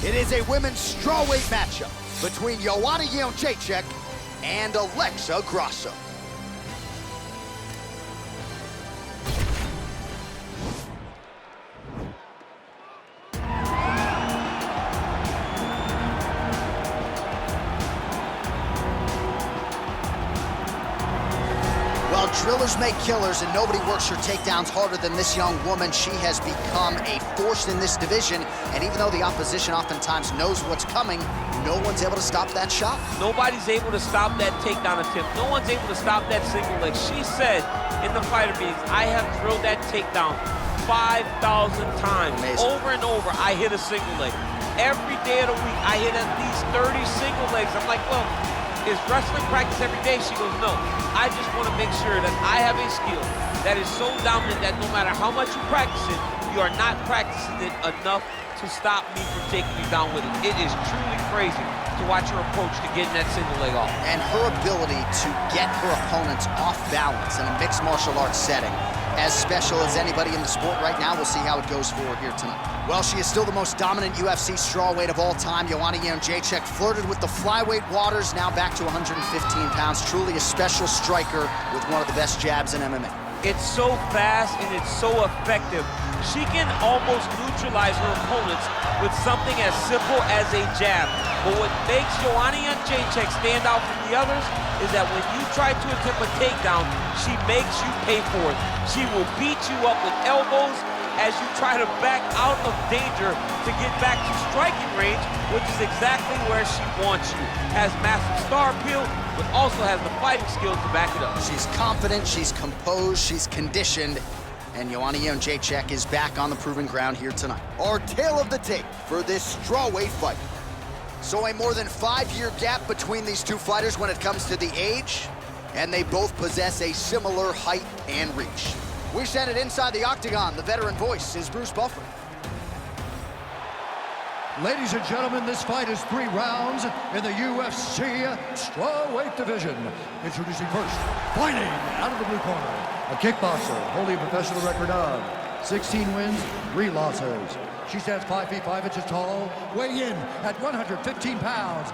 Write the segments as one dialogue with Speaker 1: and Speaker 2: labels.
Speaker 1: It is a women's strawweight matchup between Joanna Jędrzejczyk and Alexa Grasso. Well, drillers make killers, and nobody works her takedowns harder than this young woman. She has become a force in this division, and even though the opposition oftentimes knows what's coming, no one's able to stop that shot.
Speaker 2: Nobody's able to stop that takedown attempt. No one's able to stop that single leg. She said in the fighter meetings, I have drilled that takedown 5,000 times.
Speaker 1: Amazing.
Speaker 2: Over and over, I hit a single leg. Every day of the week, I hit at least 30 single legs. I'm like, well, is wrestling practice every day? She goes, no. I just want to make sure that I have a skill that is so dominant that no matter how much you practice it, you are not practicing it enough to stop me from taking you down with it. It is truly crazy to watch her approach to getting that single leg off.
Speaker 1: And her ability to get her opponents off balance in a mixed martial arts setting, as special as anybody in the sport right now. We'll see how it goes for her here tonight. Well, she is still the most dominant UFC strawweight of all time. Joanna Jędrzejczyk flirted with the flyweight waters, now back to 115 pounds. Truly a special striker with one of the best jabs in MMA.
Speaker 2: It's so fast and it's so effective. She can almost neutralize her opponents with something as simple as a jab. But what makes Joanna Jędrzejczyk stand out from the others is that when you try to attempt a takedown, she makes you pay for it. She will beat you up with elbows as you try to back out of danger to get back to striking range, which is exactly where she wants you. Has massive star appeal, but also has the fighting skills to back it up.
Speaker 1: She's confident, she's composed, she's conditioned, and Joanna Jędrzejczyk is back on the proven ground here tonight. Our tale of the tape for this strawweight fight. So a more than 5-year gap between these two fighters when it comes to the age, and they both possess a similar height and reach. We send it inside the octagon. The veteran voice is Bruce Buffer.
Speaker 3: Ladies and gentlemen, this fight is 3 rounds in the UFC strawweight division. Introducing first, fighting out of the blue corner, a kickboxer holding a professional record of 16 wins, 3 losses. She stands 5 feet 5 inches tall, weighing in at 115 pounds,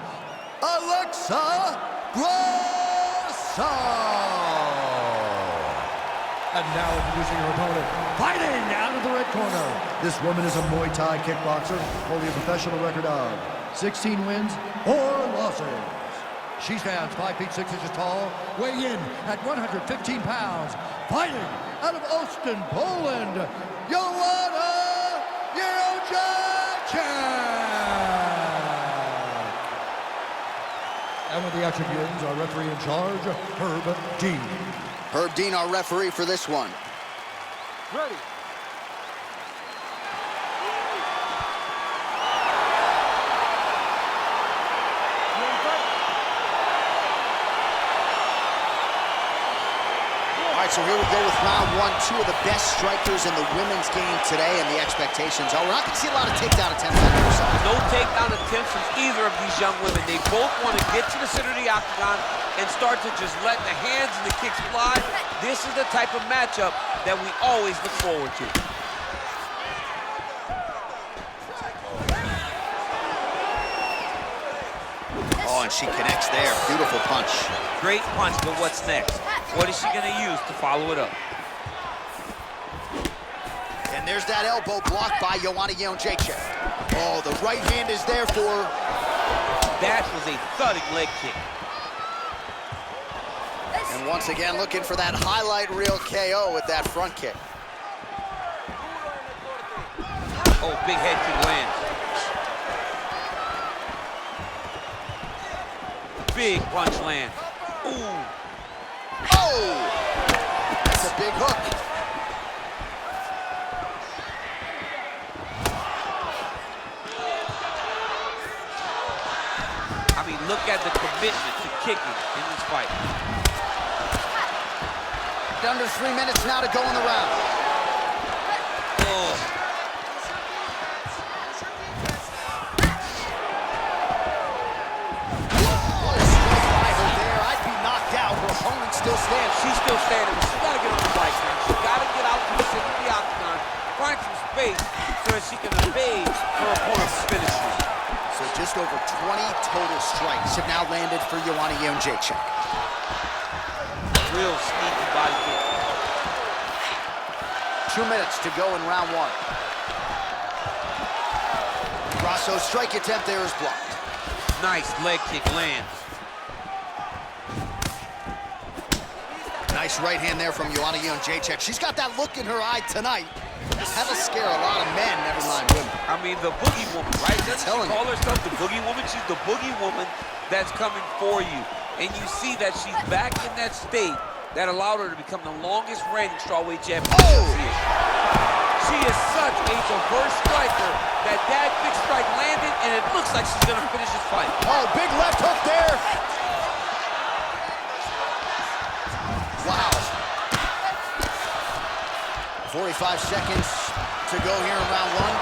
Speaker 3: Alexa Grasso. And now introducing her opponent, fighting out of the red corner. This woman is a Muay Thai kickboxer, holding a professional record of 16 wins, 4 losses. She stands 5 feet 6 inches tall, weighing in at 115 pounds, fighting out of Olsztyn, Poland, Joanna Jędrzejczyk. And with the action begins, our referee in charge, Herb Dean.
Speaker 1: Herb Dean, our referee for this one.
Speaker 3: Ready.
Speaker 1: All right, so here we go with round 1. 2 of the best strikers in the women's game today, and the expectations are we're not going to see a lot of takedown attempts on either side.
Speaker 2: No takedown attempts from either of these young women. They both want to get to the center of the octagon and start to just let the hands and the kicks fly. This is the type of matchup that we always look forward to.
Speaker 1: Oh, and she connects there. Beautiful punch.
Speaker 2: Great punch, but what's next? What is she going to use to follow it up?
Speaker 1: And there's that elbow blocked by Joanna Jędrzejczyk. Oh, the right hand is there for her.
Speaker 2: That was a thudding leg kick.
Speaker 1: And once again, looking for that highlight reel KO with that front kick.
Speaker 2: Oh, big head kick lands. Big punch lands. Ooh.
Speaker 1: Oh! That's a big hook.
Speaker 2: I mean, look at the commitment to kicking in this fight.
Speaker 1: Under 3 minutes now to go in the round.
Speaker 2: Oh.
Speaker 1: What a strike by her there. I'd be knocked out. Her opponent still stands.
Speaker 2: She's still standing, but she's got to get on the bike, man. She's got to get out to the center of the octagon, find some space so that she can evade her opponent's finishes.
Speaker 1: So just over 20 total strikes have now landed for Joanna Jędrzejczyk.
Speaker 2: Real sneaky body kick.
Speaker 1: 2 minutes to go in round one. Grasso's strike attempt there is blocked.
Speaker 2: Nice leg kick lands.
Speaker 1: Nice right hand there from Joanna Jędrzejczyk. She's got that look in her eye tonight. That'll scare a lot of men, never mind women.
Speaker 2: I mean, the boogie woman, right? Doesn't she call
Speaker 1: you.
Speaker 2: herself the boogie woman? She's the boogie woman that's coming for you. And you see that she's back in that state that allowed her to become the longest reigning strawweight champion.
Speaker 1: Oh!
Speaker 2: She is such a diverse striker that big strike landed, and it looks like she's gonna finish this fight.
Speaker 1: Oh, big left hook there. Wow. 45 seconds to go here in round one.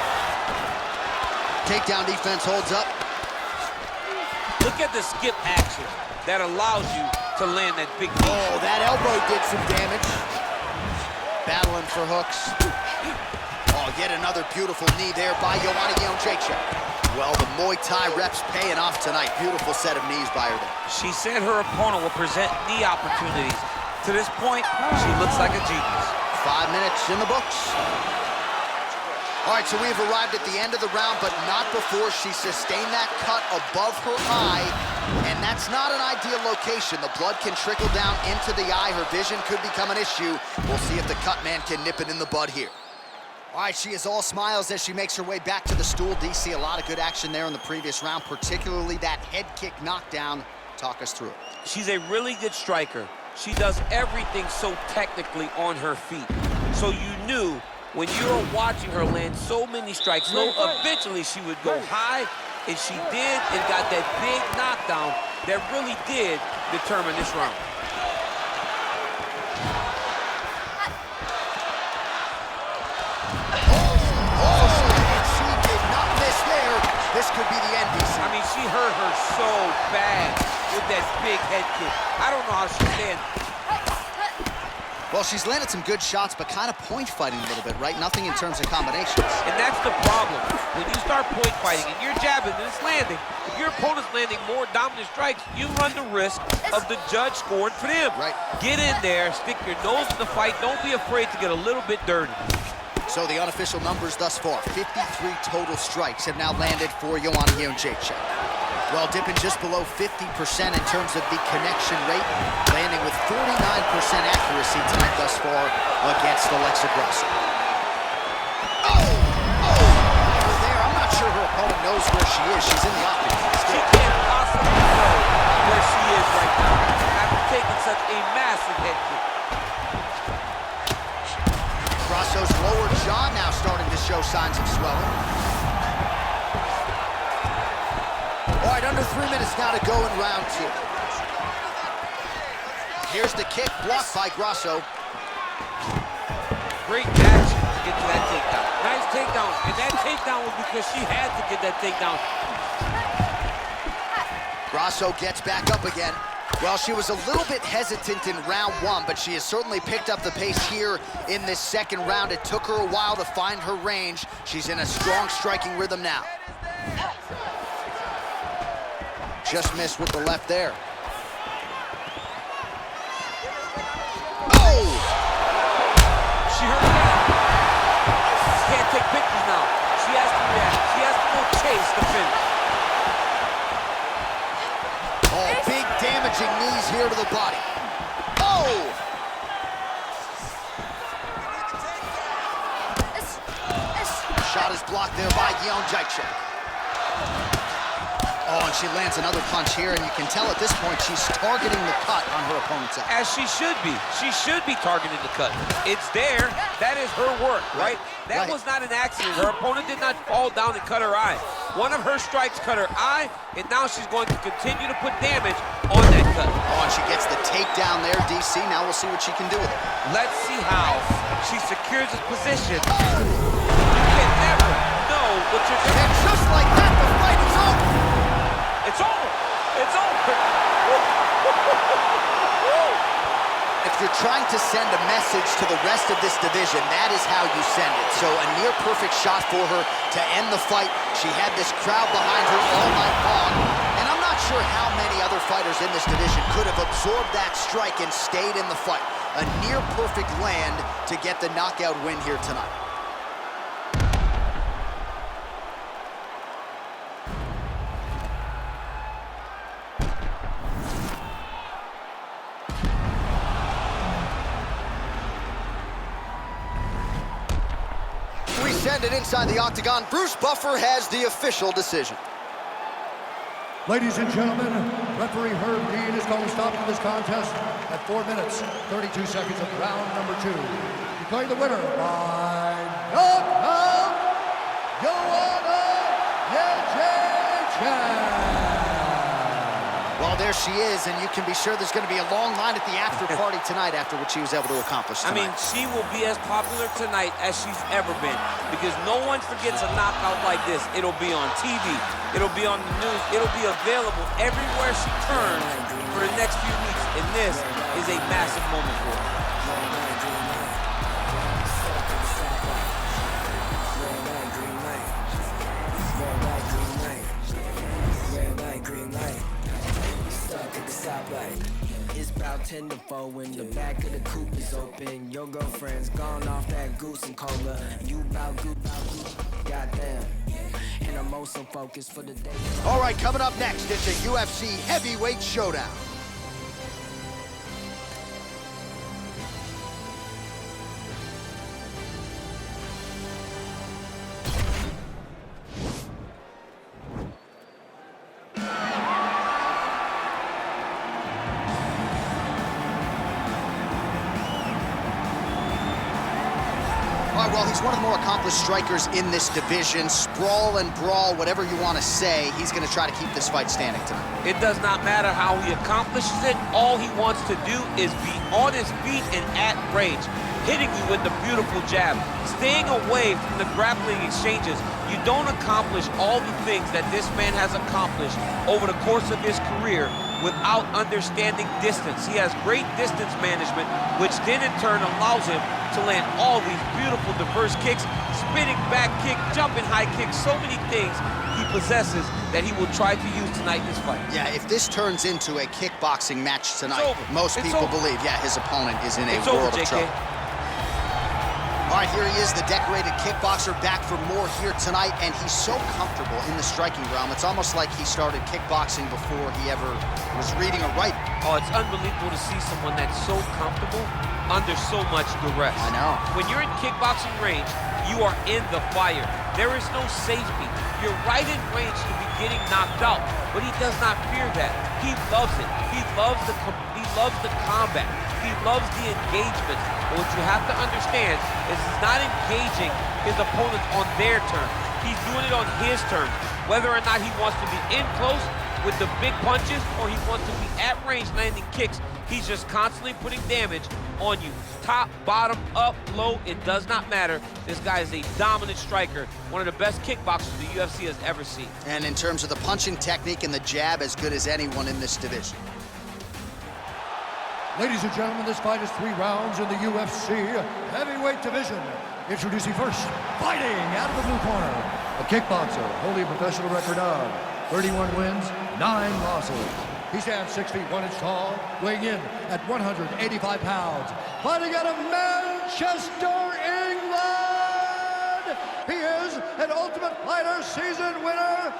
Speaker 1: Takedown defense holds up.
Speaker 2: Look at the skip action that allows you to land that big knee.
Speaker 1: Oh, that elbow did some damage. Battling for hooks. Oh, yet another beautiful knee there by Joanna Jędrzejczyk. Well, the Muay Thai reps paying off tonight. Beautiful set of knees by her there.
Speaker 2: She said her opponent will present knee opportunities. To this point, she looks like a genius.
Speaker 1: 5 minutes in the books. All right, so we've arrived at the end of the round, but not before she sustained that cut above her eye. And that's not an ideal location. The blood can trickle down into the eye. Her vision could become an issue. We'll see if the cut man can nip it in the bud here. All right, she is all smiles as she makes her way back to the stool. DC, a lot of good action there in the previous round, particularly that head kick knockdown. Talk us through it.
Speaker 2: She's a really good striker. She does everything so technically on her feet. So you knew when you were watching her land so many strikes, eventually she would go high, and she did, and got that big knockdown that really did determine this round.
Speaker 1: This could be the end, DC.
Speaker 2: I mean, she hurt her so bad with that big head kick. I don't know how she's standing.
Speaker 1: Well, she's landed some good shots, but kind of point fighting a little bit, right? Nothing in terms of combinations.
Speaker 2: And that's the problem. When you start point fighting and you're jabbing and it's landing, if your opponent's landing more dominant strikes, you run the risk of the judge scoring for them.
Speaker 1: Right.
Speaker 2: Get in there, stick your nose in the fight. Don't be afraid to get a little bit dirty.
Speaker 1: So the unofficial numbers thus far, 53 total strikes have now landed for Joanna Jędrzejczyk. Well, dipping just below 50% in terms of the connection rate, landing with 49% accuracy tonight thus far against Alexa Grasso. Oh, there. I'm not sure her opponent knows where she is. She's in the octagon.
Speaker 2: She can't possibly know where she is right now after taking such a massive head kick.
Speaker 1: Grasso's lower jaw now starting to show signs of swelling. All right, under 3 minutes now to go in round two. Here's the kick blocked by Grasso.
Speaker 2: Great action to get to that takedown. Nice takedown, and that takedown was because she had to get that takedown.
Speaker 1: Grasso gets back up again. Well, she was a little bit hesitant in round one, but she has certainly picked up the pace here in this second round. It took her a while to find her range. She's in a strong striking rhythm now. Just missed with the left there. Oh!
Speaker 2: She hurt again. Can't take pictures now. She has to react. She has to go chase the finish.
Speaker 1: Oh, big damaging knees here to the body. Oh! Shot is blocked there by Jędrzejczyk. Oh, and she lands another punch here, and you can tell at this point she's targeting the cut on her opponent's eye.
Speaker 2: As she should be. She should be targeting the cut. It's there. That is her work, right? That was not an accident. Her opponent did not fall down and cut her eye. One of her strikes cut her eye, and now she's going to continue to put damage on that cut.
Speaker 1: Oh, and she gets the takedown there, DC. Now we'll see what she can do with it.
Speaker 2: Let's see how she secures this position. You can never know what you're doing.
Speaker 1: And just like that, the fight is over.
Speaker 2: It's over. It's over.
Speaker 1: If If you're trying to send a message to the rest of this division, that is how you send it. So a near-perfect shot for her to end the fight. She had this crowd behind her all night long, and I'm not sure how many other fighters in this division could have absorbed that strike and stayed in the fight. A near-perfect land to get the knockout win here tonight. We send it inside the octagon. Bruce Buffer has the official decision.
Speaker 3: Ladies and gentlemen, referee Herb Dean is going to stop this contest at 4 minutes, 32 seconds of round number 2. Declaring the winner by knockout, Joanna Jędrzejczyk.
Speaker 1: Well, there she is, and you can be sure there's going to be a long line at the after party tonight after what she was able to accomplish tonight.
Speaker 2: I mean, she will be as popular tonight as she's ever been because no one forgets a knockout like this. It'll be on TV. It'll be on the news. It'll be available everywhere she turns for the next few weeks, and this is a massive moment for her.
Speaker 4: It's about 10 to 4 when the back of the coupe is open. Your girlfriend's gone off that goose and cola. You bout goose, goddamn. And I'm also focused for the day.
Speaker 1: All right, coming up next, it's a UFC heavyweight showdown. All right, well, he's one of the more accomplished strikers in this division. Sprawl and brawl, whatever you want to say, he's going to try to keep this fight standing tonight.
Speaker 2: It does not matter how he accomplishes it. All he wants to do is be on his feet and at range, hitting you with the beautiful jab, staying away from the grappling exchanges. You don't accomplish all the things that this man has accomplished over the course of his career without understanding distance. He has great distance management, which then in turn allows him to land all these beautiful diverse kicks, spinning back kick, jumping high kick, so many things he possesses that he will try to use tonight in this fight.
Speaker 1: Yeah, if this turns into a kickboxing match tonight, most
Speaker 2: It's
Speaker 1: people
Speaker 2: over.
Speaker 1: believe, yeah, his opponent is in a
Speaker 2: It's
Speaker 1: world
Speaker 2: over,
Speaker 1: of
Speaker 2: JK.
Speaker 1: trouble. All right, here he is, the decorated kickboxer, back for more here tonight, and he's so comfortable in the striking realm. It's almost like he started kickboxing before he ever was reading or writing.
Speaker 2: Oh, it's unbelievable to see someone that's so comfortable under so much duress.
Speaker 1: I know.
Speaker 2: When you're in kickboxing range, you are in the fire. There is no safety. You're right in range to be getting knocked out, but he does not fear that. He loves it. He loves the combat. He loves the engagement. But what you have to understand is he's not engaging his opponents on their terms. He's doing it on his terms. Whether or not he wants to be in close with the big punches or he wants to be at range landing kicks, he's just constantly putting damage on you. Top, bottom, up, low, it does not matter. This guy is a dominant striker, one of the best kickboxers the UFC has ever seen.
Speaker 1: And in terms of the punching technique and the jab, as good as anyone in this division.
Speaker 3: Ladies and gentlemen, this fight is 3 rounds in the UFC heavyweight division. Introducing first, fighting out of the blue corner, a kickboxer holding a professional record of 31 wins, 9 losses. He stands 6 feet 1 inch tall, weighing in at 185 pounds. Fighting out of Manchester, England, he is an Ultimate Fighter season winner,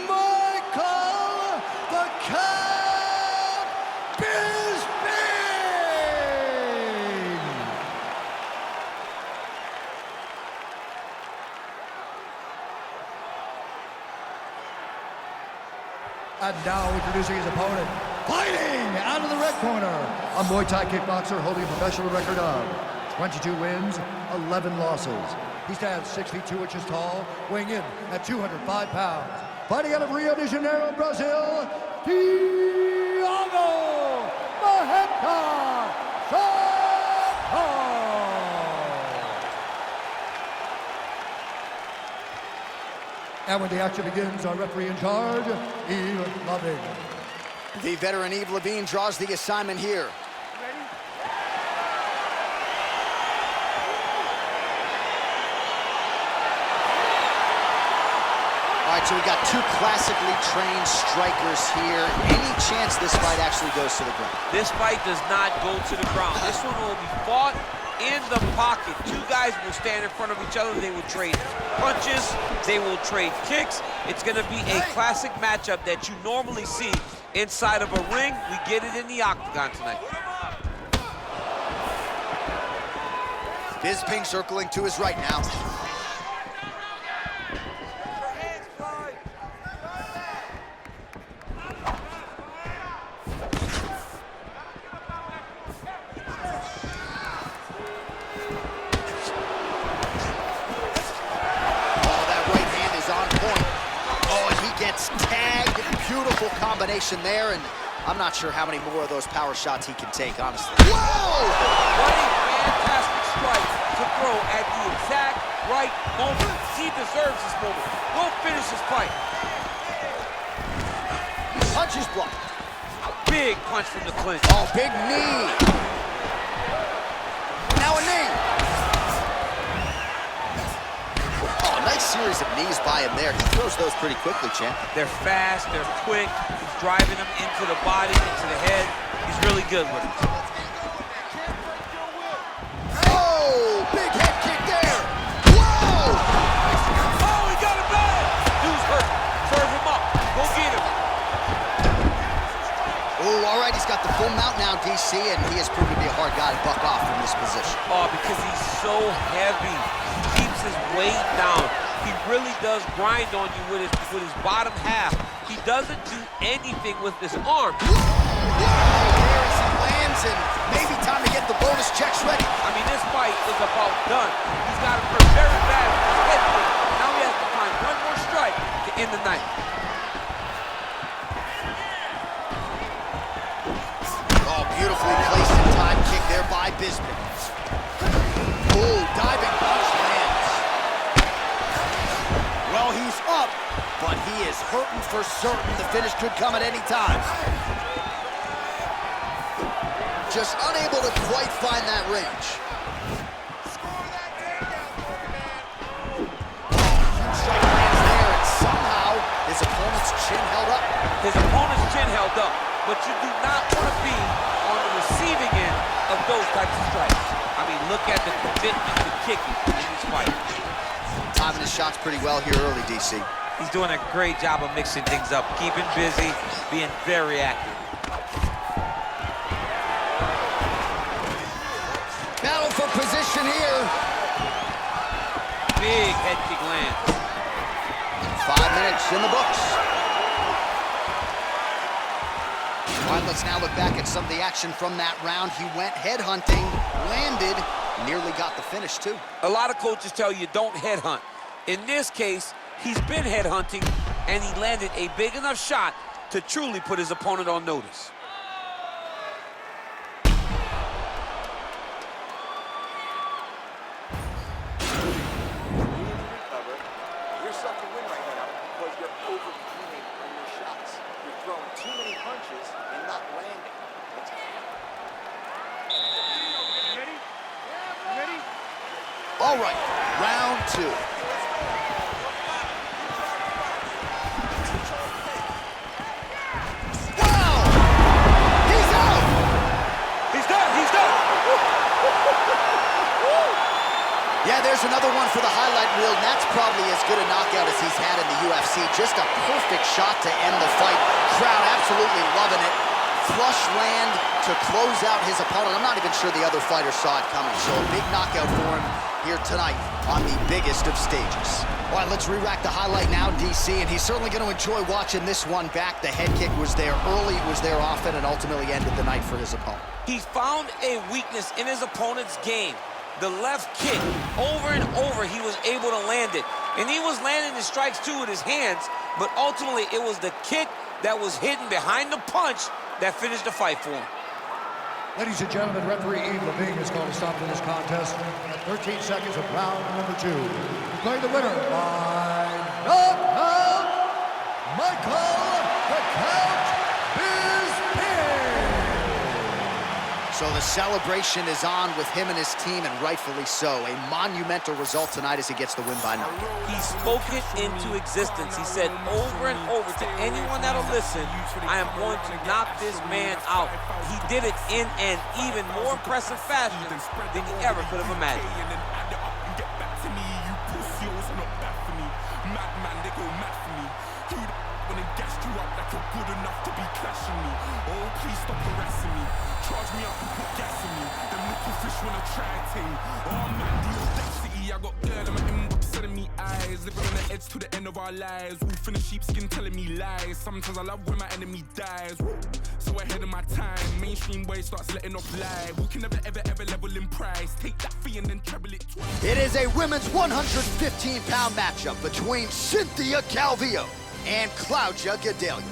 Speaker 3: Michael the Cat Bisping. And now introducing his opponent, fighting out of the red corner, a Muay Thai kickboxer holding a professional record of 22 wins, 11 losses. He stands 6 feet 2 inches tall, weighing in at 205 pounds. Fighting out of Rio de Janeiro, Brazil, Thiago Marreta Santos. And when the action begins, our referee in charge, Yves Lavigne.
Speaker 1: The veteran Yves Lavigne draws the assignment here. All right, so we got two classically trained strikers here. Any chance this fight actually goes to the ground?
Speaker 2: This fight does not go to the ground. This one will be fought in the pocket. Two guys will stand in front of each other. They will trade punches. They will trade kicks. It's going to be a classic matchup that you normally see inside of a ring. We get it in the octagon tonight.
Speaker 1: Bisping circling to his right now. Tagged, beautiful combination there, and I'm not sure how many more of those power shots he can take, honestly. Whoa!
Speaker 2: What a fantastic strike to throw at the exact right moment. He deserves this moment. We'll finish this fight.
Speaker 1: Punch is blocked.
Speaker 2: Big punch from the clinch.
Speaker 1: Oh, big knee. Now a knee. Nice series of knees by him there. He throws those pretty quickly, champ.
Speaker 2: They're fast, they're quick. He's driving them into the body, into the head. He's really good with it.
Speaker 1: Oh, big head kick there. Whoa!
Speaker 2: Oh, he got him bad. Dude's hurt. Serve him up. Go get him.
Speaker 1: Oh, all right, he's got the full mount now, DC, and he has proven to be a hard guy to buck off from this position.
Speaker 2: Oh, because he's so heavy. Keeps his weight down. He really does grind on you with his bottom half. He doesn't do anything with his arm.
Speaker 1: Whoa! There as he lands, and maybe time to get the bonus checks ready.
Speaker 2: I mean, this fight is about done. He's got him hurt very bad with his head kick. Now he has to find one more strike to end the night.
Speaker 1: Oh, beautifully placed and time kick there by Bisping. Oh, diving punch lands. Well, he's up, but he is hurting for certain. The finish could come at any time. Just unable to quite find that range. Strike lands there, and somehow his opponent's chin held up.
Speaker 2: His opponent's chin held up, but you do not want to be on the receiving end of those types of strikes. I mean, look at the commitment to kicking in this fight.
Speaker 1: Timing his shots pretty well here early, DC.
Speaker 2: He's doing a great job of mixing things up, keeping busy, being very active.
Speaker 1: Battle for position here.
Speaker 2: Big head kick lands.
Speaker 1: 5 minutes in the books. All right, let's now look back at some of the action from that round. He went headhunting, landed, nearly got the finish too.
Speaker 2: A lot of coaches tell you don't headhunt. In this case, he's been headhunting, and he landed a big enough shot to truly put his opponent on notice.
Speaker 5: You're sucked to win right now because you're overcommitting on your shots. You're throwing too many punches and not landing.
Speaker 3: Ready?
Speaker 1: All right, round 2. Wow! He's out!
Speaker 2: He's done, he's done!
Speaker 1: Yeah, there's another one for the highlight reel, and that's probably as good a knockout as he's had in the UFC. Just a perfect shot to end the fight. Crowd absolutely loving it. Flush land to close out his opponent. I'm not even sure the other fighter saw it coming, so a big knockout for him here tonight on the biggest of stages. All right, let's re-rack the highlight now, DC, and he's certainly going to enjoy watching this one back. The head kick was there early, it was there often, and ultimately ended the night for his opponent.
Speaker 2: He found a weakness in his opponent's game. The left kick, over and over, he was able to land it. And he was landing the strikes too with his hands, but ultimately it was the kick that was hidden behind the punch that finished the fight for him.
Speaker 3: Ladies and gentlemen, referee Yves Levine is going to stop to this contest at 13 seconds of round number 2. Declaring the winner by knockout, Michael the Count Bisping.
Speaker 1: So the celebration is on with him and his team, and rightfully so. A monumental result tonight as he gets the win by knockout.
Speaker 2: He spoke it into existence. He said over and over to anyone that'll listen, I am going to knock this man out. He did it in an even more impressive fashion than he ever could have imagined.
Speaker 6: Good enough to be clashing me. Oh, please stop harassing me. Charge me up and put gas in me. Them little fish wanna try a thing. Oh man, the audacity. I got girl in my inbox telling me eyes. Living on the edge to the end of our lives. Wolf in the sheepskin telling me lies. Sometimes I love when my enemy dies. So ahead of my time, mainstream way starts letting off live. We can never ever level in price. Take that fee and then treble it twice.
Speaker 1: It is a women's 115-pound matchup between Cynthia Calvillo and Claudia Gadelha.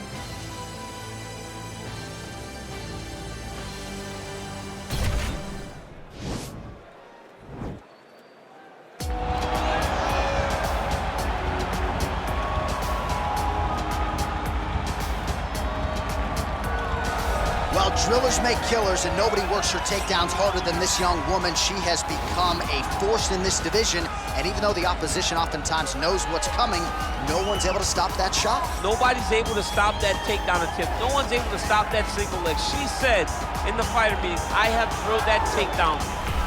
Speaker 1: Well, drillers make killers, and nobody works her takedowns harder than this young woman. She has become a force in this division, and even though the opposition oftentimes knows what's coming, no one's able to stop that shot.
Speaker 2: Nobody's able to stop that takedown attempt. No one's able to stop that single leg. She said in the fighter meeting, I have drilled that takedown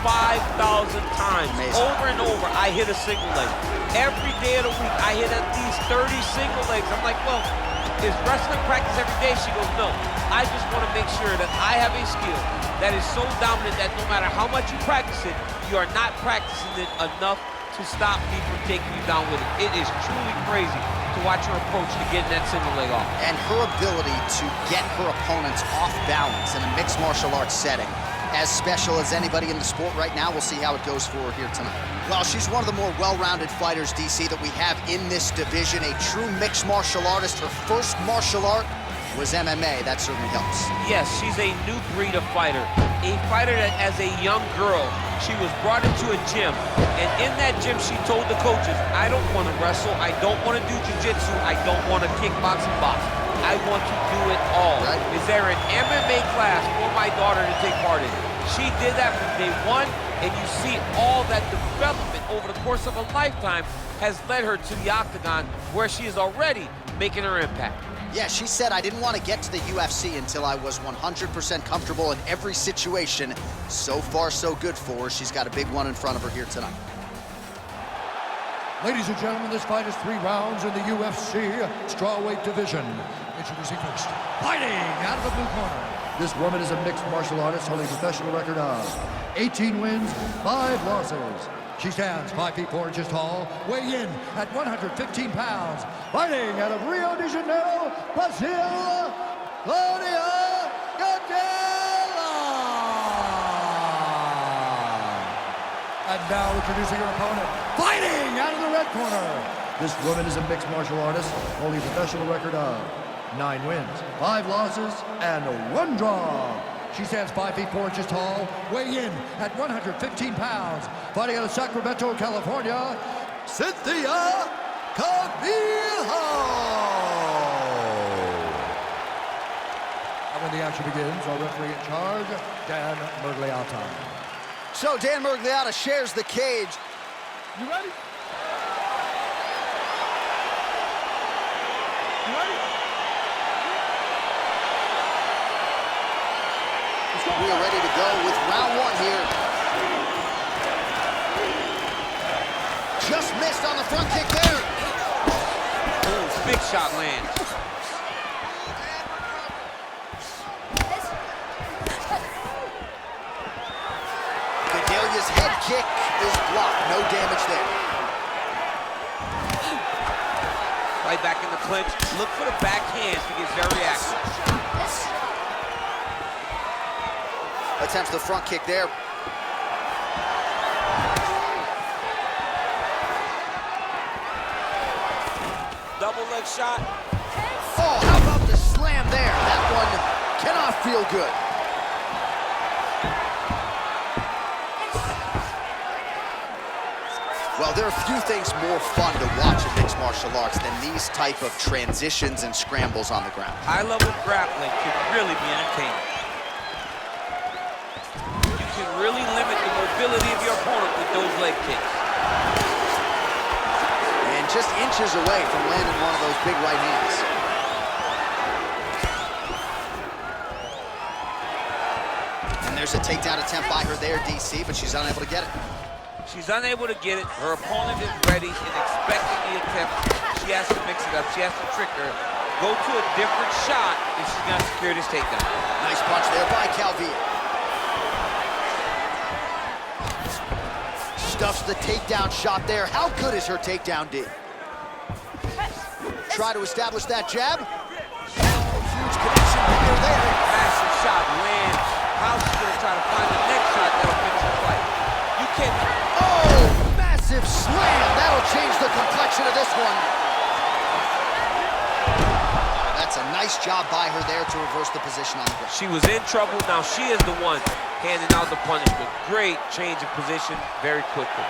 Speaker 2: 5,000 times.
Speaker 1: Amazing.
Speaker 2: Over and over, I hit a single leg. Every day of the week, I hit at least 30 single legs. I'm like, well, is wrestling practice every day? She goes, no. I just want to make sure that I have a skill that is so dominant that no matter how much you practice it, you are not practicing it enough to stop me from taking you down with it. It is truly crazy to watch her approach to getting that single leg off.
Speaker 1: And her ability to get her opponents off balance in a mixed martial arts setting, as special as anybody in the sport right now. We'll see how it goes for her here tonight. Well, she's one of the more well-rounded fighters, DC, that we have in this division. A true mixed martial artist. Her first martial art was MMA. That certainly helps.
Speaker 2: Yes, she's a new breed of fighter. A fighter that, as a young girl, she was brought into a gym, and in that gym, she told the coaches, I don't want to wrestle, I don't want to do jiu-jitsu, I don't want to kickbox and box. I want to do it all.
Speaker 1: Right.
Speaker 2: Is there an MMA class for my daughter to take part in? She did that from day one, and you see all that development over the course of a lifetime has led her to the octagon, where she is already making her impact.
Speaker 1: Yeah, she said, I didn't want to get to the UFC until I was 100% comfortable in every situation. So far, so good for her. She's got a big one in front of her here tonight.
Speaker 3: Ladies and gentlemen, this fight is 3 rounds in the UFC strawweight division. Introducing first, fighting out of the blue corner. This woman is a mixed martial artist holding a professional record of 18 wins, 5 losses. She stands 5 feet 4 inches tall, weighing in at 115 pounds, fighting out of Rio de Janeiro, Brazil, Claudia Gadelha. And now introducing her opponent, fighting out of the red corner. This woman is a mixed martial artist holding a professional record of 9 wins, 5 losses, and 1 draw. She stands 5 feet 4 inches tall, weighing in at 115 pounds, fighting out of Sacramento, California, Cynthia Calvillo. And when the action begins, our referee in charge, Dan Mergliata.
Speaker 1: So Dan Mergliata shares the cage.
Speaker 6: You ready? You ready?
Speaker 1: We are ready to go with round 1 here. Just missed on the front kick there.
Speaker 2: Boom, big shot lands.
Speaker 1: Gadelha's head kick is blocked. No damage there.
Speaker 2: Right back in the clinch. Look for the backhand. He gets very active.
Speaker 1: Attempts the front kick there.
Speaker 2: Double leg shot.
Speaker 1: Oh, how about the slam there? That one cannot feel good. Well, there are few things more fun to watch in mixed martial arts than these type of transitions and scrambles on the ground.
Speaker 2: High-level grappling can really be entertaining. really limit the mobility of your opponent with those leg kicks.
Speaker 1: And just inches away from landing one of those big right hands. And there's a takedown attempt by her there, DC, but she's unable to get it.
Speaker 2: She's unable to get it. Her opponent is ready and expecting the attempt. She has to mix it up. She has to trick her. Go to a different shot if she's going to secure this takedown.
Speaker 1: Nice punch there by Calvillo. Stuffs the takedown shot there. How good is her takedown, D? Try to establish that jab. Huge connection there.
Speaker 2: Massive shot lands. How's she going to try to find the next shot that'll finish the fight? You can't...
Speaker 1: Oh, massive slam. That'll change the complexion of this one. That's a nice job by her there to reverse the position on the ground.
Speaker 2: She was in trouble. Now she is the one handing out the punishment. Great change of position very quickly.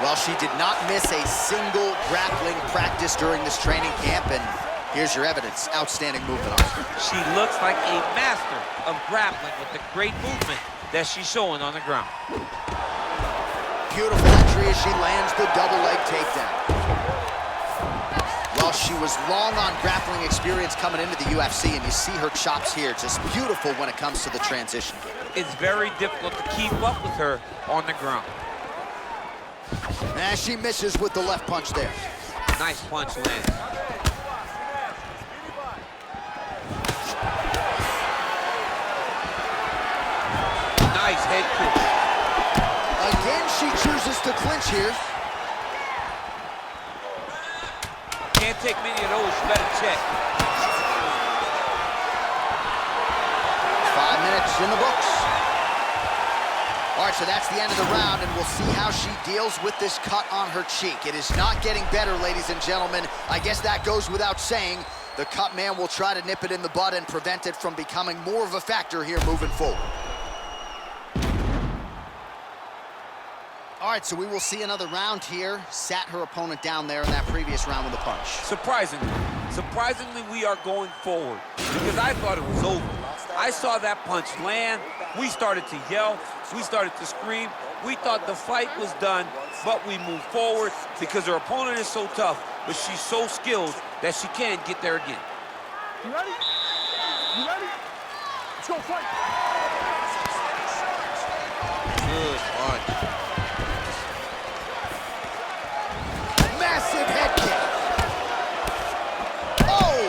Speaker 1: Well, she did not miss a single grappling practice during this training camp, and here's your evidence. Outstanding movement on her.
Speaker 2: She looks like a master of grappling with the great movement that she's showing on the ground.
Speaker 1: Beautiful entry as she lands the double leg takedown. Well, she was long on grappling experience coming into the UFC, and you see her chops here, just beautiful when it comes to the transition.
Speaker 2: It's very difficult to keep up with her on the ground.
Speaker 1: And she misses with the left punch there.
Speaker 2: Nice punch lands. Nice head kick.
Speaker 1: Again, she chooses to clinch here.
Speaker 2: Can't take many of those, you better check.
Speaker 1: 5 minutes in the books. All right, so that's the end of the round, and we'll see how she deals with this cut on her cheek. It is not getting better, ladies and gentlemen. I guess that goes without saying. The cut man will try to nip it in the bud and prevent it from becoming more of a factor here moving forward. All right, so we will see another round here. Sat her opponent down there in that previous round with a punch.
Speaker 2: Surprisingly, we are going forward because I thought it was over. I saw that punch land. We started to yell. We started to scream. We thought the fight was done, but we moved forward because her opponent is so tough, but she's so skilled that she can get there again.
Speaker 5: You ready? You ready? Let's go fight.
Speaker 2: Good punch.
Speaker 1: Massive head kick. Oh!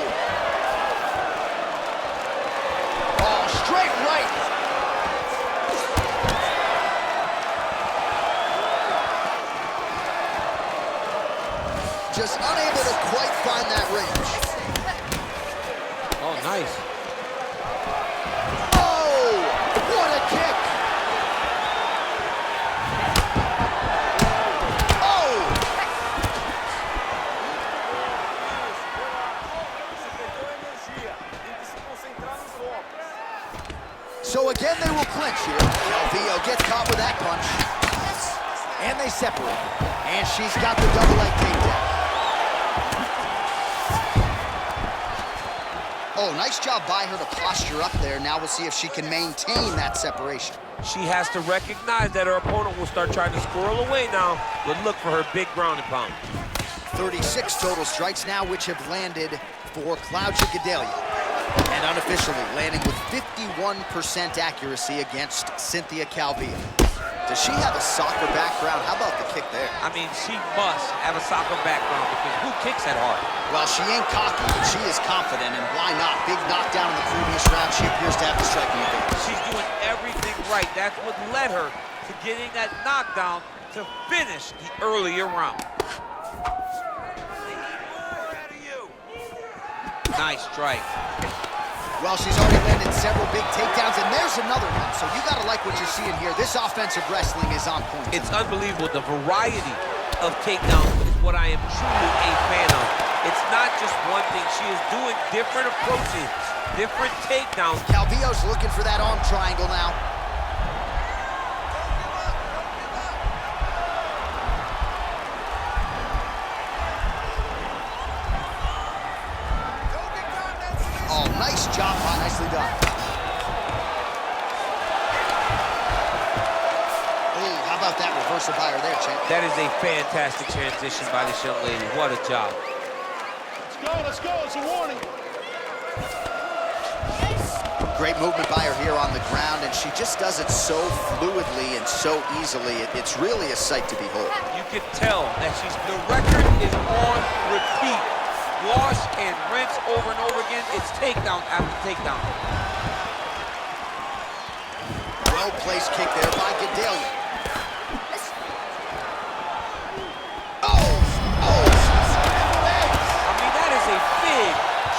Speaker 1: Oh, straight right. Just unable to quite find that range.
Speaker 2: Oh, nice.
Speaker 1: Oh! What a kick! So again, they will clinch here. Calvillo gets caught with that punch. And they separate. And she's got the double leg takedown. Oh, nice job by her to posture up there. Now we'll see if she can maintain that separation.
Speaker 2: She has to recognize that her opponent will start trying to squirrel away now, but look for her big ground and pound.
Speaker 1: 36 total strikes now, which have landed for Claudia Gadelha. And unofficially landing with 51% accuracy against Cynthia Calvillo. Does she have a soccer background? How about the kick there?
Speaker 2: I mean, she must have a soccer background because who kicks that hard?
Speaker 1: Well, she ain't cocky, but she is confident, and why not? Big knockdown in the previous round. She appears to have the striking advantage.
Speaker 2: She's doing everything right. That's what led her to getting that knockdown to finish the earlier round. Nice strike.
Speaker 1: Well, she's already landed several big takedowns, and there's another one. So you gotta like what you're seeing here. This offensive wrestling is on point.
Speaker 2: It's unbelievable. The variety of takedowns is what I am truly a fan of. It's not just one thing. She is doing different approaches, different takedowns.
Speaker 1: Calvillo's looking for that arm triangle now. Oh, nice job, nicely done. reversal by her there, champ.
Speaker 2: That is a fantastic transition by this young lady. What a job.
Speaker 7: Let's go, it's a warning.
Speaker 1: Great movement by her here on the ground, and she just does it so fluidly and so easily. It's really a sight to behold.
Speaker 2: You can tell that the record is on repeat. Wash and rinse over and over again. It's takedown after takedown.
Speaker 1: Well-placed kick there by Gedalia.
Speaker 2: I mean, that is a big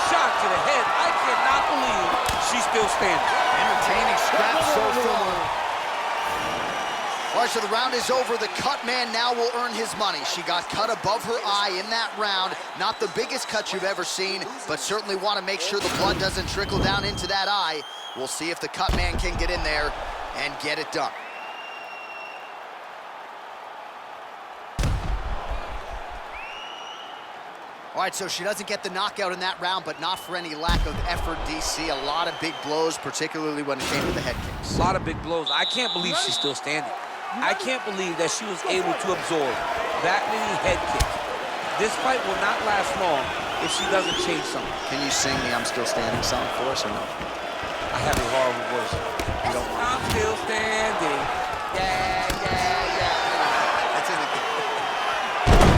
Speaker 2: shot to the head. I cannot believe she's still standing.
Speaker 1: Entertaining scrap so far. All right, so the round is over. The cut man now will earn his money. She got cut above her eye in that round. Not the biggest cut you've ever seen, but certainly want to make sure the blood doesn't trickle down into that eye. We'll see if the cut man can get in there and get it done. All right, so she doesn't get the knockout in that round, but not for any lack of effort, DC. A lot of big blows, particularly when it came to the head kicks.
Speaker 2: A lot of big blows. I can't believe she's still standing. I can't believe that she was able to absorb that many head kicks. This fight will not last long if she doesn't change something.
Speaker 1: Can you sing the I'm Still Standing song for us or no?
Speaker 2: I have a horrible voice.
Speaker 1: You don't want
Speaker 2: I'm still standing. Yeah, yeah, yeah.
Speaker 1: That's in the...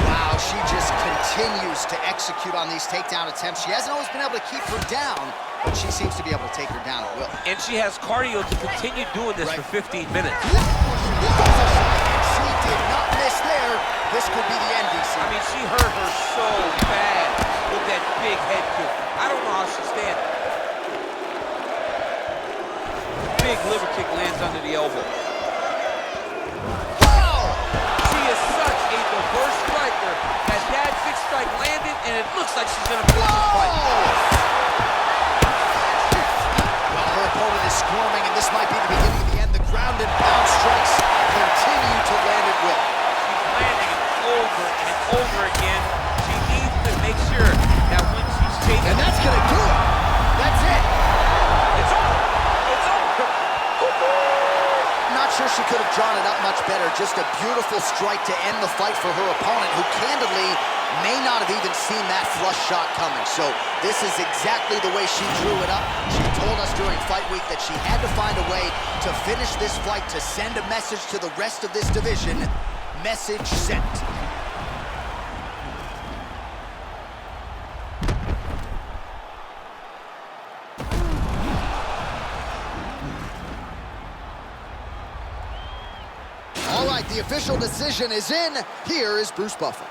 Speaker 1: Wow, she just continues to execute on these takedown attempts. She hasn't always been able to keep her down, but she seems to be able to take her down at will.
Speaker 2: And she has cardio to continue doing this for 15 minutes.
Speaker 1: She did not miss there. This could be the end, DC.
Speaker 2: I mean, she hurt her so bad with that big head kick. I don't know how she's standing. Big liver kick lands under the elbow. She is such a diverse striker that big strike landed, and it looks like she's going to finish this fight.
Speaker 1: Well, her opponent is squirming, and this might be the beginning of the end. The ground and pound strikes continue to land at will.
Speaker 2: She's landing it over and over again. She needs to make sure that when she's chasing...
Speaker 1: And that's going to do it. That's it.
Speaker 2: It's over. It's over.
Speaker 1: Not sure she could have drawn it up much better. Just a beautiful strike to end the fight for her opponent, who candidly may not have even seen that flush shot coming. So this is exactly the way she drew it up. She told us during fight week that she had to find a way to finish this fight, to send a message to the rest of this division. Message sent. All right, the official decision is in. Here is Bruce Buffer.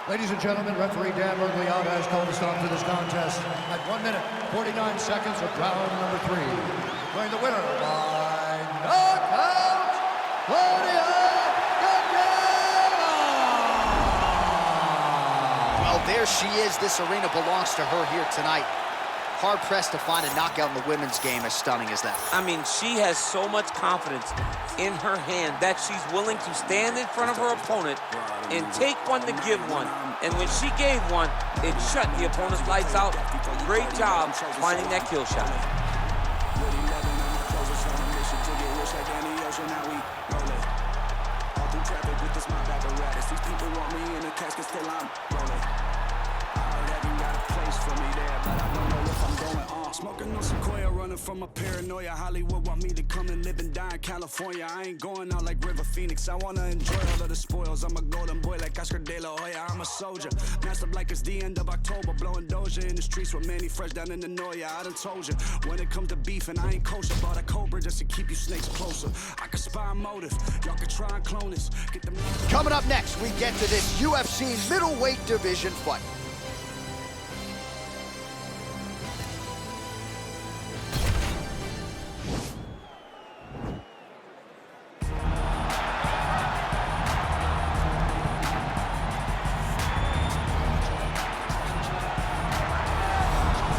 Speaker 3: Ladies and gentlemen, referee Dan Mergliata has called a stop to this contest at 1 minute, 49 seconds of round number 3. Declaring the winner by knockout, Claudia Gadelha!
Speaker 1: Well, there she is. This arena belongs to her here tonight. Hard-pressed to find a knockout in the women's game as stunning as that.
Speaker 2: I mean, she has so much confidence in her hand that she's willing to stand in front of her opponent and take one to give one. And when she gave one, it shut the opponent's lights out. Great job finding that kill shot.
Speaker 8: Smoking on Sequoia, running from a paranoia. Hollywood want me to come and live and die in California. I ain't going out like River Phoenix. I wanna enjoy all of the spoils. I'm a golden boy like Oscar De La Hoya. I'm a soldier, masked up like it's the end of October. Blowing Doja in the streets with Manny Fresh down in the Noya. I done told you, when it come to beefing, I ain't kosher. Bought a Cobra just to keep you snakes closer. I can spy a motive, y'all can try and clone this. Get them.
Speaker 1: Coming up next, we get to this UFC middleweight division fight.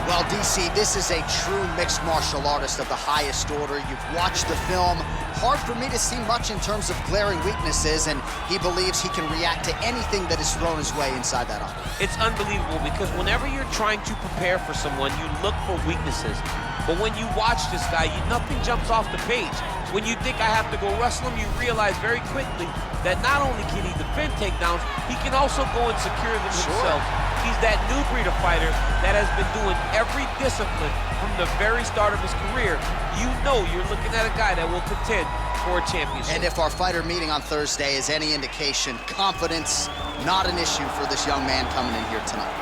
Speaker 1: Well, DC, this is a true mixed martial artist of the highest order. You've watched the film. Hard for me to see much in terms of glaring weaknesses, and he believes he can react to anything that is thrown his way inside that octagon.
Speaker 2: It's unbelievable because whenever you're trying to prepare for someone, you look for weaknesses. But when you watch this guy, nothing jumps off the page. When you think I have to go wrestle him, you realize very quickly that not only can he defend takedowns, he can also go and secure them himself. He's that new breed of fighter that has been doing every discipline from the very start of his career. You know you're looking at a guy that will contend for a championship.
Speaker 1: And if our fighter meeting on Thursday is any indication, confidence not an issue for this young man coming in here tonight.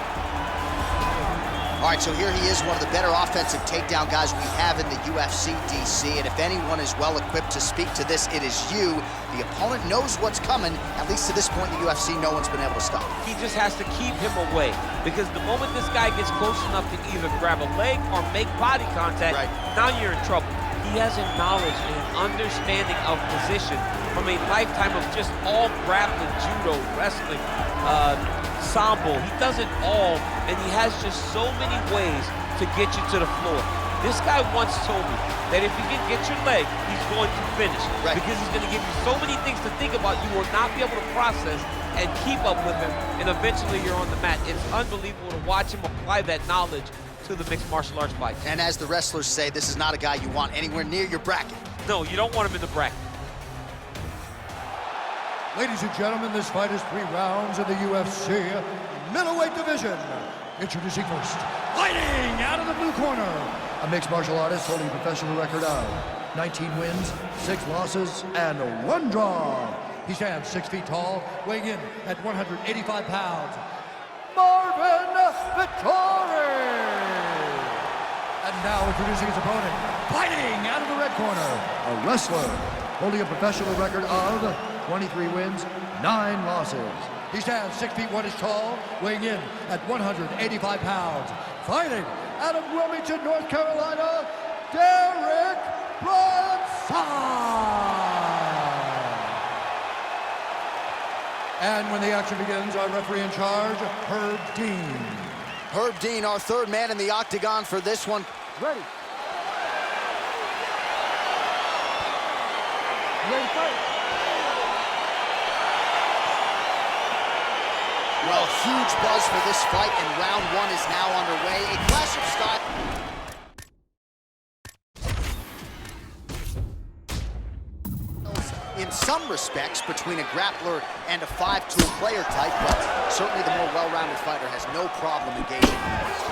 Speaker 1: All right, so here he is, one of the better offensive takedown guys we have in the UFC, DC. And if anyone is well equipped to speak to this, it is you. The opponent knows what's coming. At least to this point in the UFC, no one's been able to stop.
Speaker 2: He just has to keep him away, because the moment this guy gets close enough to either grab a leg or make body contact, now you're in trouble. He has a knowledge and an understanding of position from a lifetime of just all grappling, judo, wrestling, sambo. He does it all, and he has just so many ways to get you to the floor. This guy once told me that if he can get your leg, he's going to finish. Because he's going to give you so many things to think about, you will not be able to process and keep up with him, and eventually you're on the mat. It's unbelievable to watch him apply that knowledge to the mixed martial arts fight.
Speaker 1: And as the wrestlers say, this is not a guy you want anywhere near your bracket.
Speaker 2: No, you don't want him in the bracket.
Speaker 3: Ladies and gentlemen, this fight is 3 rounds in the UFC middleweight division. Introducing first, fighting out of the blue corner, a mixed martial artist holding a professional record of 19 wins, 6 losses, and 1 draw. He stands 6 feet tall, weighing in at 185 pounds. Marvin Vettori! And now introducing his opponent, fighting out of the red corner, a wrestler holding a professional record of 23 wins, 9 losses. He stands 6 feet 1 inch tall, weighing in at 185 pounds. Fighting out of Wilmington, North Carolina, Derek Bronson! And when the action begins, our referee in charge, Herb Dean.
Speaker 1: Herb Dean, our third man in the octagon for this one.
Speaker 3: Ready. Ready to fight.
Speaker 1: Well, huge buzz for this fight, and round 1 is now underway. A clash of style. In some respects, between a grappler and a 5-tool player type, but certainly the more well-rounded fighter has no problem engaging.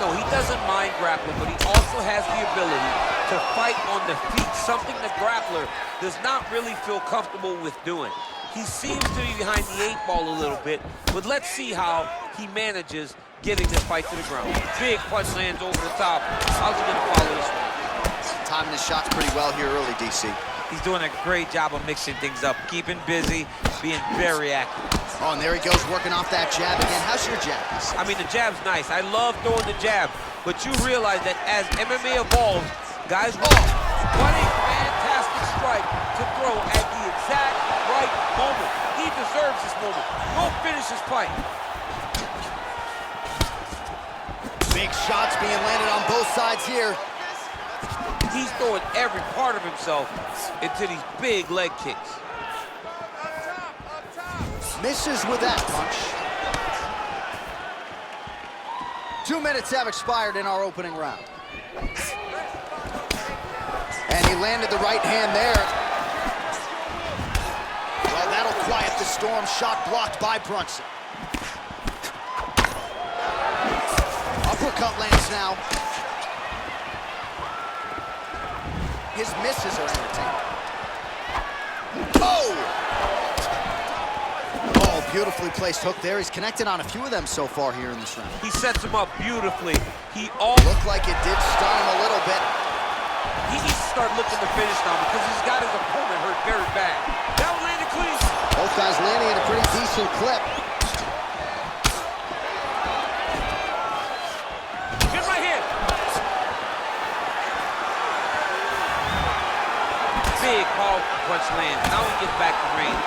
Speaker 2: No, he doesn't mind grappling, but he also has the ability to fight on the feet, something the grappler does not really feel comfortable with doing. He seems to be behind the 8 ball a little bit, but let's see how he manages getting this fight to the ground. Big punch lands over the top. How's he gonna follow this one?
Speaker 1: Timing his shots pretty well here early, DC.
Speaker 2: He's doing a great job of mixing things up, keeping busy, being very active.
Speaker 1: Oh, and there he goes, working off that jab again. How's your jab?
Speaker 2: I mean, the jab's nice. I love throwing the jab, but you realize that as MMA evolves, guys will what a fantastic strike to throw at the exact right moment. He deserves this moment. Go finish this fight.
Speaker 1: Big shots being landed on both sides here.
Speaker 2: He's throwing every part of himself into these big leg kicks.
Speaker 1: Misses with that punch. 2 minutes have expired in our opening round. And he landed the right hand there. Well, that'll quiet the storm. Shot blocked by Brunson. Uppercut lands now. His misses are entertaining. Oh! Oh, beautifully placed hook there. He's connected on a few of them so far here in this round.
Speaker 2: He sets him up beautifully.
Speaker 1: Looked like it did stun him a little bit.
Speaker 2: He needs to start looking to finish now because he's got his opponent hurt very bad. That one landed clean.
Speaker 1: Both guys landing at a pretty decent clip.
Speaker 2: Get right here. Big powerful punch lands. Now he gets back to range.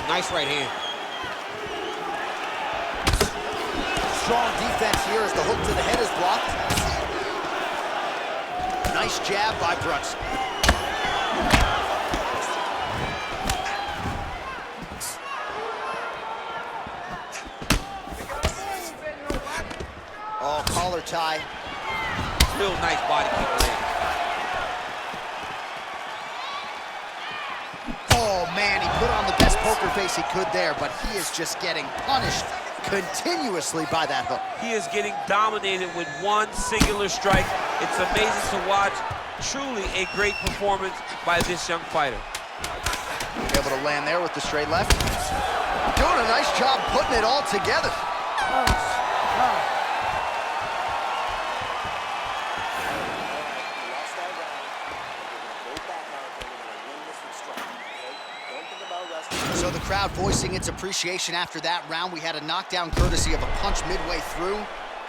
Speaker 2: Nice right hand.
Speaker 1: Strong defense here as the hook to the head is blocked. Nice jab by Brunson. tie.
Speaker 2: Real nice body kick land.
Speaker 1: Oh man, he put on the best poker face he could there, but he is just getting punished continuously by that hook.
Speaker 2: He is getting dominated with one singular strike. It's amazing to watch. Truly a great performance by this young fighter.
Speaker 1: Able to land there with the straight left. Doing a nice job putting it all together. So the crowd voicing its appreciation after that round. We had a knockdown courtesy of a punch midway through.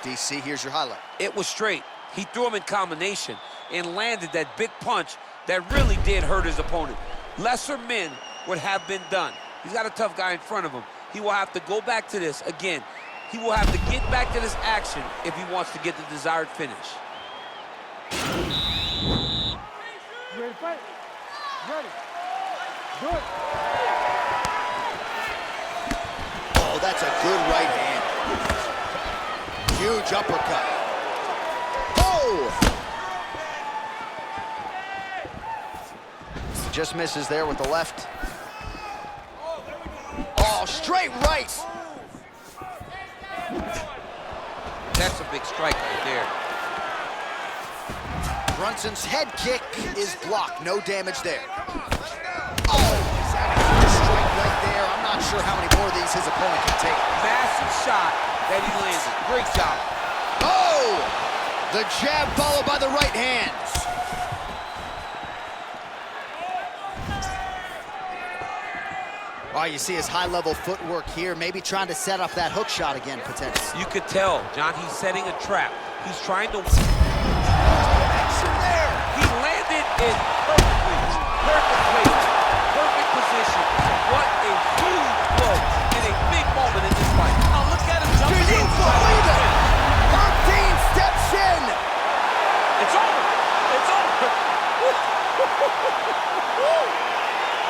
Speaker 1: DC, here's your highlight.
Speaker 2: It was straight. He threw him in combination and landed that big punch that really did hurt his opponent. Lesser men would have been done. He's got a tough guy in front of him. He will have to go back to this again. He will have to get back to this action if he wants to get the desired finish.
Speaker 9: You ready to fight? Ready. Do it.
Speaker 1: Oh, that's a good right hand. Huge uppercut. Oh! Just misses there with the left. Oh, straight right.
Speaker 2: That's a big strike right there.
Speaker 1: Brunson's head kick is blocked. No damage there. Oh, he's having a strike right there. I'm not sure how many more of these his opponent can take.
Speaker 2: Massive shot that he landed. Great job.
Speaker 1: Oh! The jab followed by the right hand. Oh, you see his high-level footwork here, maybe trying to set up that hook shot again, potentially.
Speaker 2: You could tell, John, he's setting a trap. He's trying to...
Speaker 1: Action there!
Speaker 2: He landed it perfectly. Perfect weight, perfect position. What a huge blow in a big moment in this fight. Now look at him jumping
Speaker 1: Do you
Speaker 2: in.
Speaker 1: believe it? Herb steps in.
Speaker 2: It's over. It's over.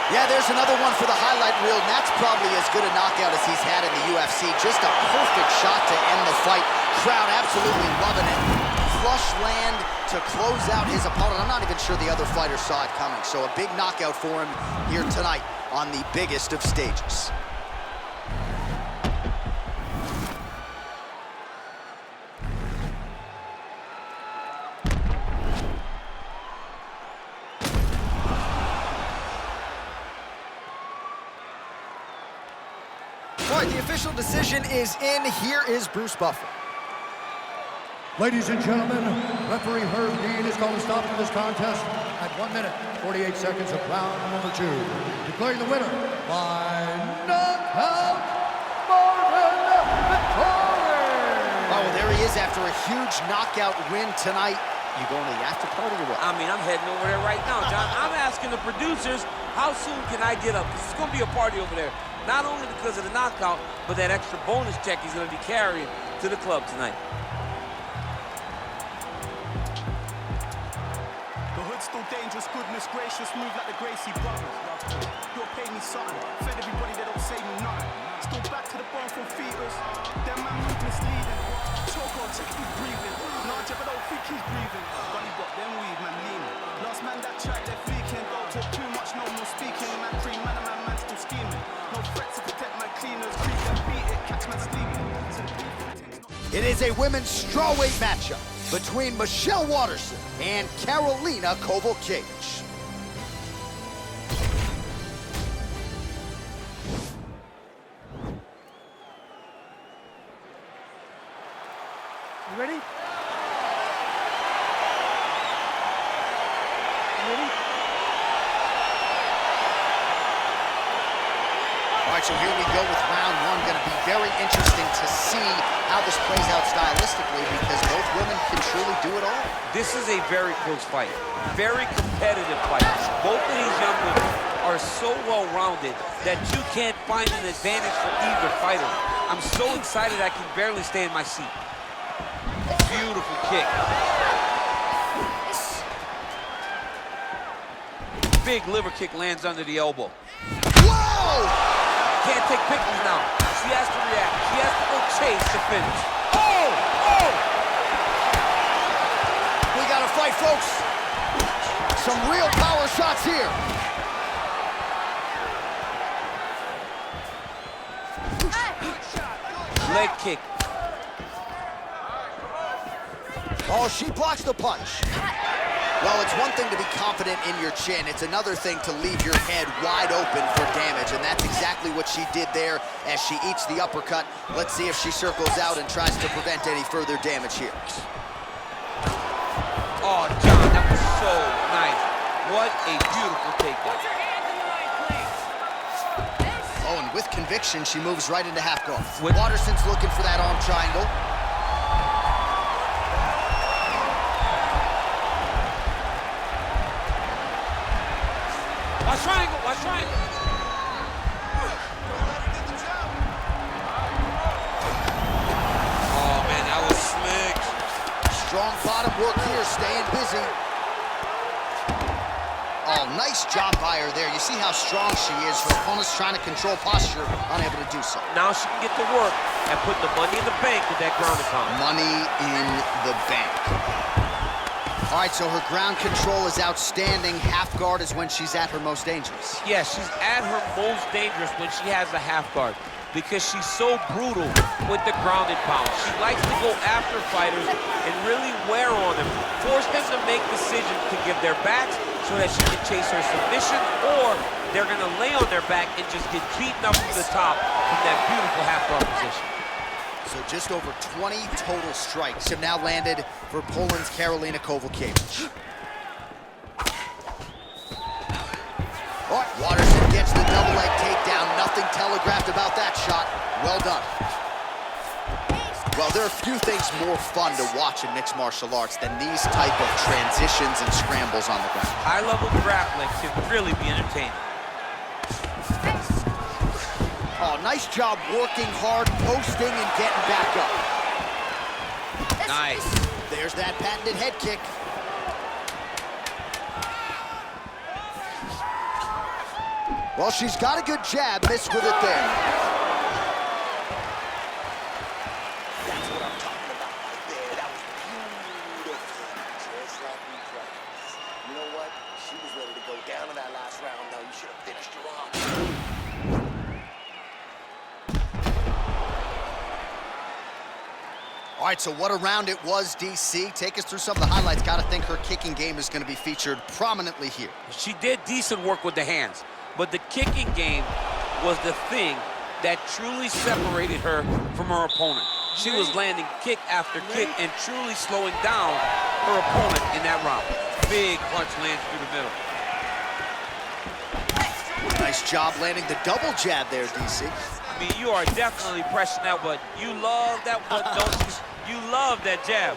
Speaker 1: Yeah, there's another one for the highlight reel, and that's probably as good a knockout as he's had in the UFC. Just a perfect shot to end the fight. Crowd absolutely loving it. Flush land to close out his opponent. I'm not even sure the other fighter saw it coming. So a big knockout for him here tonight on the biggest of stages. All right, the official decision is in. Here is Bruce Buffer.
Speaker 3: Ladies and gentlemen, referee Herb Dean is going to stop to this contest at 1 minute, 48 seconds of round number 2. Declaring the winner by knockout, Marvin Vettori.
Speaker 1: Oh, well, there he is after a huge knockout win tonight. You going to the after party or what?
Speaker 2: I mean, I'm heading over there right now, John. I'm asking the producers, how soon can I get up? This is going to be a party over there. Not only because of the knockout, but that extra bonus check he's going to be carrying to the club tonight.
Speaker 8: The hood's still dangerous, goodness gracious, move like the Gracie brothers. You'll pay me something, fed everybody that don't say me nothing. Still back to the bone from fetus, then my movement's leading. Choke on, check he's breathing. Large, but I don't think he's breathing. Gunny got them weed, man, leaning. Last man that tried, they're fleeking. Don't talk too much, no more speaking. Man, free man, and man still scheming. No threat to protect my cleaners. Creep and beat it, catch man sleeping.
Speaker 1: It is a women's strawweight matchup between Michelle Waterson and Karolina Kowalkiewicz.
Speaker 9: You ready? You ready?
Speaker 1: All right, so here we go with round 1. Going to be very interesting to see how this plays out stylistically because both women can truly do it all.
Speaker 2: This is a very close fight. Very competitive fight. Both of these young women are so well-rounded that you can't find an advantage for either fighter. I'm so excited I can barely stay in my seat. Beautiful kick. Big liver kick lands under the elbow.
Speaker 1: Whoa!
Speaker 2: Can't take pictures now. She has to react. She has to go chase to finish. Oh! Oh!
Speaker 1: close. Some real power shots here.
Speaker 2: Leg kick.
Speaker 1: Oh, she blocks the punch. Well, it's one thing to be confident in your chin. It's another thing to leave your head wide open for damage, and that's exactly what she did there as she eats the uppercut. Let's see if she circles out and tries to prevent any further damage here.
Speaker 2: Oh, John, that was so nice. What a beautiful takedown.
Speaker 1: Oh, and with conviction, she moves right into half guard. Waterson's looking for that arm triangle.
Speaker 2: Watch triangle, watch triangle. Oh, man, that was slick.
Speaker 1: Strong bottom work here, staying busy. Oh, nice job by her there. You see how strong she is. Her opponent's trying to control posture, unable to do so.
Speaker 2: Now she can get to work and put the money in the bank with that ground and pound.
Speaker 1: Money in the bank. All right, so her ground control is outstanding. Half guard is when she's at her most dangerous.
Speaker 2: Yeah, she's at her most dangerous when she has a half guard because she's so brutal with the ground and pound. She likes to go after fighters and really wear on them, force them to make decisions to give their backs so that she can chase her submission, or they're gonna lay on their back and just get beaten up from the top from that beautiful half guard position.
Speaker 1: So just over 20 total strikes have now landed for Poland's Karolina Kowalkiewicz. All right, Waterson gets the double leg takedown. Nothing telegraphed about that shot. Well done. Well, there are few things more fun to watch in mixed martial arts than these type of transitions and scrambles on the ground.
Speaker 2: High-level grappling can really be entertaining.
Speaker 1: Oh, nice job working hard, posting, and getting back up.
Speaker 2: Nice.
Speaker 1: There's that patented head kick. Well, she's got a good jab, missed with it there.
Speaker 5: That's what I'm talking about right there. That was beautiful. Just like we practiced. You know what? She was ready to go down in that last round, though. You should have finished her off.
Speaker 1: All right, so what a round it was, DC. Take us through some of the highlights. Gotta think her kicking game is gonna be featured prominently here.
Speaker 2: She did decent work with the hands, but the kicking game was the thing that truly separated her from her opponent. She was landing kick after kick and truly slowing down her opponent in that round. Big punch lands through the middle.
Speaker 1: Nice job landing the double jab there, DC.
Speaker 2: I mean, you are definitely pressing that button. You love that button, don't you? You love that jab.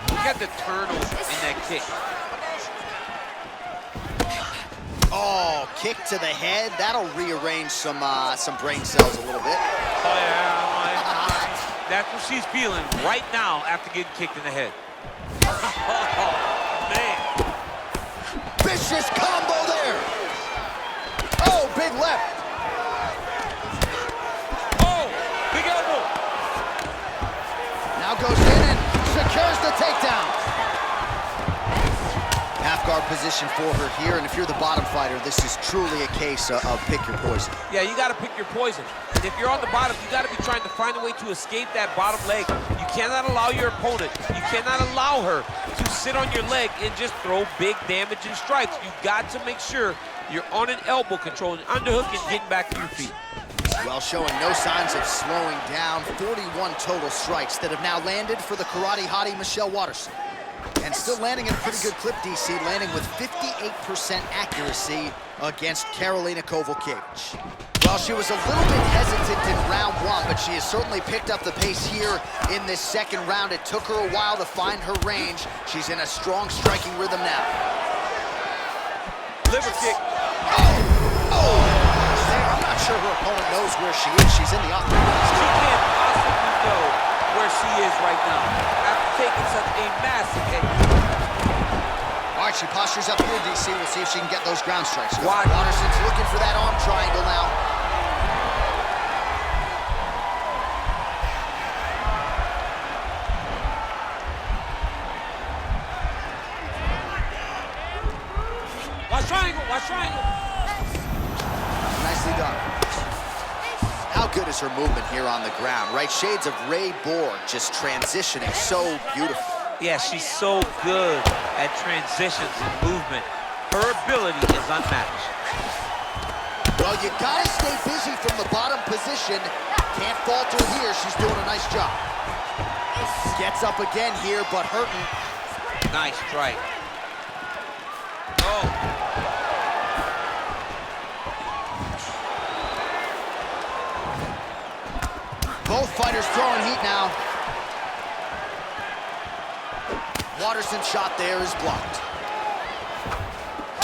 Speaker 2: Look at the turnover in that kick.
Speaker 1: Oh, kick to the head. That'll rearrange some brain cells a little bit.
Speaker 2: Oh, yeah. That's what she's feeling right now after getting kicked in the head. Oh, man.
Speaker 1: Vicious combo there. Oh, big left. Now goes in and secures the takedown. Half guard position for her here, and if you're the bottom fighter, this is truly a case of pick your poison.
Speaker 2: Yeah, you gotta pick your poison. And if you're on the bottom, you gotta be trying to find a way to escape that bottom leg. You cannot allow your opponent, you cannot allow her to sit on your leg and just throw big damaging strikes. You've got to make sure you're on an elbow controlling underhook and getting back to your feet.
Speaker 1: Well, showing no signs of slowing down. 41 total strikes that have now landed for the karate hottie Michelle Waterson. And still landing in a pretty good clip, DC, landing with 58% accuracy against Karolina Kowalkiewicz. Well, she was a little bit hesitant in round one, but she has certainly picked up the pace here in this second round. It took her a while to find her range. She's in a strong striking rhythm now.
Speaker 2: Liver kick.
Speaker 1: Oh! I'm not sure her opponent knows where she is. She's in the octagon.
Speaker 2: She can't possibly know where she is right now after taking such a massive hit.
Speaker 1: All right, she postures up here, DC. We'll see if she can get those ground strikes.
Speaker 2: Watch.
Speaker 1: Waterson's looking for that arm triangle now.
Speaker 2: Watch triangle, watch triangle.
Speaker 1: Nicely done. How good is her movement here on the ground, right? Shades of Ray Borg, just transitioning so beautiful.
Speaker 2: Yeah, she's so good at transitions and movement. Her ability is unmatched.
Speaker 1: Well, you gotta stay busy from the bottom position. Can't falter here, she's doing a nice job. Gets up again here, but hurting.
Speaker 2: Nice strike. Oh.
Speaker 1: Both fighters throwing heat now. Waterson's shot there is blocked.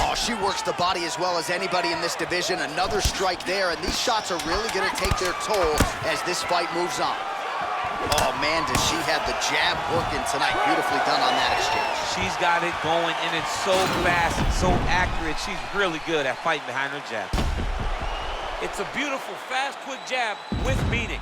Speaker 1: Oh, she works the body as well as anybody in this division. Another strike there, and these shots are really going to take their toll as this fight moves on. Oh, man, does she have the jab working tonight. Beautifully done on that exchange.
Speaker 2: She's got it going, and it's so fast and so accurate. She's really good at fighting behind her jab. It's a beautiful, fast, quick jab with meaning.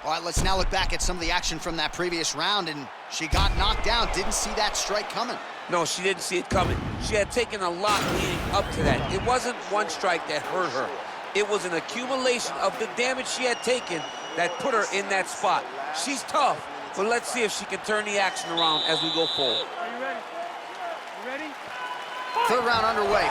Speaker 1: All right, let's now look back at some of the action from that previous round, and she got knocked down. Didn't see that strike coming.
Speaker 2: No, she didn't see it coming. She had taken a lot leading up to that. It wasn't one strike that hurt her. It was an accumulation of the damage she had taken that put her in that spot. She's tough, but let's see if she can turn the action around as we go forward.
Speaker 9: Are you ready? You ready?
Speaker 1: Third round underway.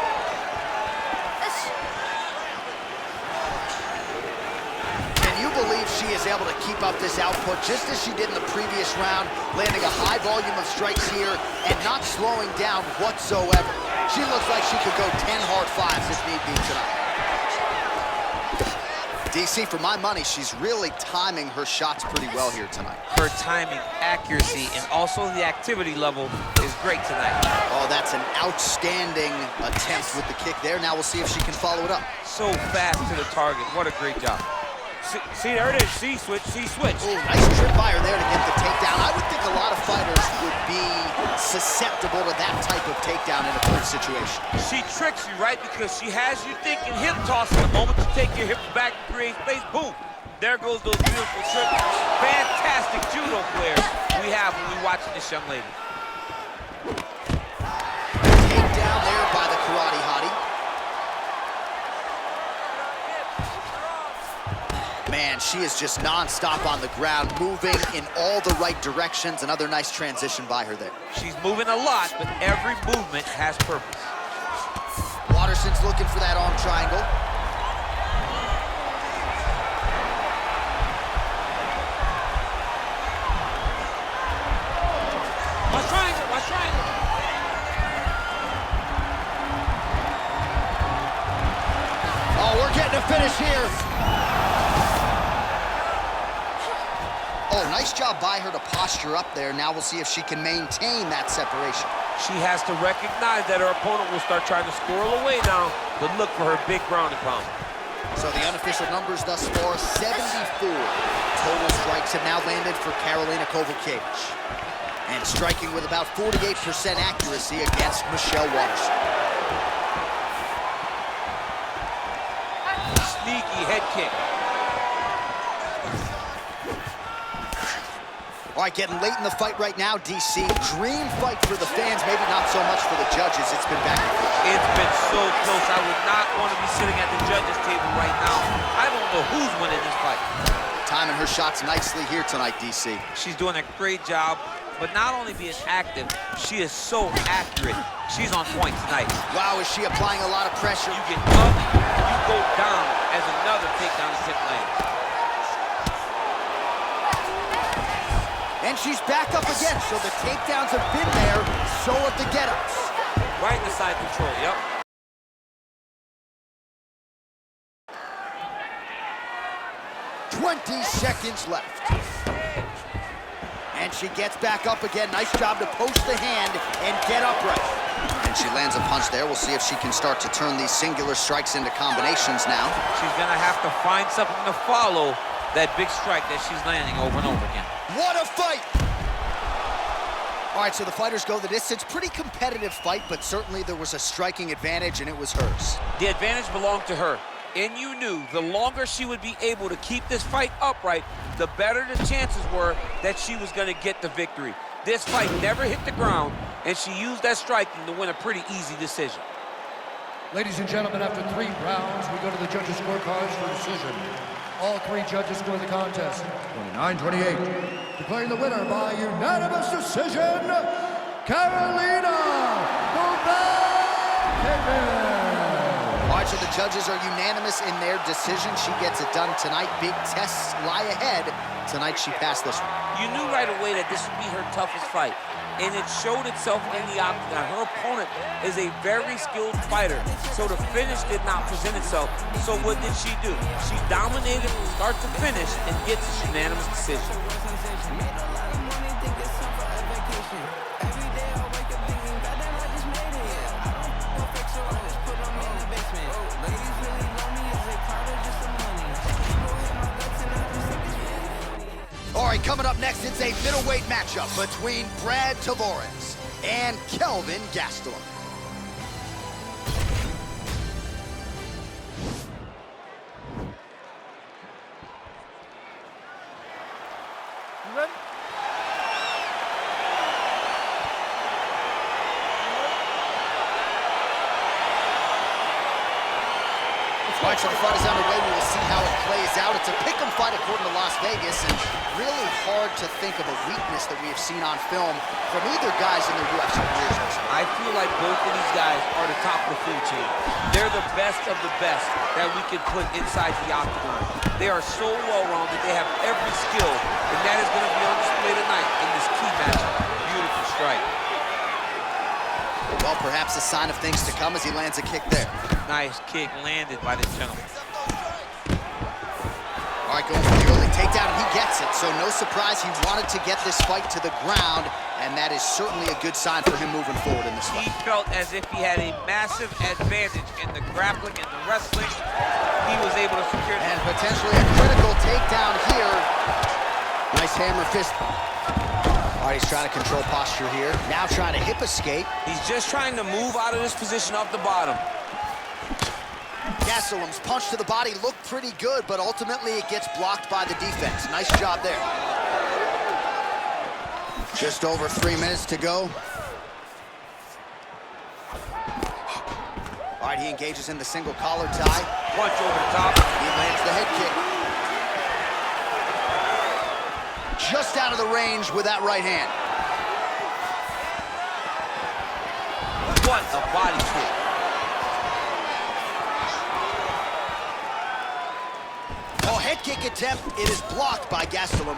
Speaker 1: Can you believe she is able to keep up this output just as she did in the previous round, landing a high volume of strikes here and not slowing down whatsoever? She looks like she could go 10 hard fives if need be tonight. DC, for my money, she's really timing her shots pretty well here tonight.
Speaker 2: Her timing, accuracy, and also the activity level is great tonight.
Speaker 1: Oh, that's an outstanding attempt with the kick there. Now we'll see if she can follow it up.
Speaker 2: So fast to the target. What a great job. See, there it is. She switched.
Speaker 1: Oh, nice trip by her there to get the takedown. I would think a lot of fighters would be susceptible to that type of takedown in a clinch situation.
Speaker 2: She tricks you, right? Because she has you thinking hip toss. The moment you take your hips back and create space, boom. There goes those beautiful tricks. Fantastic judo players we have when we watching this young lady.
Speaker 1: Takedown there by the karate hottie. Man, she is just non-stop on the ground, moving in all the right directions. Another nice transition by her there.
Speaker 2: She's moving a lot, but every movement has purpose.
Speaker 1: Waterson's looking for that arm triangle.
Speaker 2: Watch triangle, watch triangle.
Speaker 1: Oh, we're getting a finish here. Oh, nice job by her to posture up there. Now we'll see if she can maintain that separation.
Speaker 2: She has to recognize that her opponent will start trying to squirrel away now, but look for her big ground and pound.
Speaker 1: So the unofficial numbers thus far, 74 total strikes have now landed for Karolina Kowalkiewicz. And striking with about 48% accuracy against Michelle Waterson.
Speaker 2: Sneaky head kick.
Speaker 1: All right, getting late in the fight right now, DC. Dream fight for the fans, maybe not so much for the judges. It's been back and forth.
Speaker 2: It's been so close. I would not want to be sitting at the judges' table right now. I don't know who's winning this fight.
Speaker 1: Timing her shots nicely here tonight, DC.
Speaker 2: She's doing a great job, but not only being active, she is so accurate. She's on point tonight.
Speaker 1: Wow, is she applying a lot of pressure?
Speaker 2: You get up, you go down as another takedown attempt lands.
Speaker 1: And she's back up again, so the takedowns have been there, so have the get-ups.
Speaker 2: Right in the side control, yep.
Speaker 1: "20 seconds left. And she gets back up again. Nice job to post the hand and get upright. And she lands a punch there. We'll see if she can start to turn these singular strikes into combinations now.
Speaker 2: She's gonna have to find something to follow that big strike that she's landing over and over again.
Speaker 1: What a fight! All right, so the fighters go the distance. Pretty competitive fight, but certainly there was a striking advantage, and it was hers.
Speaker 2: The advantage belonged to her. and you knew the longer she would be able to keep this fight upright, the better the chances were that she was going to get the victory. This fight never hit the ground, and she used that striking to win a pretty easy decision.
Speaker 3: Ladies and gentlemen, after 3 rounds, we go to the judges' scorecards for decision. All 3 judges score the contest 29-28. Declaring the winner by unanimous decision, Carolina Bourbon.
Speaker 1: All right, so the judges are unanimous in their decision. She gets it done tonight. Big tests lie ahead. Tonight she passed this one.
Speaker 2: You knew right away that this would be her toughest fight, and it showed itself in the octagon. Her opponent is a very skilled fighter, so the finish did not present itself. So what did she do? She dominated from start to finish and gets a unanimous decision.
Speaker 1: All right, coming up next, it's a middleweight matchup between Brad Tavares and Kelvin Gastelum.
Speaker 9: You ready?
Speaker 1: All right, so the fight is underway. We will see how it plays out. It's a pick'em fight according to Las Vegas, and really hard to think of a weakness that we have seen on film from either guys in their UFC careers.
Speaker 2: I feel like both of these guys are the top of the food chain. They're the best of the best that we can put inside the octagon. They are so well-rounded. They have every skill, and that is going to be on display tonight in this key matchup. Beautiful strike.
Speaker 1: Well, perhaps a sign of things to come as he lands a kick there.
Speaker 2: Nice kick landed by this gentleman.
Speaker 1: All right, going for the early takedown, and he gets it. So no surprise, he wanted to get this fight to the ground, and that is certainly a good sign for him moving forward in this fight.
Speaker 2: He felt as if he had a massive advantage in the grappling and the wrestling. He was able to secure it.
Speaker 1: And potentially a critical takedown here. Nice hammer fist. All right, he's trying to control posture here. Now trying to hip escape.
Speaker 2: He's just trying to move out of this position off the bottom.
Speaker 1: Gastelum's punch to the body looked pretty good, but ultimately it gets blocked by the defense. Nice job there. Just over 3 minutes to go. All right, he engages in the single collar tie.
Speaker 2: Punch over the top.
Speaker 1: He lands the head kick. Just out of the range with that right hand.
Speaker 2: What a body kick.
Speaker 1: Oh, head kick attempt. It is blocked by Gastelum.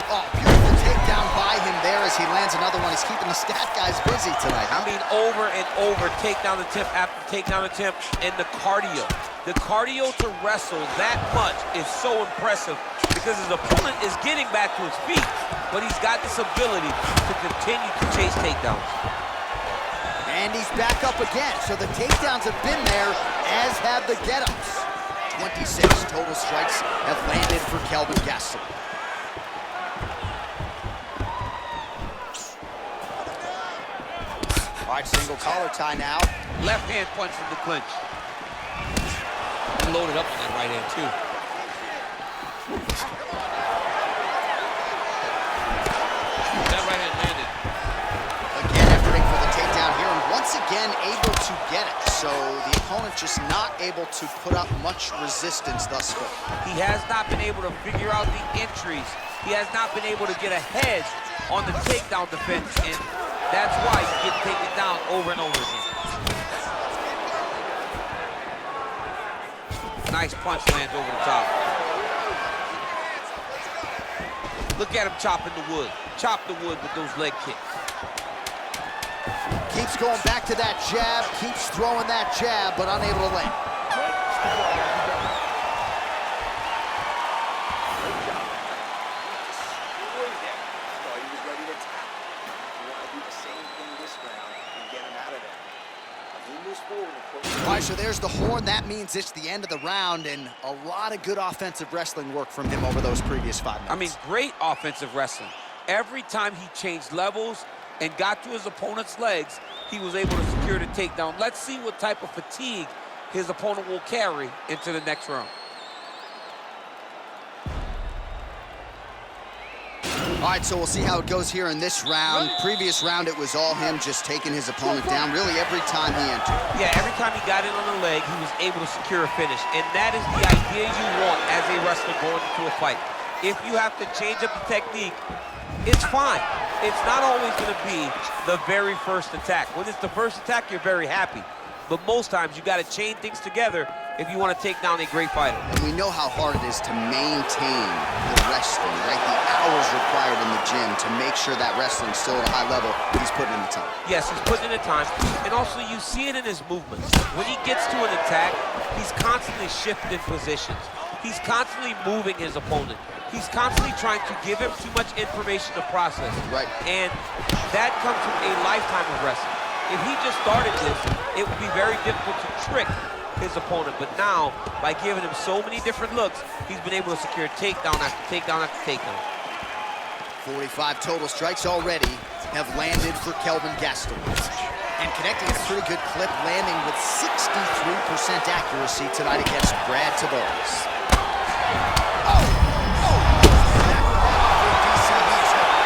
Speaker 1: Oh, beautiful takedown by him there as he lands another one. He's keeping the stat guys busy tonight, huh?
Speaker 2: I mean, over and over, takedown attempt after takedown attempt, and the cardio. The cardio to wrestle that much is so impressive because his opponent is getting back to his feet, but he's got this ability to continue to chase takedowns.
Speaker 1: And he's back up again, so the takedowns have been there, as have the get-ups. 26 total strikes have landed for Kelvin Gastelum. All right, single collar tie now.
Speaker 2: Left hand punch from the clinch. Loaded up on that right hand, too. That right hand landed.
Speaker 1: Again, efforting for the takedown here, and once again able to get it. So the opponent just not able to put up much resistance thus far.
Speaker 2: He has not been able to figure out the entries. He has not been able to get a hedge on the takedown defense, and that's why he's getting taken down over and over again. Nice punch lands over the top. Look at him chopping the wood. Chop the wood with those leg kicks.
Speaker 1: Keeps going back to that jab, keeps throwing that jab, but unable to land. All right, so there's the horn. That means it's the end of the round, and a lot of good offensive wrestling work from him over those previous 5 minutes.
Speaker 2: I mean, great offensive wrestling. Every time he changed levels and got to his opponent's legs, he was able to secure the takedown. Let's see what type of fatigue his opponent will carry into the next round.
Speaker 1: All right, so we'll see how it goes here in this round. Previous round, it was all him just taking his opponent down really every time he entered.
Speaker 2: Yeah, every time he got in on the leg, he was able to secure a finish. And that is the idea you want as a wrestler going into a fight. If you have to change up the technique, it's fine. It's not always going to be the very first attack. When it's the first attack, you're very happy. But most times, you got to chain things together if you want to take down a great fighter.
Speaker 1: And we know how hard it is to maintain the wrestling, right? The hours required in the gym to make sure that wrestling's still at a high level. He's putting in the time.
Speaker 2: Yes, he's putting in the time. And also, you see it in his movements. When he gets to an attack, he's constantly shifting positions. He's constantly moving his opponent. He's constantly trying to give him too much information to process.
Speaker 1: Right.
Speaker 2: And that comes from a lifetime of wrestling. If he just started this, it would be very difficult to trick his opponent. But now, by giving him so many different looks, he's been able to secure takedown after takedown after takedown.
Speaker 1: 45 total strikes already have landed for Kelvin Gastelum. And connecting at a pretty good clip, landing with 63% accuracy tonight against Brad Tavares.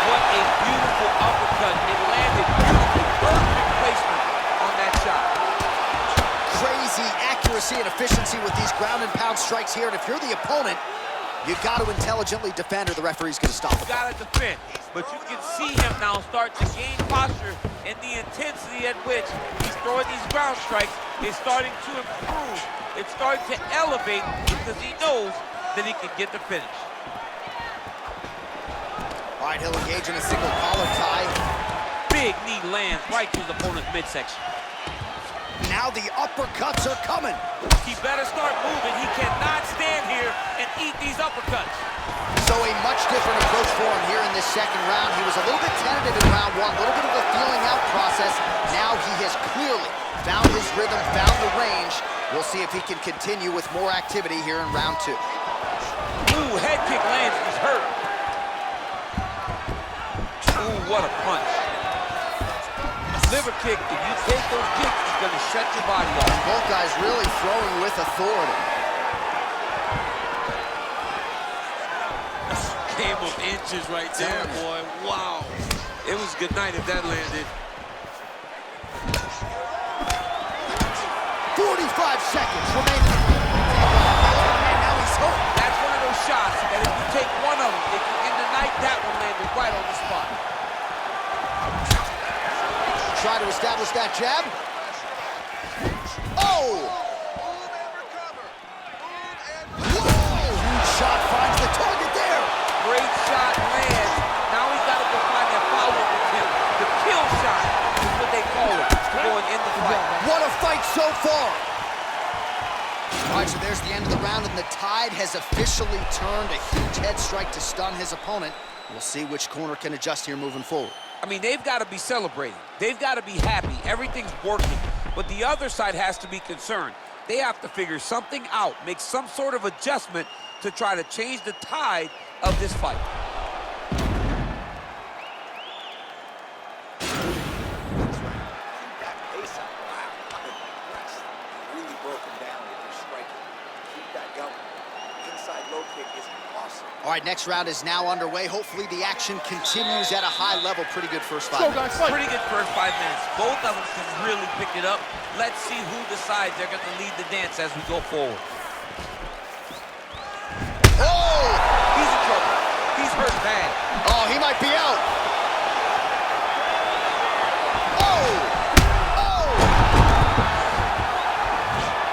Speaker 2: What a beautiful uppercut. It landed beautifully. Perfect placement on that shot.
Speaker 1: Crazy accuracy and efficiency with these ground and pound strikes here. And if you're the opponent, you got to intelligently defend or the referee's going to stop it.
Speaker 2: You got to defend. But you can see him now start to gain posture, and the intensity at which he's throwing these ground strikes is starting to improve. It's starting to elevate because he knows that he can get the finish.
Speaker 1: All right, he'll engage in a single collar tie.
Speaker 2: Big knee lands right to his opponent's midsection.
Speaker 1: Now the uppercuts are coming.
Speaker 2: He better start moving. He cannot stand here and eat these uppercuts.
Speaker 1: So a much different approach for him here in this second round. He was a little bit tentative in round one, a little bit of a feeling out process. Now he has clearly found his rhythm, found the range. We'll see if he can continue with more activity here in round two.
Speaker 2: Ooh, head kick lands. He's hurt. Ooh, what a punch. Liver kick, if you take those kicks, it's going to shut your body off.
Speaker 1: And both guys really throwing with authority.
Speaker 2: Game of inches right there, boy. Wow. It was good night if that landed.
Speaker 1: 45 seconds remaining. And now he's hurt.
Speaker 2: That's one of those shots that if you take one of them, if you end the night, that one landed right on the spot.
Speaker 1: Try to establish that jab. Oh! Huge shot finds the target there.
Speaker 2: Great shot lands. Now he's got to go find that follow-up attempt. The kill shot is what they call it to go and end the fight.
Speaker 1: What a fight so far. All right, so there's the end of the round, and the tide has officially turned. A huge head strike to stun his opponent. We'll see which corner can adjust here moving forward.
Speaker 2: I mean, they've got to be celebrating. They've got to be happy. Everything's working. But the other side has to be concerned. They have to figure something out, make some sort of adjustment to try to change the tide of this fight.
Speaker 5: Really broken down with your striking. Keep that going. Inside low kick is awesome.
Speaker 1: All right, next round is now underway. Hopefully the action continues at a high level. Pretty good first 5 minutes.
Speaker 2: Pretty good first 5 minutes. Both of them can really pick it up. Let's see who decides they're going to lead the dance as we go forward.
Speaker 1: Oh!
Speaker 2: He's in trouble. He's hurt bad.
Speaker 1: Oh, he might be out. Oh! Oh!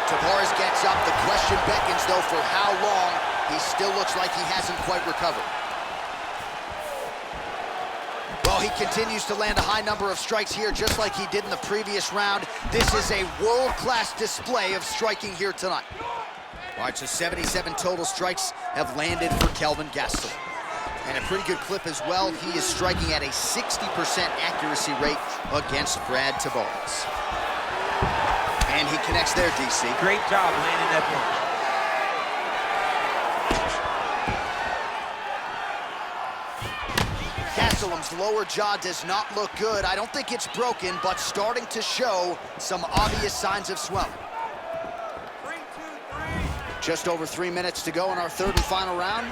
Speaker 1: Tavares gets up. The question beckons, though, for how long. He still looks like he hasn't quite recovered. Well, he continues to land a high number of strikes here, just like he did in the previous round. This is a world-class display of striking here tonight. All right, so 77 total strikes have landed for Kelvin Gastelum. And a pretty good clip as well. He is striking at a 60% accuracy rate against Brad Tavares. And he connects there, DC.
Speaker 2: Great job landing that punch.
Speaker 1: Gastelum's lower jaw does not look good. I don't think it's broken, but starting to show some obvious signs of swelling. Just over 3 minutes to go in our third and final round.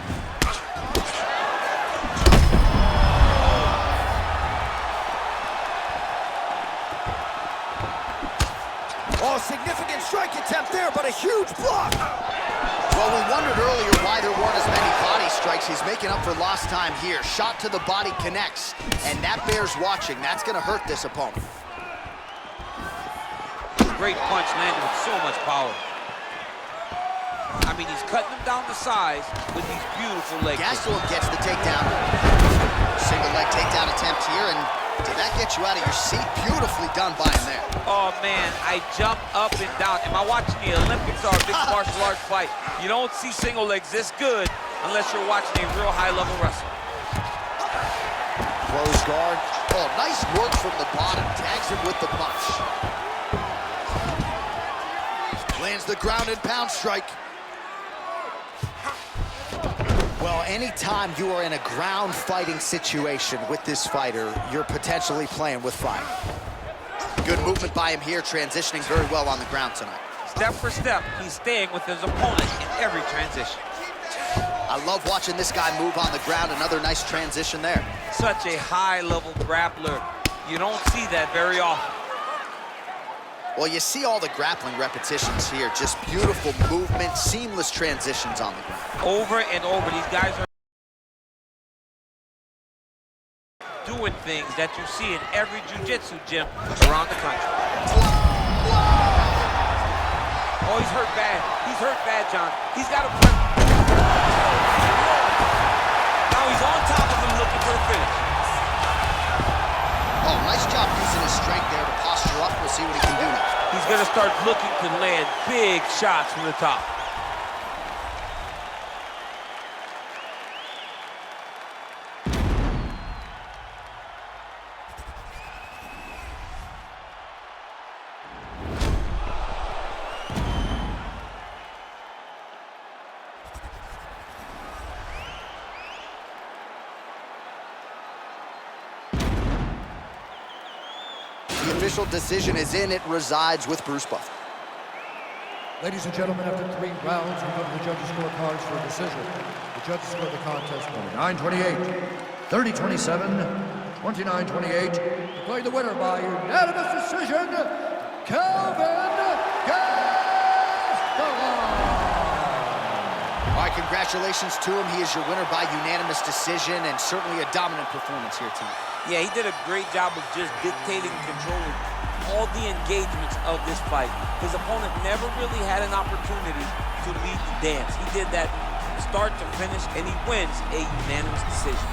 Speaker 1: Oh, significant strike attempt there, but a huge block. Well, we wondered earlier why there weren't as many body strikes. He's making up for lost time here. Shot to the body connects, and that bears watching. That's going to hurt this opponent.
Speaker 2: Great punch landed with so much power. I mean, he's cutting him down to size with these beautiful leg kicks.
Speaker 1: Gastelum gets the takedown. Single leg takedown attempt here, and did that get you out of your seat? Beautifully done by him there.
Speaker 2: Oh, man, I jumped up and down. Am I watching the Olympics or a mixed martial arts fight? You don't see single legs this good unless you're watching a real high-level wrestler.
Speaker 1: Close guard. Oh, nice work from the bottom. Tags him with the punch. Lands the ground and pound strike. Well, anytime you are in a ground fighting situation with this fighter, you're potentially playing with fire. Good movement by him here, transitioning very well on the ground tonight.
Speaker 2: Step for step, he's staying with his opponent in every transition.
Speaker 1: I love watching this guy move on the ground. Another nice transition there.
Speaker 2: Such a high-level grappler. You don't see that very often.
Speaker 1: Well, you see all the grappling repetitions here. Just beautiful movement, seamless transitions on the ground.
Speaker 2: Over and over, these guys are doing things that you see in every jiu-jitsu gym around the country. Oh, he's hurt bad. He's hurt bad, John. He's got to put... Now he's on top of him looking for the finish.
Speaker 1: Oh, nice job using his strength there to posture up. We'll see what he can do next.
Speaker 2: He's going to start looking to land big shots from the top.
Speaker 1: The official decision is in. It resides with Bruce Buffer.
Speaker 3: Ladies and gentlemen, after 3 rounds, we go to the judges' scorecards for a decision. The judges scored the contest 29-28, 30-27, 29-28. Declaring the winner by unanimous decision, Kelvin Gastelum.
Speaker 1: All right, congratulations to him. He is your winner by unanimous decision, and certainly a dominant performance here tonight.
Speaker 2: Yeah, he did a great job of just dictating and controlling all the engagements of this fight. His opponent never really had an opportunity to lead the dance. He did that start to finish, and he wins a unanimous decision.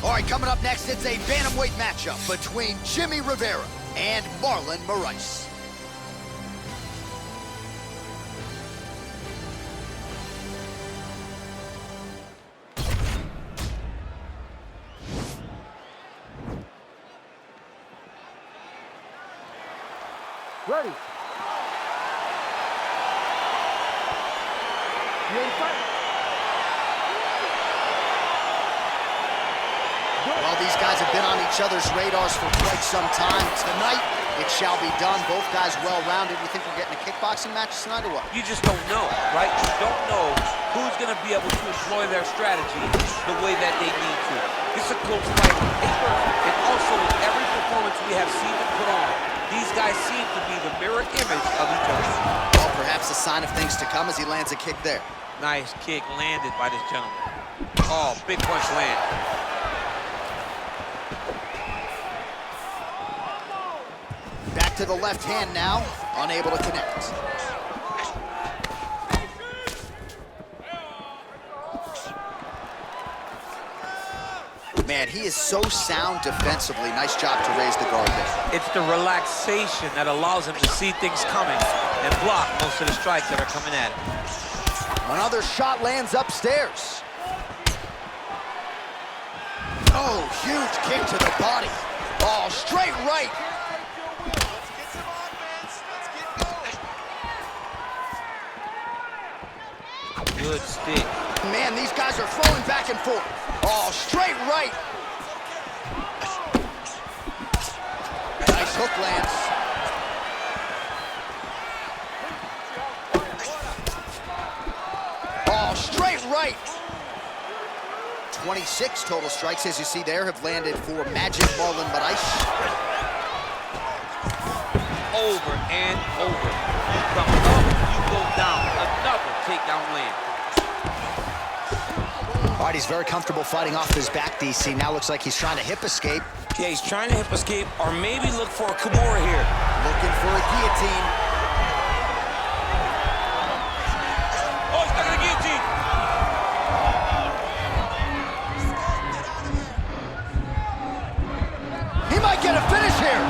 Speaker 1: All right, coming up next, it's a bantamweight matchup between Jimmy Rivera and Marlon Moraes.
Speaker 9: Ready. You ready to fight?
Speaker 1: Well, these guys have been on each other's radars for quite some time. Tonight, it shall be done. Both guys well-rounded. You think we're getting a kickboxing match tonight or what?
Speaker 2: You just don't know, right? You don't know who's going to be able to employ their strategy the way that they need to. It's a close fight. And also, in every performance we have seen them put on, these guys seem to be the mirror image of each other.
Speaker 1: Well, perhaps a sign of things to come as he lands a kick there.
Speaker 2: Nice kick landed by this gentleman. Oh, big punch land.
Speaker 1: Back to the left hand now, unable to connect. Man, he is so sound defensively. Nice job to raise the guard there.
Speaker 2: It's the relaxation that allows him to see things coming and block most of the strikes that are coming at him.
Speaker 1: Another shot lands upstairs. Oh, Oh, huge kick to the body. Oh, straight right.
Speaker 5: Let's get some offense. Let's get going.
Speaker 2: Good stick.
Speaker 1: Man, these guys are flowing back and forth. Oh, straight right. Nice hook lands. Oh, straight right. 26 total strikes, as you see there, have landed for Magic Marlon Moraes.
Speaker 2: Over and over. You come up, you go down. Another takedown land.
Speaker 1: All right, he's very comfortable fighting off his back, DC. Now looks like he's trying to hip escape.
Speaker 10: Yeah, he's trying to hip escape or maybe look for a Kimura here.
Speaker 1: Looking for a guillotine.
Speaker 2: Oh, he's stuck in the guillotine.
Speaker 1: He might get a finish here.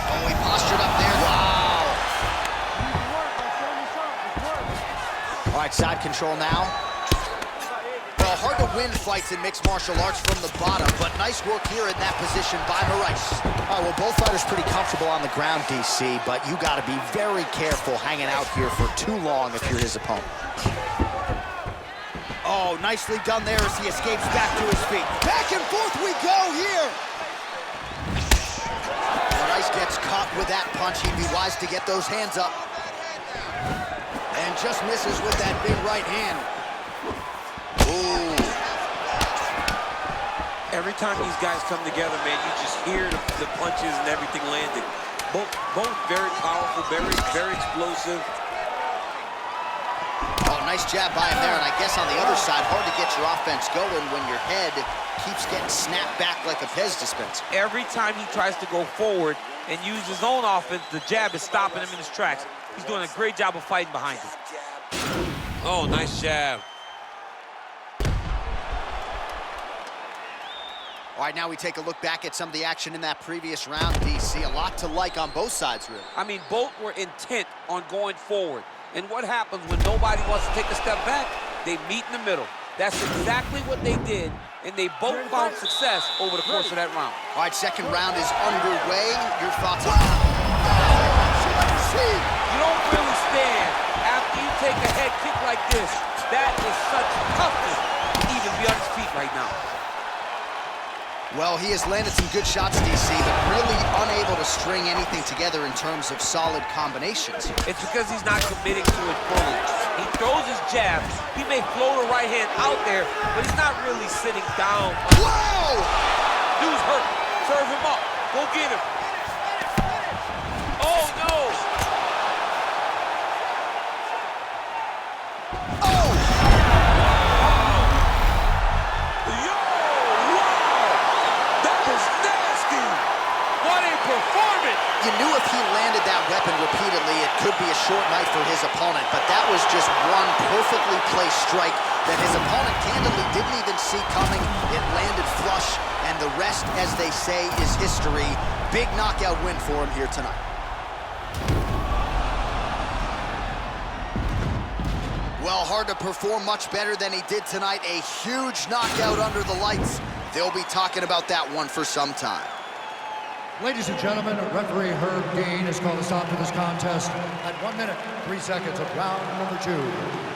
Speaker 1: Oh, he postured up there. Wow. All right, side control now. Well, hard to win fights in mixed martial arts from the bottom, but nice work here in that position by Moraes. All right, well, both fighters pretty comfortable on the ground, DC, but you got to be very careful hanging out here for too long if you're his opponent. Oh, nicely done there as he escapes back to his feet. Back and forth we go here. Moraes gets caught with that punch. He'd be wise to get those hands up. And just misses with that big right hand. Ooh.
Speaker 2: Every time these guys come together, man, you just hear the punches and everything landing. Both very powerful, very explosive.
Speaker 1: Oh, nice jab by him there, and I guess on the other side, hard to get your offense going when your head keeps getting snapped back like a Pez dispenser.
Speaker 2: Every time he tries to go forward and use his own offense, the jab is stopping him in his tracks. He's doing a great job of fighting behind it. Oh, nice jab.
Speaker 1: All right, now we take a look back at some of the action in that previous round, DC. A lot to like on both sides, really.
Speaker 2: I mean, both were intent on going forward. And what happens when nobody wants to take a step back? They meet in the middle. That's exactly what they did, and they both found success over the course of that round.
Speaker 1: All right, second round is underway. Your thoughts on it?
Speaker 2: You don't really stand after you take a head kick like this. That is such toughness to even be on his feet right now.
Speaker 1: Well, he has landed some good shots, DC, but really unable to string anything together in terms of solid combinations.
Speaker 2: It's because he's not committing to it fully. He throws his jab. He may float a right hand out there, but he's not really sitting down.
Speaker 1: Whoa!
Speaker 2: Dude's hurt. Serve him up. Go get him. Oh, no!
Speaker 1: Oh! You knew if he landed that weapon repeatedly, it could be a short night for his opponent, but that was just one perfectly placed strike that his opponent candidly didn't even see coming. It landed flush, and the rest, as they say, is history. Big knockout win for him here tonight. Well, hard to perform much better than he did tonight. A huge knockout under the lights. They'll be talking about that one for some time.
Speaker 3: Ladies and gentlemen, referee Herb Dean has called a stop to this contest at 1 minute, 3 seconds of round number 2.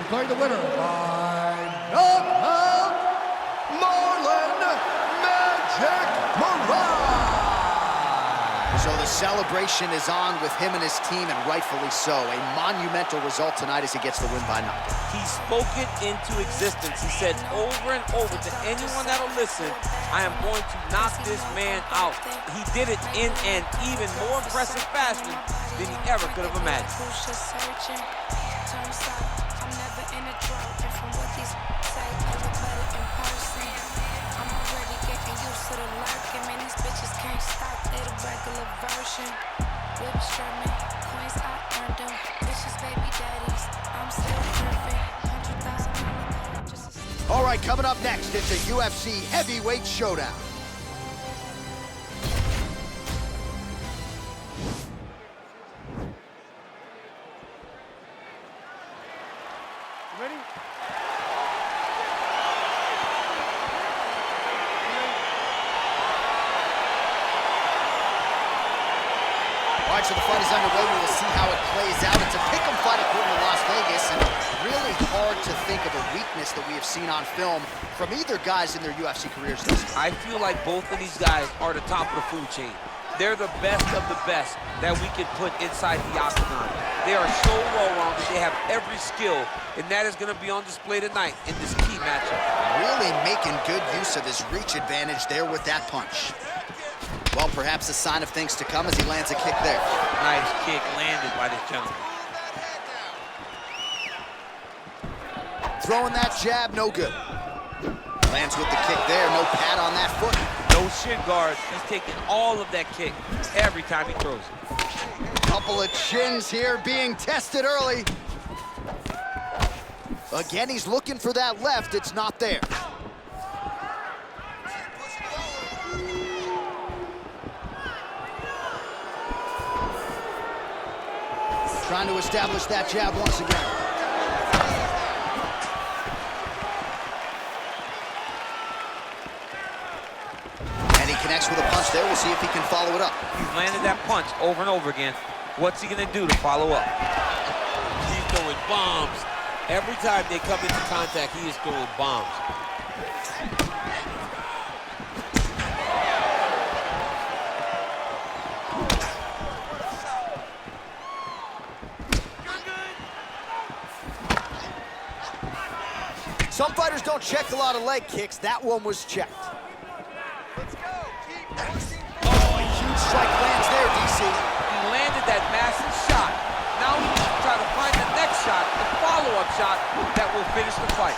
Speaker 3: Declaring the winner by knockout, Marlon Magic Moraes.
Speaker 1: So the celebration is on with him and his team, and rightfully so. A monumental result tonight as he gets the win by knockout.
Speaker 2: He spoke it into existence. He said over and over to anyone that'll listen, I am going to knock this man out. He did it in an even more impressive fashion than he ever could have imagined.
Speaker 1: All right, coming up next, it's a UFC heavyweight showdown.
Speaker 9: Ready?
Speaker 1: All right, so the fight is underway. We will see how it plays out. It's a pick'em fight according to Las Vegas, and really hard to think of a weakness that we have seen on film from either guys in their UFC careers.
Speaker 2: I feel like both of these guys are the top of the food chain. They're the best of the best that we can put inside the octagon. They are so well-rounded. They have every skill, and that is going to be on display tonight in this key matchup.
Speaker 1: Really making good use of his reach advantage there with that punch. Well, perhaps a sign of things to come as he lands a kick there.
Speaker 2: Nice kick landed by this gentleman.
Speaker 1: Throwing that jab, no good. Lands with the kick there, no pad on that foot.
Speaker 2: No shin guard. He's taking all of that kick every time he throws it.
Speaker 1: Couple of chins here being tested early. Again, he's looking for that left. It's not there. Trying to establish that jab once again. And he connects with a punch there. We'll see if he can follow it up.
Speaker 2: He's landed that punch over and over again. What's he gonna do to follow up?
Speaker 10: He's throwing bombs. Every time they come into contact, he is throwing bombs.
Speaker 1: Some fighters don't check a lot of leg kicks. That one was checked. Oh, a huge strike lands there, DC.
Speaker 2: He landed that massive shot. Now he needs to try to find the next shot, the follow-up shot that will finish the fight.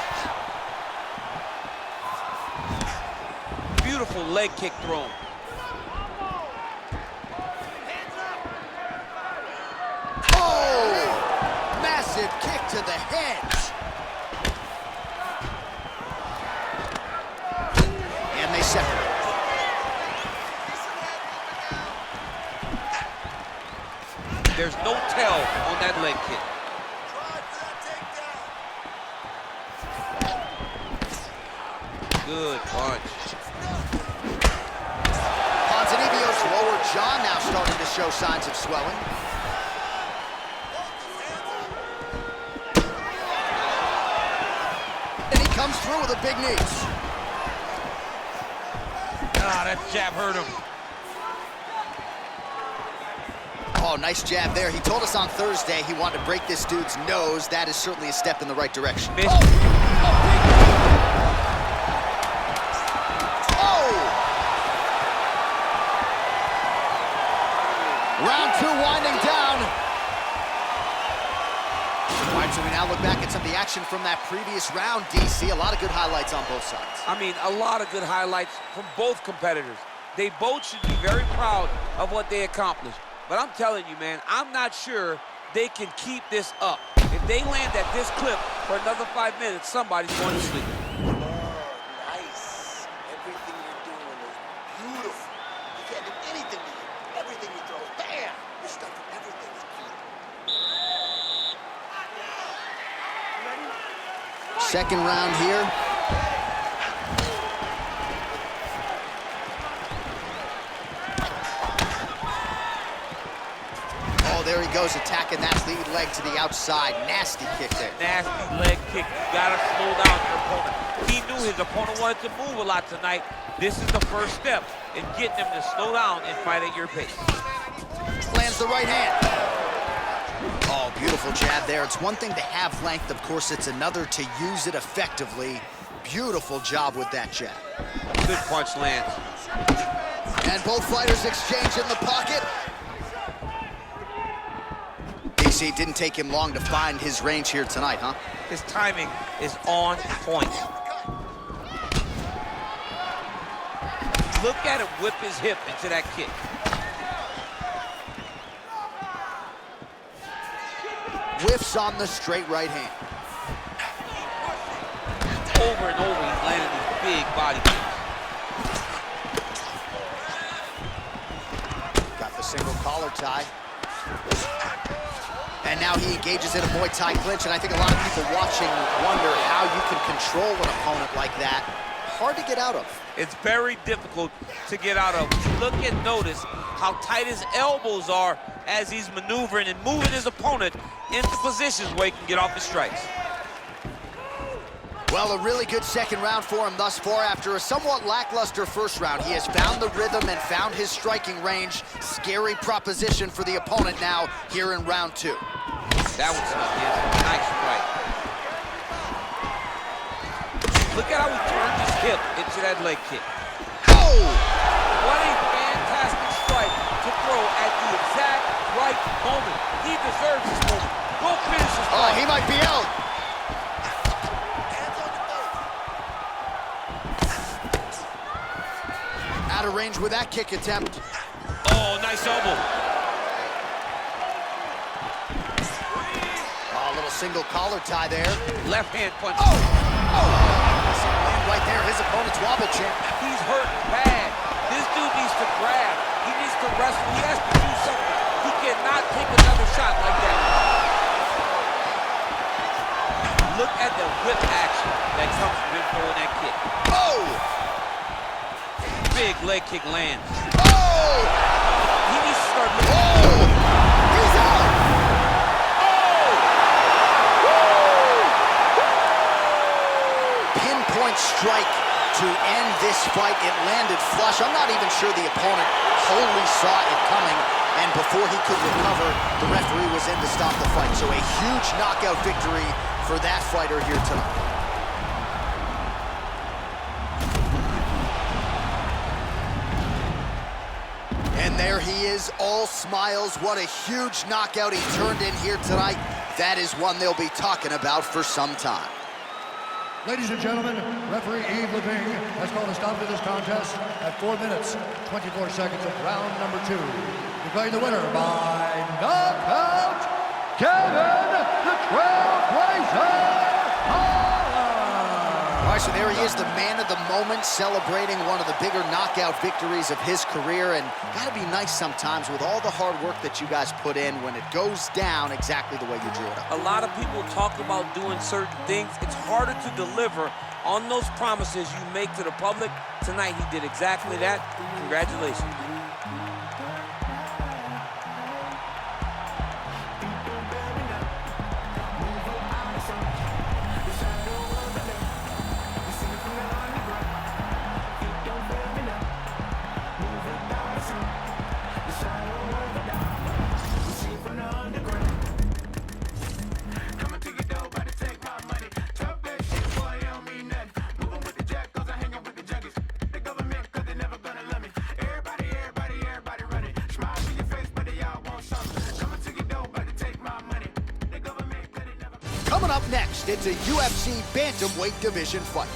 Speaker 2: Beautiful leg kick thrown.
Speaker 1: Oh! Massive kick to the head. And they separate.
Speaker 2: There's no tell on that leg kick. Good punch.
Speaker 1: Ponzinibbio's lower jaw now starting to show signs of swelling. And he comes through with a big knee.
Speaker 2: Ah, that jab hurt him.
Speaker 1: Oh, nice jab there. He told us on Thursday he wanted to break this dude's nose. That is certainly a step in the right direction.
Speaker 2: Missed.
Speaker 1: Round two winding down. All right, so we now look back at some of the action from that previous round, DC. A lot of good highlights on both sides.
Speaker 2: I mean, a lot of good highlights from both competitors. They both should be very proud of what they accomplished. But I'm telling you, man, I'm not sure they can keep this up. If they land at this clip for another 5 minutes, somebody's going to sleep.
Speaker 5: Nice. Everything you're doing is beautiful. You can't do anything to you. Everything you throw, bam! You're stuffing everything is clean.
Speaker 1: Second round here. Oh, there he goes, attacking that lead leg to the outside. Nasty kick there.
Speaker 2: Nasty leg kick. You gotta slow down your opponent. He knew his opponent wanted to move a lot tonight. This is the first step in getting him to slow down and fight at your pace.
Speaker 1: Lands the right hand. Oh, beautiful jab there. It's one thing to have length, of course, it's another to use it effectively. Beautiful job with that jab.
Speaker 2: Good punch lands.
Speaker 1: And both fighters exchange in the pocket. DC, didn't take him long to find his range here tonight, huh?
Speaker 2: His timing is on point. Look at him whip his hip into that kick.
Speaker 1: Whiffs on the straight right hand.
Speaker 2: Over and over, he's landing these big body kicks.
Speaker 1: Got the single collar tie. And now he engages in a Muay Thai clinch, and I think a lot of people watching wonder how you can control an opponent like that hard to get out of.
Speaker 2: It's very difficult to get out of. Look and notice how tight his elbows are as he's maneuvering and moving his opponent into positions where he can get off his strikes.
Speaker 1: Well, a really good second round for him thus far. After a somewhat lackluster first round, he has found the rhythm and found his striking range. Scary proposition for the opponent now here in round 2.
Speaker 2: That was nice strike. Look at how he turned his hip into that leg kick.
Speaker 1: Oh!
Speaker 2: What a fantastic strike to throw at the exact right moment. He deserves this moment. Go finish this fight.
Speaker 1: Oh, he might be out. Out of range with that kick attempt.
Speaker 2: Oh, nice elbow.
Speaker 1: Oh, a little single collar tie there.
Speaker 2: Left hand punch.
Speaker 1: Oh! Oh! Right there, his opponent's wobble champ.
Speaker 2: He's hurt bad. This dude needs to grab. He needs to wrestle. He has to do something. He cannot take another shot like that. Look at the whip action that comes from him throwing that kick.
Speaker 1: Oh!
Speaker 2: Big leg kick lands.
Speaker 1: Oh!
Speaker 2: He needs to start looking.
Speaker 1: Oh! He's out! Pinpoint strike to end this fight. It landed flush. I'm not even sure the opponent wholly saw it coming, and before he could recover, the referee was in to stop the fight. So a huge knockout victory for that fighter here tonight. And there he is, all smiles. What a huge knockout he turned in here tonight. That is one they'll be talking about for some time.
Speaker 3: Ladies and gentlemen, referee Yves Levine has called a stop to this contest at 4 minutes, 24 seconds of round number 2. Declaring the winner by knockout, Kevin the Trailblazer Holland.
Speaker 1: All right, so there he is, the man of the moment, celebrating one of the bigger knockout victories of his career. And gotta be nice sometimes with all the hard work that you guys put in when it goes down exactly the way you drew it up.
Speaker 2: A lot of people talk about doing certain things. It's harder to deliver on those promises you make to the public. Tonight, he did exactly that. Congratulations.
Speaker 1: Coming up next, it's a UFC bantamweight division fight.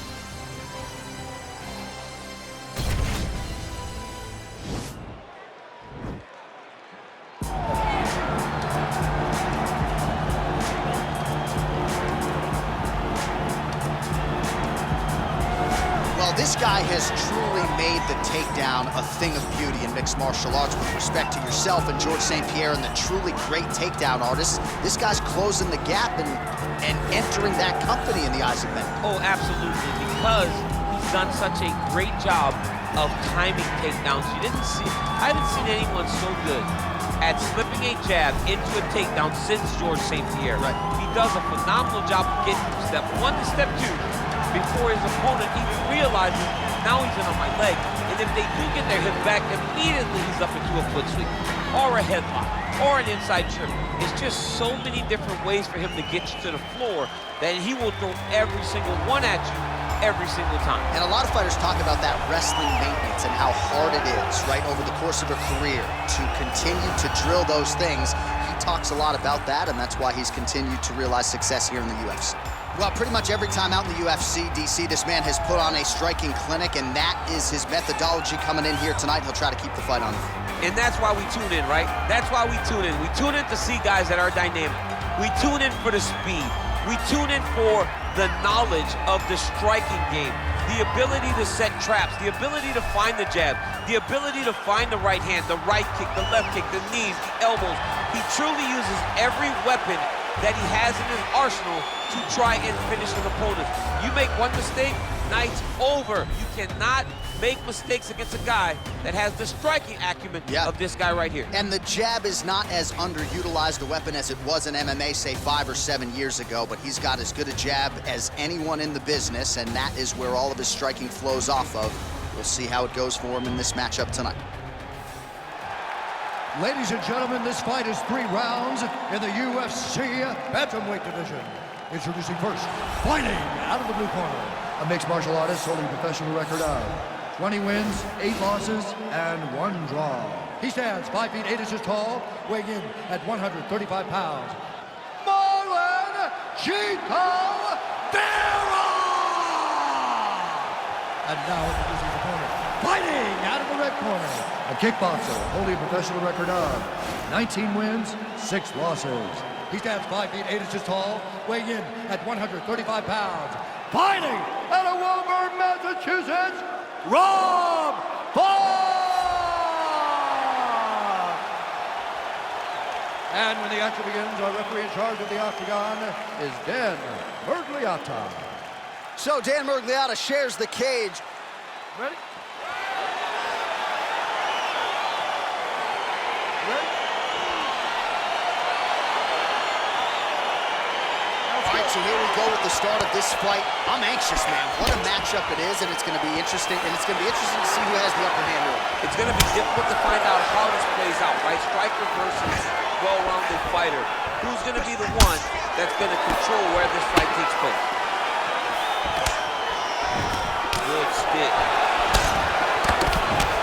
Speaker 1: This guy has truly made the takedown a thing of beauty in mixed martial arts. With respect to yourself and George St. Pierre and the truly great takedown artists, this guy's closing the gap and entering that company in the eyes of men.
Speaker 2: Oh, absolutely, because he's done such a great job of timing takedowns. I haven't seen anyone so good at slipping a jab into a takedown since George St. Pierre.
Speaker 1: Right.
Speaker 2: He does a phenomenal job of getting from step 1 to step 2 before his opponent even realizes now he's in on my leg. And if they do get their hip back, immediately he's up into a foot sweep or a headlock or an inside trip. It's just so many different ways for him to get you to the floor that he will throw every single one at you every single time.
Speaker 1: And a lot of fighters talk about that wrestling maintenance and how hard it is, right, over the course of a career to continue to drill those things. He talks a lot about that, and that's why he's continued to realize success here in the UFC. Well, pretty much every time out in the UFC, DC, this man has put on a striking clinic, and that is his methodology coming in here tonight. He'll try to keep the fight on.
Speaker 2: And that's why we tune in, right? That's why we tune in. We tune in to see guys that are dynamic. We tune in for the speed. We tune in for the knowledge of the striking game, the ability to set traps, the ability to find the jab, the ability to find the right hand, the right kick, the left kick, the knees, the elbows. He truly uses every weapon that he has in his arsenal to try and finish an opponent. You make one mistake, night's over. You cannot make mistakes against a guy that has the striking acumen of this guy right here.
Speaker 1: And the jab is not as underutilized a weapon as it was in MMA, say 5 or 7 years ago, but he's got as good a jab as anyone in the business, and that is where all of his striking flows off of. We'll see how it goes for him in this matchup tonight.
Speaker 3: Ladies and gentlemen, this fight is 3 rounds in the UFC bantamweight division. Introducing first, fighting out of the blue corner, a mixed martial artist holding a professional record of 20 wins, 8 losses, and 1 draw. He stands 5 feet 8 inches tall, weighing in at 135 pounds. Marlon Chito Vera! And now introducing his opponent, fighting out of the red corner, a kickboxer holding a professional record of 19 wins, 6 losses. He stands 5 feet 8 inches tall, weighing in at 135 pounds. Fighting out of Woburn, Massachusetts, Rob Font! And when the action begins, our referee in charge of the octagon is Dan Mergliata.
Speaker 1: So Dan Mergliata shares the cage.
Speaker 3: Ready?
Speaker 1: All right, so here we go with the start of this fight. I'm anxious, man. What a matchup it is, and it's going to be interesting. And it's going to be interesting to see who has the upper hand. Really.
Speaker 2: It's going to be difficult to find out how this plays out, right? Striker versus well-rounded fighter. Who's going to be the one that's going to control where this fight takes place? Good stick.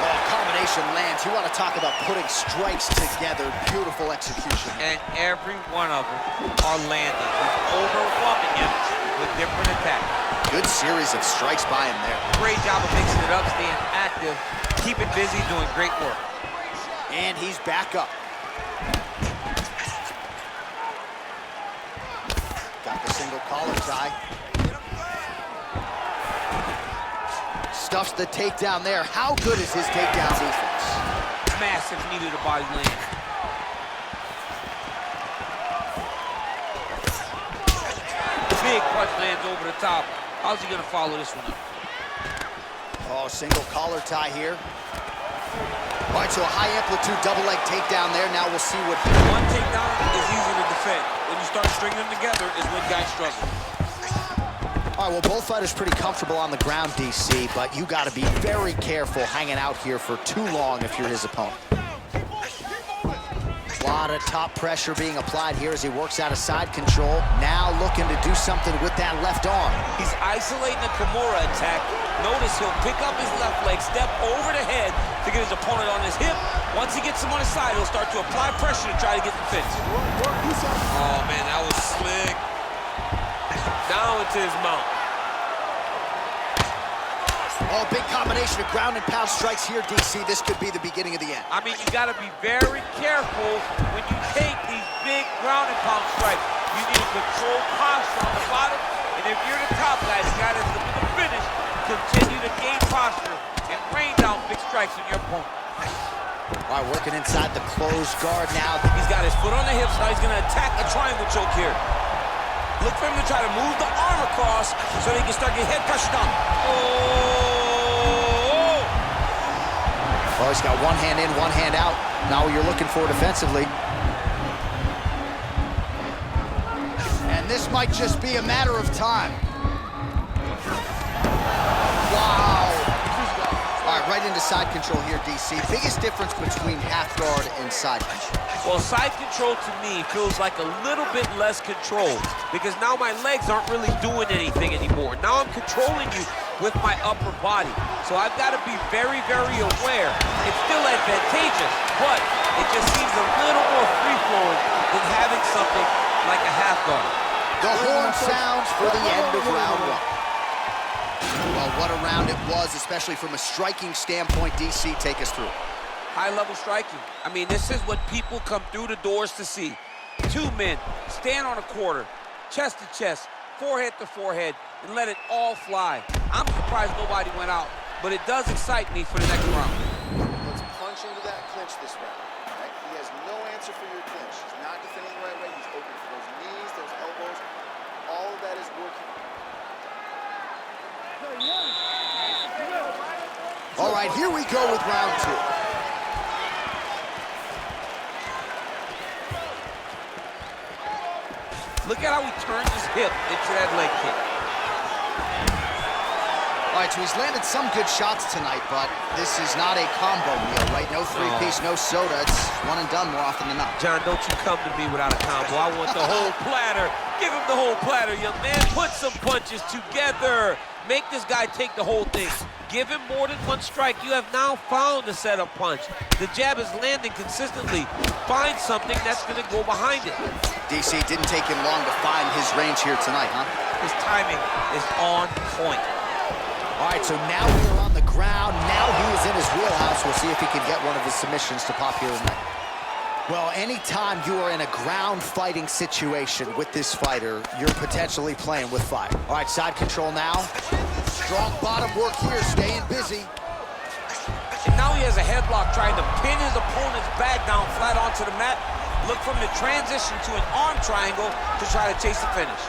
Speaker 1: Oh, combination lands. You want to talk about putting strikes together. Beautiful execution.
Speaker 2: And every one of them are landing. He's overwhelming him with different attacks.
Speaker 1: Good series of strikes by him there.
Speaker 2: Great job of mixing it up, staying active, keeping busy, doing great work.
Speaker 1: And he's back up. Got the single collar tie. Stuffs the takedown there. How good is his takedown defense?
Speaker 2: Massive, needed a body land. Big punch lands over the top. How's he gonna follow this one up?
Speaker 1: Oh, single collar tie here. All right, so a high amplitude double leg takedown there. Now we'll see what...
Speaker 2: One takedown is easy to defend. When you start stringing them together is when guys struggle.
Speaker 1: All right, well, both fighters pretty comfortable on the ground, DC, but you got to be very careful hanging out here for too long if you're his opponent. A lot of top pressure being applied here as he works out of side control. Now looking to do something with that left arm.
Speaker 2: He's isolating a Kimura attack. Notice he'll pick up his left leg, step over the head to get his opponent on his hip. Once he gets him on his side, he'll start to apply pressure to try to get the finish. Oh, man, that was slick. Down into his mount.
Speaker 1: Oh, big combination of ground and pound strikes here, DC. This could be the beginning of the end.
Speaker 2: I mean, you got to be very careful when you take these big ground and pound strikes. You need a controlled posture on the bottom, and if you're the top guy, the guy that's looking to finish, continue to gain posture and rain down big strikes on your opponent.
Speaker 1: All right, working inside the closed guard now.
Speaker 2: He's got his foot on the hips, now he's going to attack a triangle choke here. Look for him to try to move the arm across so he can start getting head pressure down.
Speaker 1: Oh, he's got one hand in, one hand out. Now what you're looking for defensively. And this might just be a matter of time. Wow. All right, right into side control here, DC. Biggest difference between half guard and side control.
Speaker 2: Well, side control to me feels like a little bit less control because now my legs aren't really doing anything anymore. Now I'm controlling you with my upper body. So I've got to be very, very aware. It's still advantageous, but it just seems a little more free-flowing than having something like a half guard.
Speaker 1: The horn sounds for the end of round one. Well, what a round it was, especially from a striking standpoint. DC, take us through.
Speaker 2: High-level striking. I mean, this is what people come through the doors to see. Two men stand on a quarter, chest to chest, forehead to forehead, and let it all fly. I'm surprised nobody went out, but it does excite me for the next round.
Speaker 5: Let's punch into that clinch this round. Right? He has no answer for your clinch. He's not defending the right way. He's open for those knees, those elbows. All of that is working.
Speaker 1: All right, here we go with round 2.
Speaker 2: Look at how he turns his hip into that leg kick.
Speaker 1: All right, so he's landed some good shots tonight, but this is not a combo meal, right? No three-piece, no soda. It's one and done more often than not.
Speaker 2: John, don't you come to me without a combo. I want the whole platter. Give him the whole platter, young man. Put some punches together. Make this guy take the whole thing. Give him more than one strike. You have now found the setup punch. The jab is landing consistently. Find something that's going to go behind it.
Speaker 1: DC, didn't take him long to find his range here tonight, huh?
Speaker 2: His timing is on point.
Speaker 1: All right, so now we're on the ground. Now he is in his wheelhouse. We'll see if he can get one of his submissions to pop here tonight. Well, anytime you are in a ground fighting situation with this fighter, you're potentially playing with fire. All right, side control now. Strong bottom work here, staying busy.
Speaker 2: And now he has a headlock trying to pin his opponent's back down flat onto the mat. Look from the transition to an arm triangle to try to chase the finish.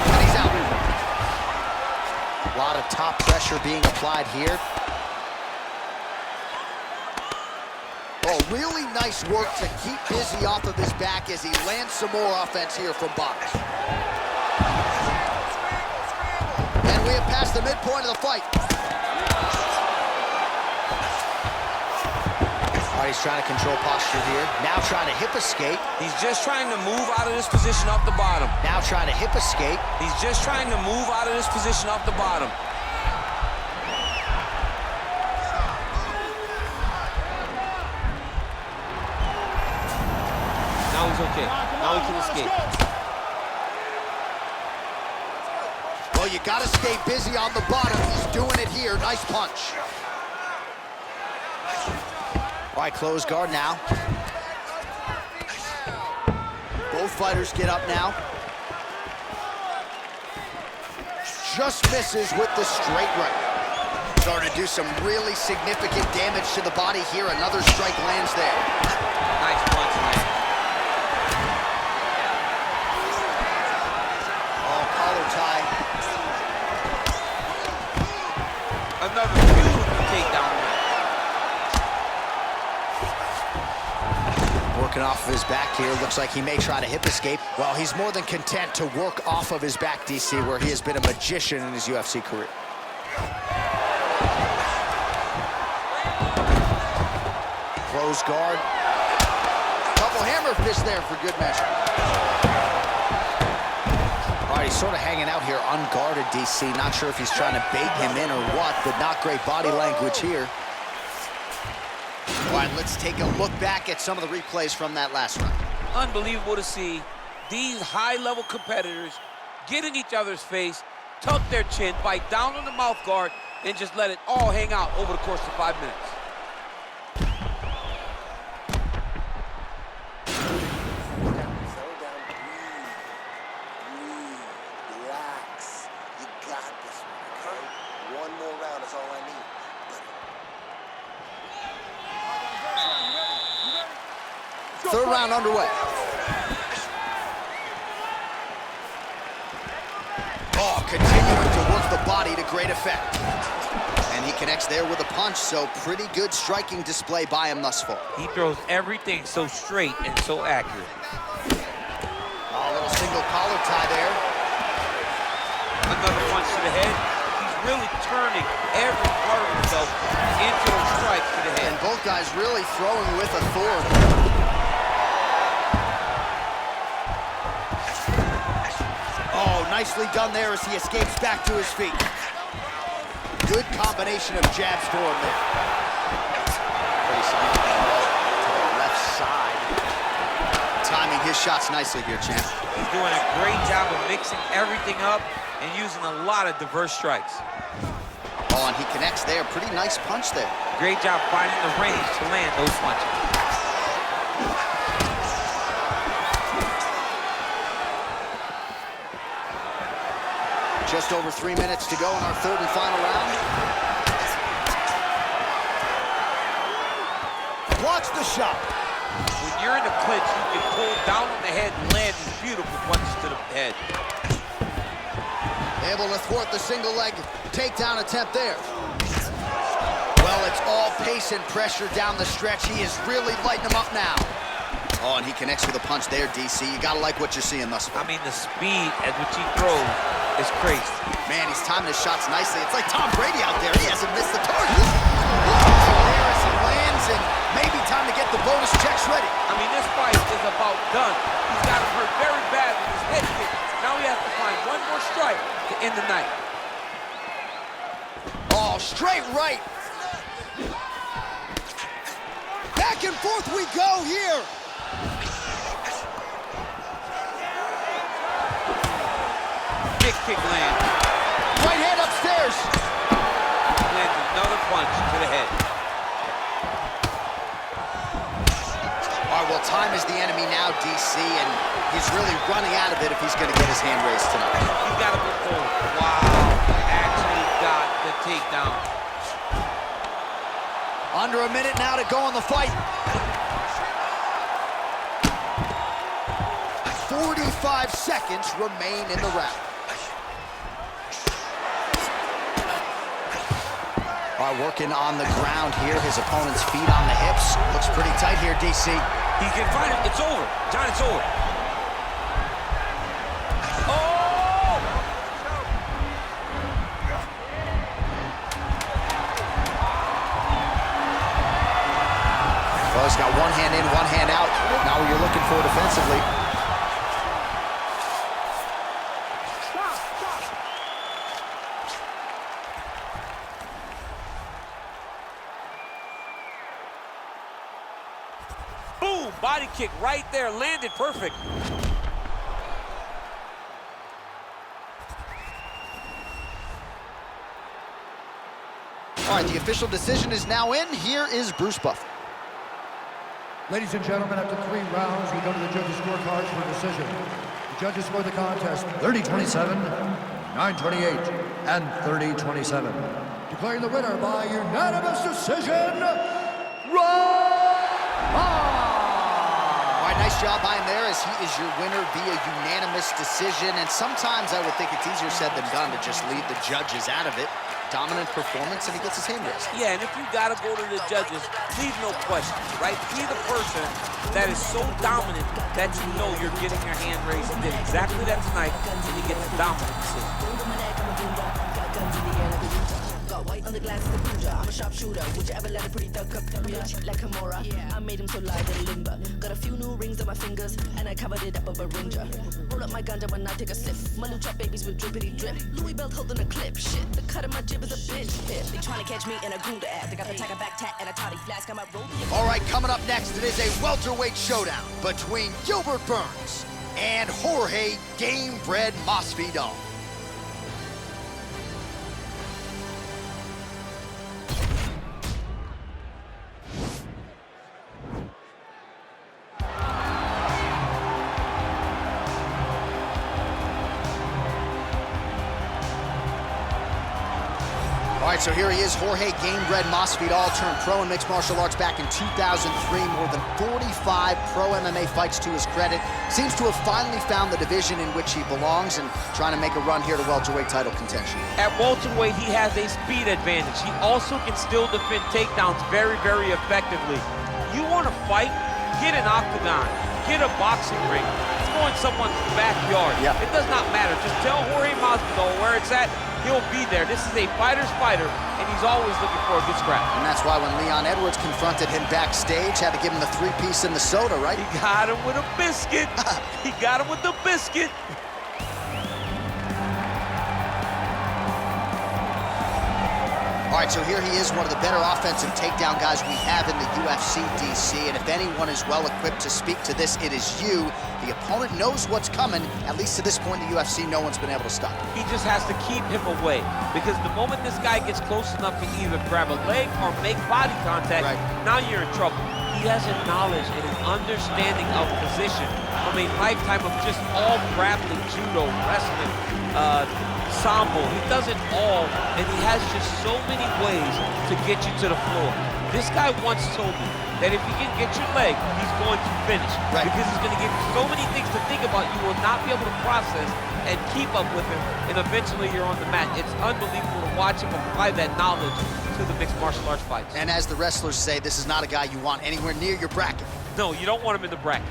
Speaker 1: And he's out. A lot of top pressure being applied here. Oh, really nice work to keep busy off of his back as he lands some more offense here from bottom. And we have passed the midpoint of the fight. All right, he's trying to control posture here. Now trying to hip escape.
Speaker 2: He's just trying to move out of this position off the bottom.
Speaker 1: Now trying to hip escape.
Speaker 2: He's just trying to move out of this position off the bottom. Now he's okay. Now he can escape.
Speaker 1: Well, you got to stay busy on the bottom. He's doing it here. Nice punch. All right, close guard now. Both fighters get up now. Just misses with the straight right. Starting to do some really significant damage to the body here. Another strike lands there.
Speaker 2: Nice punch, man.
Speaker 1: Tie.
Speaker 2: Another beautiful takedown.
Speaker 1: Working off of his back here. Looks like he may try to hip escape. Well, he's more than content to work off of his back, DC, where he has been a magician in his UFC career. Close guard. Couple hammer fists there for good measure. All right, he's sort of hanging out here unguarded, DC. Not sure if he's trying to bait him in or what, but not great body language here. All right, let's take a look back at some of the replays from that last round.
Speaker 2: Unbelievable to see these high-level competitors get in each other's face, tuck their chin, bite down on the mouth guard, and just let it all hang out over the course of 5 minutes.
Speaker 1: Third round underway. Oh, continuing to work the body to great effect. And he connects there with a punch, so pretty good striking display by him thus far.
Speaker 2: He throws everything so straight and so accurate.
Speaker 1: Oh, a little single collar tie there.
Speaker 2: Another punch to the head. He's really turning every part of himself into those strikes to the head.
Speaker 1: And both guys really throwing with authority. Oh, nicely done there as he escapes back to his feet. Good combination of jabs for him there. Pretty significant to the left side. Timing his shots nicely here, champ.
Speaker 2: He's doing a great job of mixing everything up and using a lot of diverse strikes.
Speaker 1: Oh, and he connects there. Pretty nice punch there.
Speaker 2: Great job finding the range to land those punches.
Speaker 1: Just over 3 minutes to go in our third and final round. Blocks the shot.
Speaker 2: When you're in a clinch, you can pull down on the head and land these beautiful punches to the head.
Speaker 1: Able to thwart the single leg takedown attempt there. Well, it's all pace and pressure down the stretch. He is really lighting him up now. Oh, and he connects with a punch there, DC. You gotta like what you're seeing thus far.
Speaker 2: I mean, the speed at which he throws is crazy.
Speaker 1: Man, he's timing his shots nicely. It's like Tom Brady out there. He hasn't missed the target. There as he lands, and maybe time to get the bonus checks ready.
Speaker 2: I mean, this fight is about done. He's got him hurt very bad with his head kick. Now he has to find one more strike to end the night.
Speaker 1: Oh, straight right. Back and forth we go here.
Speaker 2: Big kick land.
Speaker 1: Right hand upstairs.
Speaker 2: Lands another punch to the head.
Speaker 1: All right, well, time is the enemy now, DC, and he's really running out of it if he's going to get his hand raised tonight.
Speaker 2: He's got to go forward. Wow, actually got the takedown.
Speaker 1: Under a minute now to go in the fight. 45 seconds remain in the round. All right, working on the ground here. His opponent's feet on the hips. Looks pretty tight here, DC.
Speaker 2: He can find it. It's over. John, it's over. Oh!
Speaker 1: Well, he's got one hand in, one hand out. Now what you're looking for defensively.
Speaker 2: Boom! Body kick right there. Landed perfect.
Speaker 1: All right, the official decision is now in. Here is Bruce Buffer.
Speaker 3: Ladies and gentlemen, after 3 rounds, we go to the judges' scorecards for a decision. The judges score the contest 30-27, 9-28, and 30-27. Declaring the winner by unanimous decision,
Speaker 1: All right, nice job by him there, as he is your winner via unanimous decision. And sometimes I would think it's easier said than done to just leave the judges out of it. Dominant performance, and he gets his hand raised.
Speaker 2: Yeah, and if you gotta go to the judges, leave no questions, right? Be the person that is so dominant that you know you're getting your hand raised. He did exactly that tonight, and he gets a dominant decision.
Speaker 11: White on the glass of the Buddha. I'm a sharpshooter. Would you ever let a pretty thug cook me up like Kimura? I made him so light and limber. Got a few new rings on my fingers, and I covered it up with a ringer. Roll up my ganja when I take a sip. My new trap babies with drippity drip. Louis belt holding a clip. Shit, the cut of my jib is a bitch hit. They trying to catch me in a Gouda app. They got the tiger back tat and a toddy flask. I'm a roll.
Speaker 1: All right, coming up next, it is a welterweight showdown between Gilbert Burns and Jorge Gamebred Masvidal. All right, so here he is, Jorge Gamebred Masvidal, turned pro in mixed martial arts back in 2003. More than 45 pro MMA fights to his credit. Seems to have finally found the division in which he belongs and trying to make a run here to welterweight title contention.
Speaker 2: At welterweight, he has a speed advantage. He also can still defend takedowns very, very effectively. You want to fight? Get an octagon. Get a boxing ring. Let's go in someone's backyard.
Speaker 1: Yeah.
Speaker 2: It does not matter. Just tell Jorge Masvidal where it's at. He'll be there. This is a fighter's fighter, and he's always looking for a good scrap.
Speaker 1: And that's why when Leon Edwards confronted him backstage, had to give him the 3-piece and the soda, right?
Speaker 2: He got him with a biscuit. He got him with the biscuit.
Speaker 1: All right, so here he is, one of the better offensive takedown guys we have in the UFC, DC. And if anyone is well-equipped to speak to this, it is you. The opponent knows what's coming. At least to this point in the UFC, no one's been able to stop him.
Speaker 2: He just has to keep him away, because the moment this guy gets close enough to either grab a leg or make body contact, now you're in trouble. He has a knowledge and an understanding of position from a lifetime of just all grappling, judo, wrestling, sambo. He does it all, and he has just so many ways to get you to the floor. This guy once told me that if he can get your leg, he's going to finish.
Speaker 1: Right.
Speaker 2: Because he's going to give you so many things to think about you will not be able to process and keep up with him, and eventually you're on the mat. It's unbelievable to watch him apply that knowledge to the mixed martial arts fights.
Speaker 1: And as the wrestlers say, this is not a guy you want anywhere near your bracket.
Speaker 2: No, you don't want him in the bracket.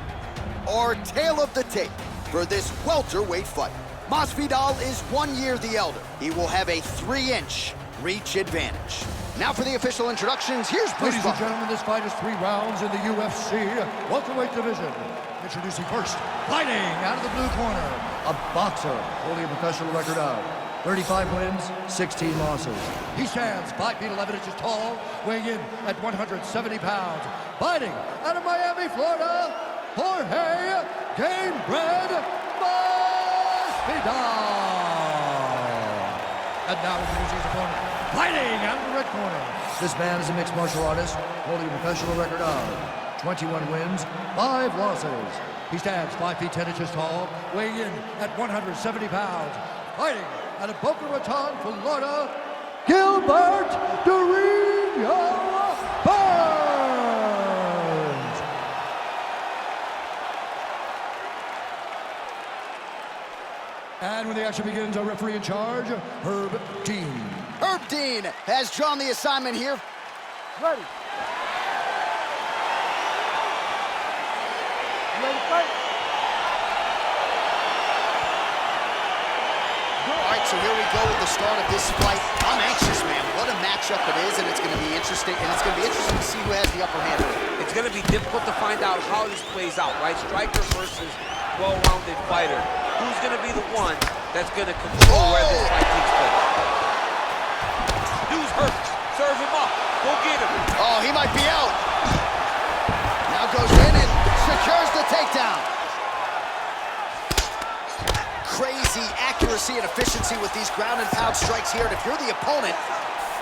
Speaker 1: Our tale of the tape for this welterweight fight. Masvidal is 1 year the elder. He will have a 3-inch reach advantage. Now for the official introductions, here's Bruce
Speaker 3: Ladies and gentlemen, this fight is 3 rounds in the UFC welterweight division. Introducing first, fighting out of the blue corner, a boxer holding a professional record of 35 wins, 16 losses. He stands 5 feet 11 inches tall, weighing in at 170 pounds. Fighting out of Miami, Florida, Jorge Gamebred Masvidal. And now introducing his opponent, fighting out of the red corner. This man is a mixed martial artist, holding a professional record of 21 wins, 5 losses. He stands 5 feet 10 inches tall, weighing in at 170 pounds. Fighting out of Boca Raton, Florida, Gilbert Durinho Burns. And when the action begins, our referee in charge, Herb Dean.
Speaker 1: Herb Dean has drawn the assignment here.
Speaker 9: Ready. Ready to fight?
Speaker 1: All right, so here we go with the start of this fight. I'm anxious, man. What a matchup it is, and it's going to be interesting. And it's going to be interesting to see who has the upper hand.
Speaker 2: It's going to be difficult to find out how this plays out, right? Striker versus well-rounded fighter. Who's going to be the one that's going to control where this fight takes place? Dude's hurt. Serve him up. Go get him.
Speaker 1: Oh, he might be out. Now goes in and secures the takedown. Crazy accuracy and efficiency with these ground and pound strikes here. And if you're the opponent,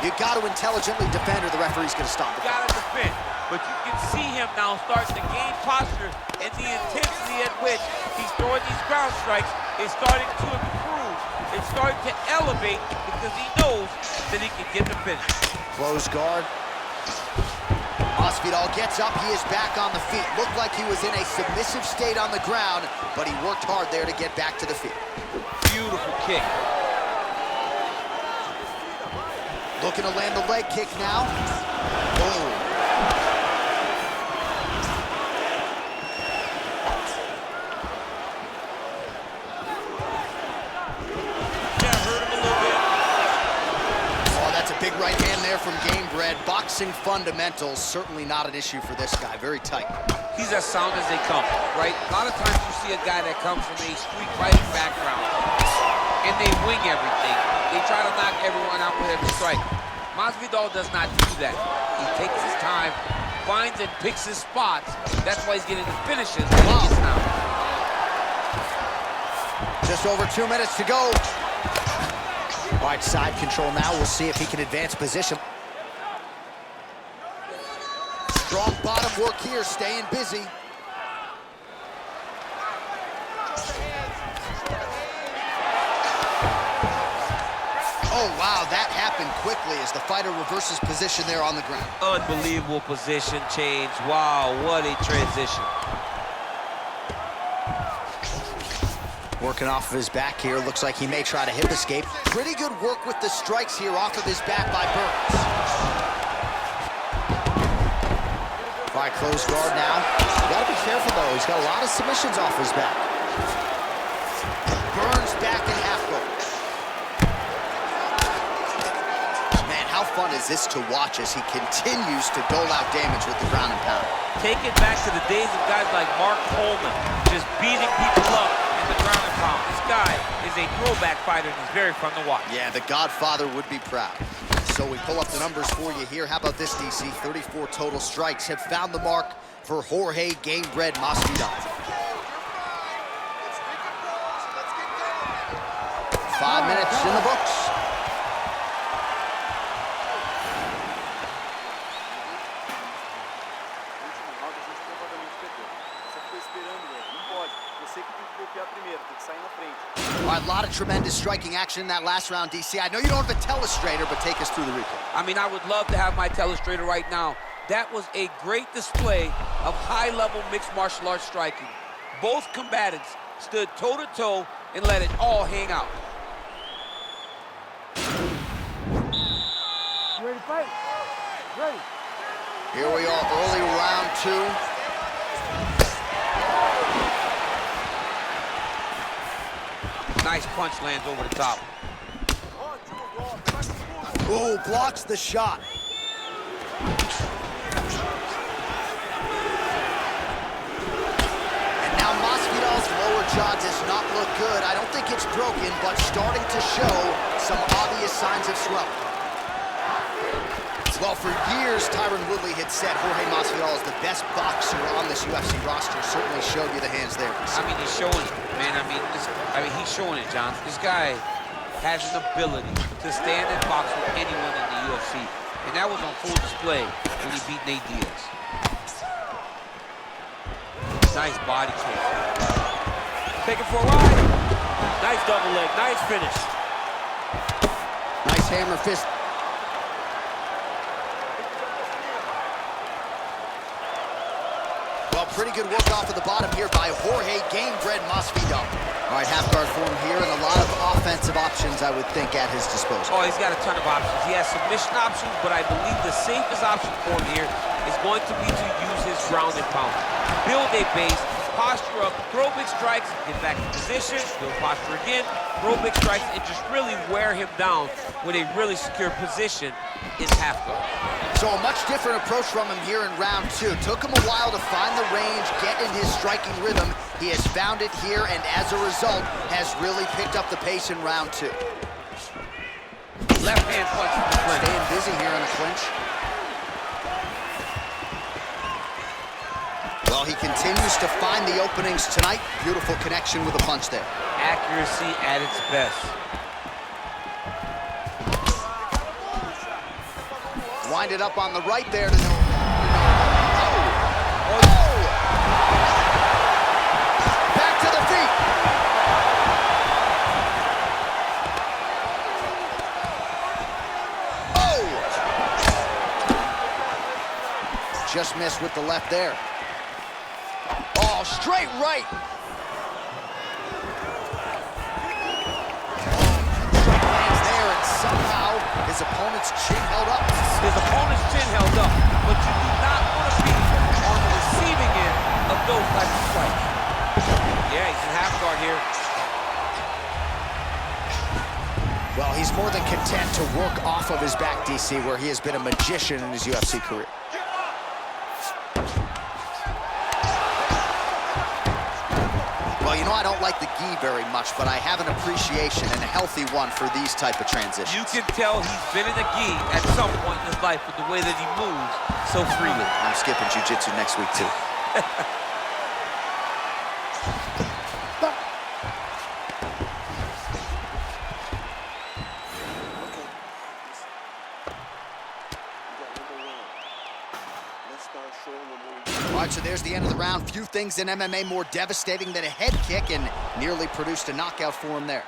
Speaker 1: you got to intelligently defend or the referee's going to stop it.
Speaker 2: You got to defend. But you can see him now starting to gain posture, and the intensity at which he's throwing these ground strikes is starting to improve. It's starting to elevate because he knows that he can get the finish.
Speaker 1: Close guard. Masvidal gets up. He is back on the feet. Looked like he was in a submissive state on the ground, but he worked hard there to get back to the feet.
Speaker 2: Beautiful kick.
Speaker 1: Looking to land the leg kick now. Oh. Big right hand there from Gamebred. Boxing fundamentals, certainly not an issue for this guy. Very tight.
Speaker 2: He's as sound as they come, right? A lot of times you see a guy that comes from a street fighting background, and they wing everything. They try to knock everyone out with every strike. Masvidal does not do that. He takes his time, finds and picks his spots. That's why he's getting the finishes that he gets now.
Speaker 1: Just over 2 minutes to go. All right, side control now. We'll see if he can advance position. Strong bottom work here, staying busy. Oh, wow, that happened quickly as the fighter reverses position there on the ground.
Speaker 2: Unbelievable position change. Wow, what a transition.
Speaker 1: Working off of his back here. Looks like he may try to hip escape. Pretty good work with the strikes here off of his back by Burns. Fight close guard now. Gotta be careful though. He's got a lot of submissions off his back. Burns back in half guard. Man, how fun is this to watch as he continues to dole out damage with the ground and pound.
Speaker 2: Take it back to the days of guys like Mark Coleman, just beating people up in the ground and pound. This guy is a throwback fighter and he's very fun to watch.
Speaker 1: Yeah, the Godfather would be proud. So we pull up the numbers for you here. How about this, DC? 34 total strikes have found the mark for Jorge Gamebred Masvidal. 5 minutes in the books. All right, a lot of tremendous striking action in that last round, DC. I know you don't have a telestrator, but take us through the replay.
Speaker 2: I mean, I would love to have my telestrator right now,
Speaker 10: That was a great display of high-level mixed martial arts striking. Both combatants stood toe-to-toe and let it all hang out.
Speaker 9: You ready to fight? Ready.
Speaker 1: Here we are, early round 2.
Speaker 10: Nice punch lands over the top.
Speaker 1: Ooh, blocks the shot. And now Masvidal's lower jaw does not look good. I don't think it's broken, but starting to show some obvious signs of swelling. Well, for years, Tyron Woodley had said Jorge Masvidal is the best boxer on this UFC roster. Certainly showed you the hands there.
Speaker 10: I mean, he's showing it, man. I mean, he's showing it, John. This guy has an ability to stand and box with anyone in the UFC. And that was on full display when he beat Nate Diaz. Nice body kick.
Speaker 2: Take it for a ride. Nice double leg, nice finish.
Speaker 1: Nice hammer fist. Well, pretty good work off of the bottom here by Jorge Gamebred Masvidal. All right, half guard form here, and a lot of offensive options, I would think, at his disposal.
Speaker 10: Oh, he's got a ton of options. He has submission options, but I believe the safest option for him here is going to be to use his ground and pound. Build a base, posture up, throw big strikes, get back in position, build posture again, throw big strikes, and just really wear him down with a really secure position in half guard.
Speaker 1: So a much different approach from him here in round 2. Took him a while to find the range, get in his striking rhythm. He has found it here, and as a result, has really picked up the pace in round 2.
Speaker 10: Left hand punch from the clinch.
Speaker 1: Staying busy here in the clinch. Well, he continues to find the openings tonight. Beautiful connection with a punch there.
Speaker 10: Accuracy at its best.
Speaker 1: Wind it up on the right there. To Back to the feet. Oh! Just missed with the left there. Oh, straight right. Lands there, and somehow his opponent's chin held up.
Speaker 10: His opponent's chin held up, but you do not want to be on the receiving end of those types of strikes. Yeah, he's in half guard here.
Speaker 1: Well, he's more than content to work off of his back, DC, where he has been a magician in his UFC career. Well, you know, I don't like the gi very much, but I have an appreciation, and a healthy one, for these type of transitions.
Speaker 10: You can tell he's been in a gi at some point in his life with the way that he moves so freely.
Speaker 1: I'm skipping jiu-jitsu next week, too. All right, so there's the end of the round. Few things in MMA more devastating than a head kick, and nearly produced a knockout for him there.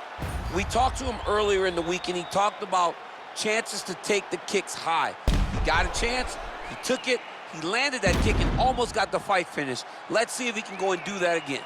Speaker 10: We talked to him earlier in the week, and he talked about chances to take the kicks high. He got a chance, he took it, he landed that kick, and almost got the fight finished. Let's see if he can go and do that again.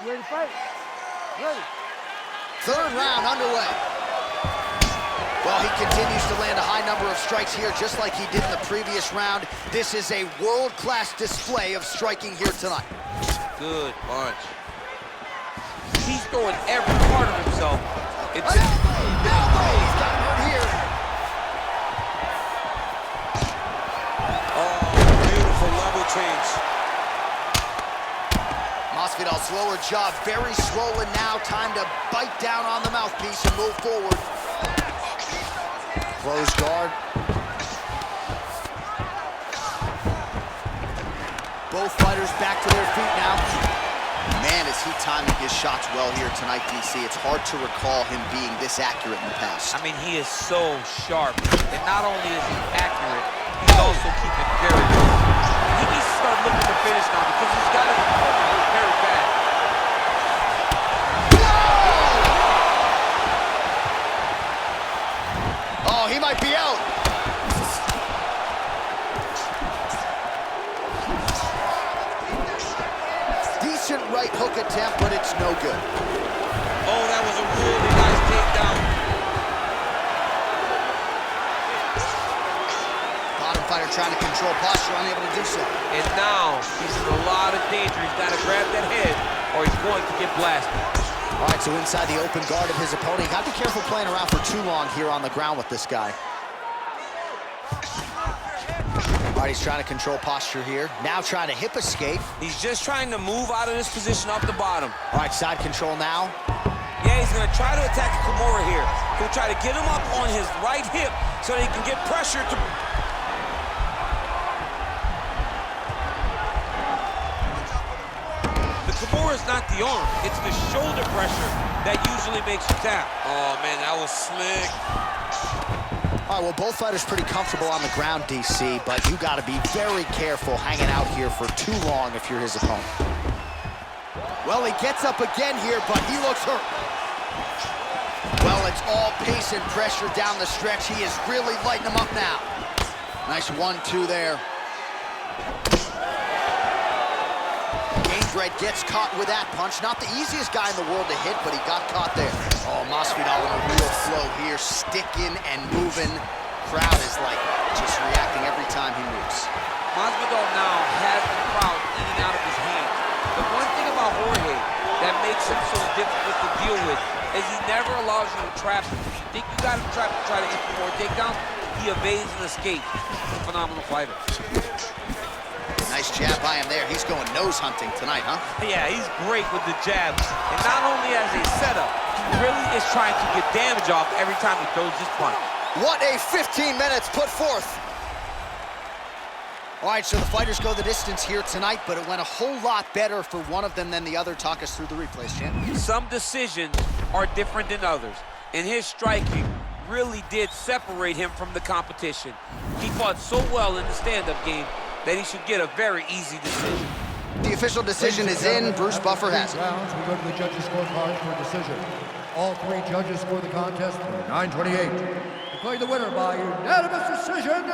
Speaker 9: You ready to fight? Ready.
Speaker 1: Third round underway. Well, he continues to land a high number of strikes here, just like he did in the previous round. This is a world-class display of striking here tonight.
Speaker 10: Good punch. He's throwing every part of himself.
Speaker 1: Elbow! He's got hurt here.
Speaker 10: Oh, beautiful level change.
Speaker 1: Masvidal's lower jaw very swollen now. Time to bite down on the mouthpiece and move forward. Close guard. Both fighters back to their feet now. Man, is he timing his shots well here tonight, DC. It's hard to recall him being this accurate in the past.
Speaker 2: I mean, he is so sharp. And not only is he accurate, he's also keeping very good. He needs to start looking to finish now because he's got to look very bad.
Speaker 1: Oh, he might be out. Decent right hook attempt, but it's no good.
Speaker 2: Oh, that was a really nice takedown.
Speaker 1: Bottom fighter trying to control posture, unable to do so.
Speaker 2: And now he's in a lot of danger. He's got to grab that head or he's going to get blasted.
Speaker 1: All right, so inside the open guard of his opponent. You got to be careful playing around for too long here on the ground with this guy. All right, he's trying to control posture here. Now trying to hip escape.
Speaker 2: He's just trying to move out of this position off the bottom.
Speaker 1: All right, side control now.
Speaker 2: Yeah, he's going to try to attack Kimura here. He'll try to get him up on his right hip so that he can get pressure to... The Kimura is not the arm. It's the shoulder pressure that usually makes you tap. Oh, man, that was slick.
Speaker 1: All right, well, both fighters pretty comfortable on the ground, DC, but you got to be very careful hanging out here for too long if you're his opponent. Well, he gets up again here, but he looks hurt. Well, it's all pace and pressure down the stretch. He is really lighting him up now. Nice 1-2 there. Gamebred gets caught with that punch. Not the easiest guy in the world to hit, but he got caught there. Oh, Masvidal in a real flow here, sticking and moving. Crowd is like just reacting every time he moves.
Speaker 2: Masvidal now has the crowd eating out of his hands. The one thing about Jorge that makes him so difficult to deal with is he never allows you to trap him. If you think you got him trapped to try to hit for a takedown, he evades and escapes. He's a phenomenal fighter.
Speaker 1: Nice jab by him there. He's going nose hunting tonight, huh?
Speaker 2: Yeah, he's great with the jab. And not only as a setup, he really is trying to get damage off every time he throws this punch.
Speaker 1: What a 15 minutes put forth. All right, so the fighters go the distance here tonight, but it went a whole lot better for one of them than the other. Talk us through the replays, champ.
Speaker 2: Some decisions are different than others, and his striking really did separate him from the competition. He fought so well in the stand-up game that he should get a very easy decision.
Speaker 1: The official decision is in. Bruce Buffer has it.
Speaker 3: Rounds, we go to the judges' scorecards for a decision. All three judges score the contest for 9:28. Declaring the winner by unanimous decision,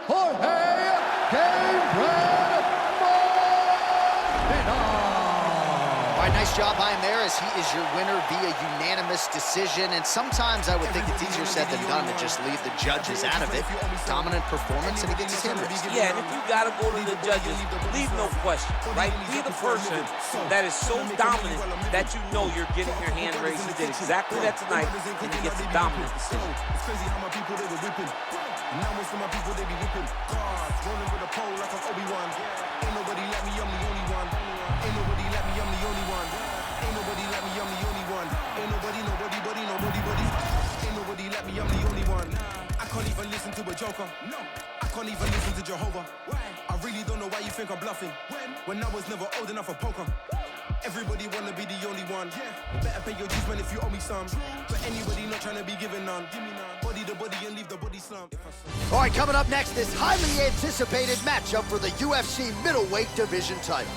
Speaker 3: Jorge Gamebred Masvidal.
Speaker 1: All right, nice job by him there as he is your winner via unanimous decision. And sometimes I would think it's easier said than done to just leave the judges out of it. Dominant performance, and he gets his hand raised.
Speaker 2: Yeah, and if you gotta go to the judges, leave no question, right? Be the person that is so dominant that you know you're getting your hand raised. He did exactly that tonight, and he gets a dominant decision.
Speaker 6: It's crazy how my people, they were whipping. Now most of my people, they be whipping. Guards, rolling with a pole like I'm Obi-Wan. Ain't nobody let me, I'm the only one. Ain't nobody let me, I'm the only one. Ain't nobody let me, I'm the only one. Ain't nobody, nobody, buddy, nobody, buddy. Ain't nobody let me, I'm the only one. I can't even listen to a joker. No, I can't even listen to Jehovah. I really don't know why you think I'm bluffing. When I was never old enough for poker. Everybody wanna be the only one. Better pay your dues, man, if you owe me some. But anybody not trying to be given none. Body the body and leave the body slump.
Speaker 1: All right, coming up next, this highly anticipated matchup for the UFC middleweight division title.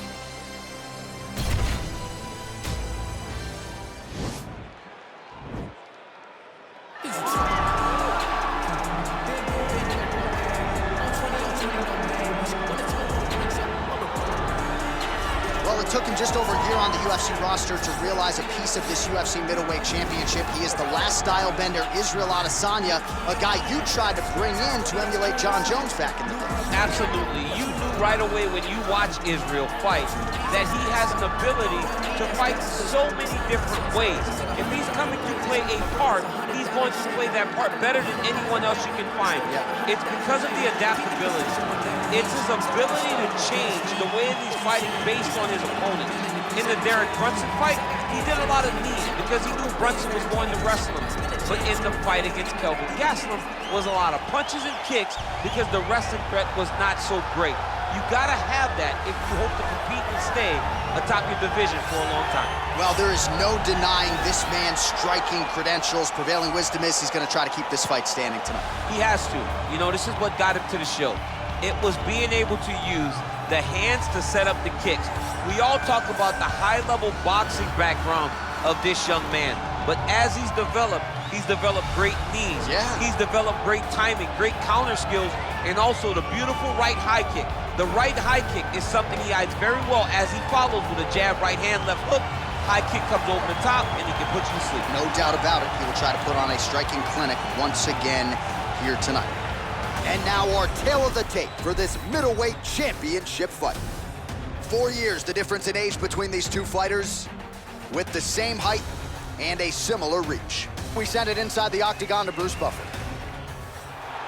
Speaker 1: It took him just over a year on the UFC roster to realize a piece of this UFC middleweight championship. He is the last style bender, Israel Adesanya, a guy you tried to bring in to emulate John Jones back in the day.
Speaker 2: Absolutely. You knew right away when you watch Israel fight that he has an ability to fight so many different ways. If he's coming to play a part, he's
Speaker 10: going to play that part better than anyone else you can find. It's because of the adaptability. It's his ability to change the way that he's fighting based on his opponent. In the Derek Brunson fight, he did a lot of knees because he knew Brunson was going to wrestle him. But in the fight against Kelvin Gastelum was a lot of punches and kicks because the wrestling threat was not so great. You gotta have that if you hope to compete and stay atop your division for a long time.
Speaker 1: Well, there is no denying this man's striking credentials. Prevailing wisdom is he's gonna try to keep this fight standing tonight.
Speaker 10: He has to. You know, this is what got him to the show. It was being able to use the hands to set up the kicks. We all talk about the high-level boxing background of this young man, but as he's developed great knees. He's developed great timing, great counter skills, and also the beautiful right high kick. The right high kick is something he hides very well as he follows with a jab, right hand, left hook. High kick comes over the top, and he can put you to sleep.
Speaker 1: No doubt about it. He will try to put on a striking clinic once again here tonight. And now our tale of the tape for this middleweight championship fight. 4 years the difference in age between these two fighters, with the same height and a similar reach. We send it inside the octagon to Bruce Buffer.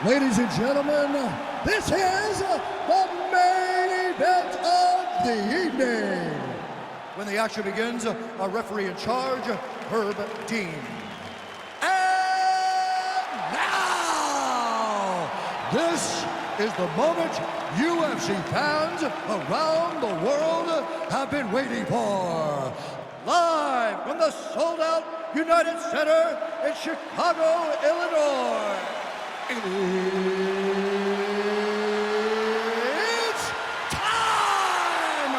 Speaker 3: Ladies and gentlemen, this is the main event of the evening. When the action begins, our referee in charge, Herb Dean. And now, this is the moment UFC fans around the world have been waiting for. Live from the sold-out United Center in Chicago, Illinois. It's time!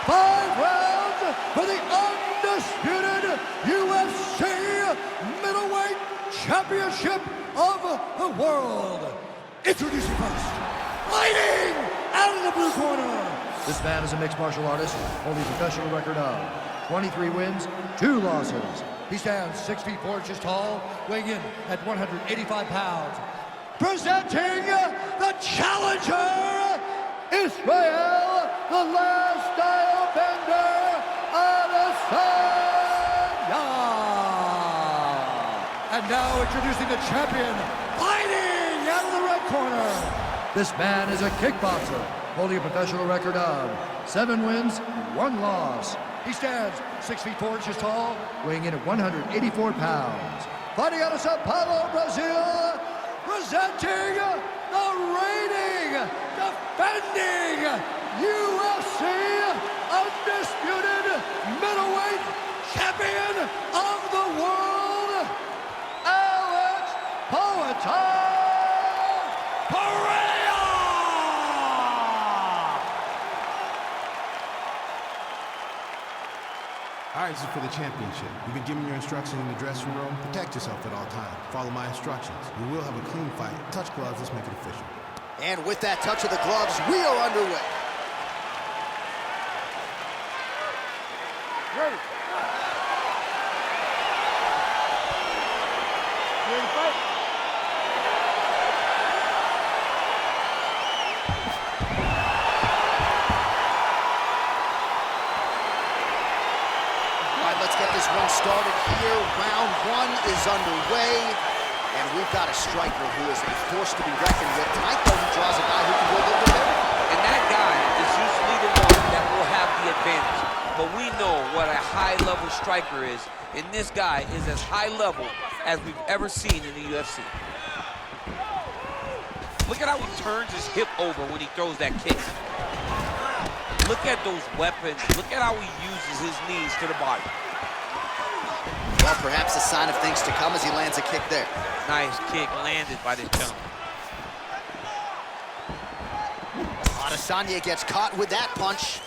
Speaker 3: 5 rounds for the undisputed UFC Middleweight Championship of the World. Introducing first, fighting out of the blue corner. This man is a mixed martial artist, holding a professional record of 23 wins, 2 losses. He stands 6 feet 4 inches tall, weighing in at 185 pounds. Presenting the challenger, Israel, the last style bender, Adesanya. And now introducing the champion, fighting out of the red corner. This man is a kickboxer, holding a professional record of 7 wins, 1 loss. He stands 6 feet 4 inches tall, weighing in at 184 pounds. Fighting out of Sao Paulo, Brazil, presenting the reigning, defending UFC undisputed middleweight champion of the world, Alex Pereira!
Speaker 12: All right, this is for the championship. You've been given your instructions in the dressing room. Protect yourself at all times. Follow my instructions. We will have a clean fight. Touch gloves, let's make it official.
Speaker 1: And with that touch of the gloves, we are underway.
Speaker 9: Ready. You ready to fight?
Speaker 1: Let's get this one started here. Round 1 is underway, and we've got a striker who is a force to be reckoned with. Tonight, though, he draws a guy who can do a little bit of everything.
Speaker 10: And that guy is usually the one that will have the advantage. But we know what a high-level striker is, and this guy is as high-level as we've ever seen in the UFC. Look at how he turns his hip over when he throws that kick. Look at those weapons. Look at how he uses his knees to the body.
Speaker 1: Well, perhaps a sign of things to come as he lands a kick there.
Speaker 10: Nice kick landed by this gentleman.
Speaker 1: Adesanya gets caught with that punch.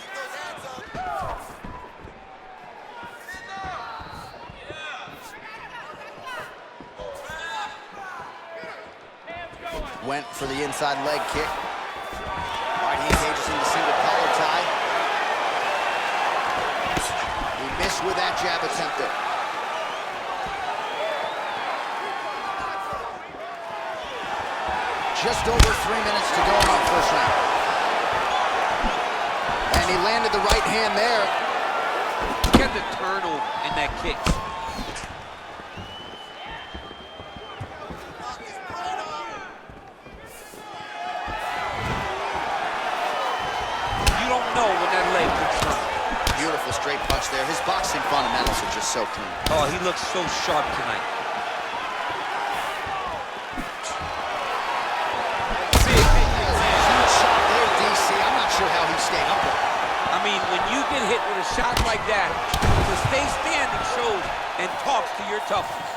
Speaker 1: Went for the inside leg kick. Right, he engages in the single collar tie. He missed with that jab attempt there. Just over 3 minutes to go in our first round. And he landed the right hand there.
Speaker 10: Look at the turnover in that kick.
Speaker 2: know when that leg gets thrown.
Speaker 1: Beautiful straight punch there. His boxing fundamentals are just so clean.
Speaker 2: Oh, he looks so sharp tonight.
Speaker 1: Huge shot there, DC. I'm not sure how he stayed up there.
Speaker 2: I mean, when you get hit with a shot like that, to stay standing shows and talks to your toughness.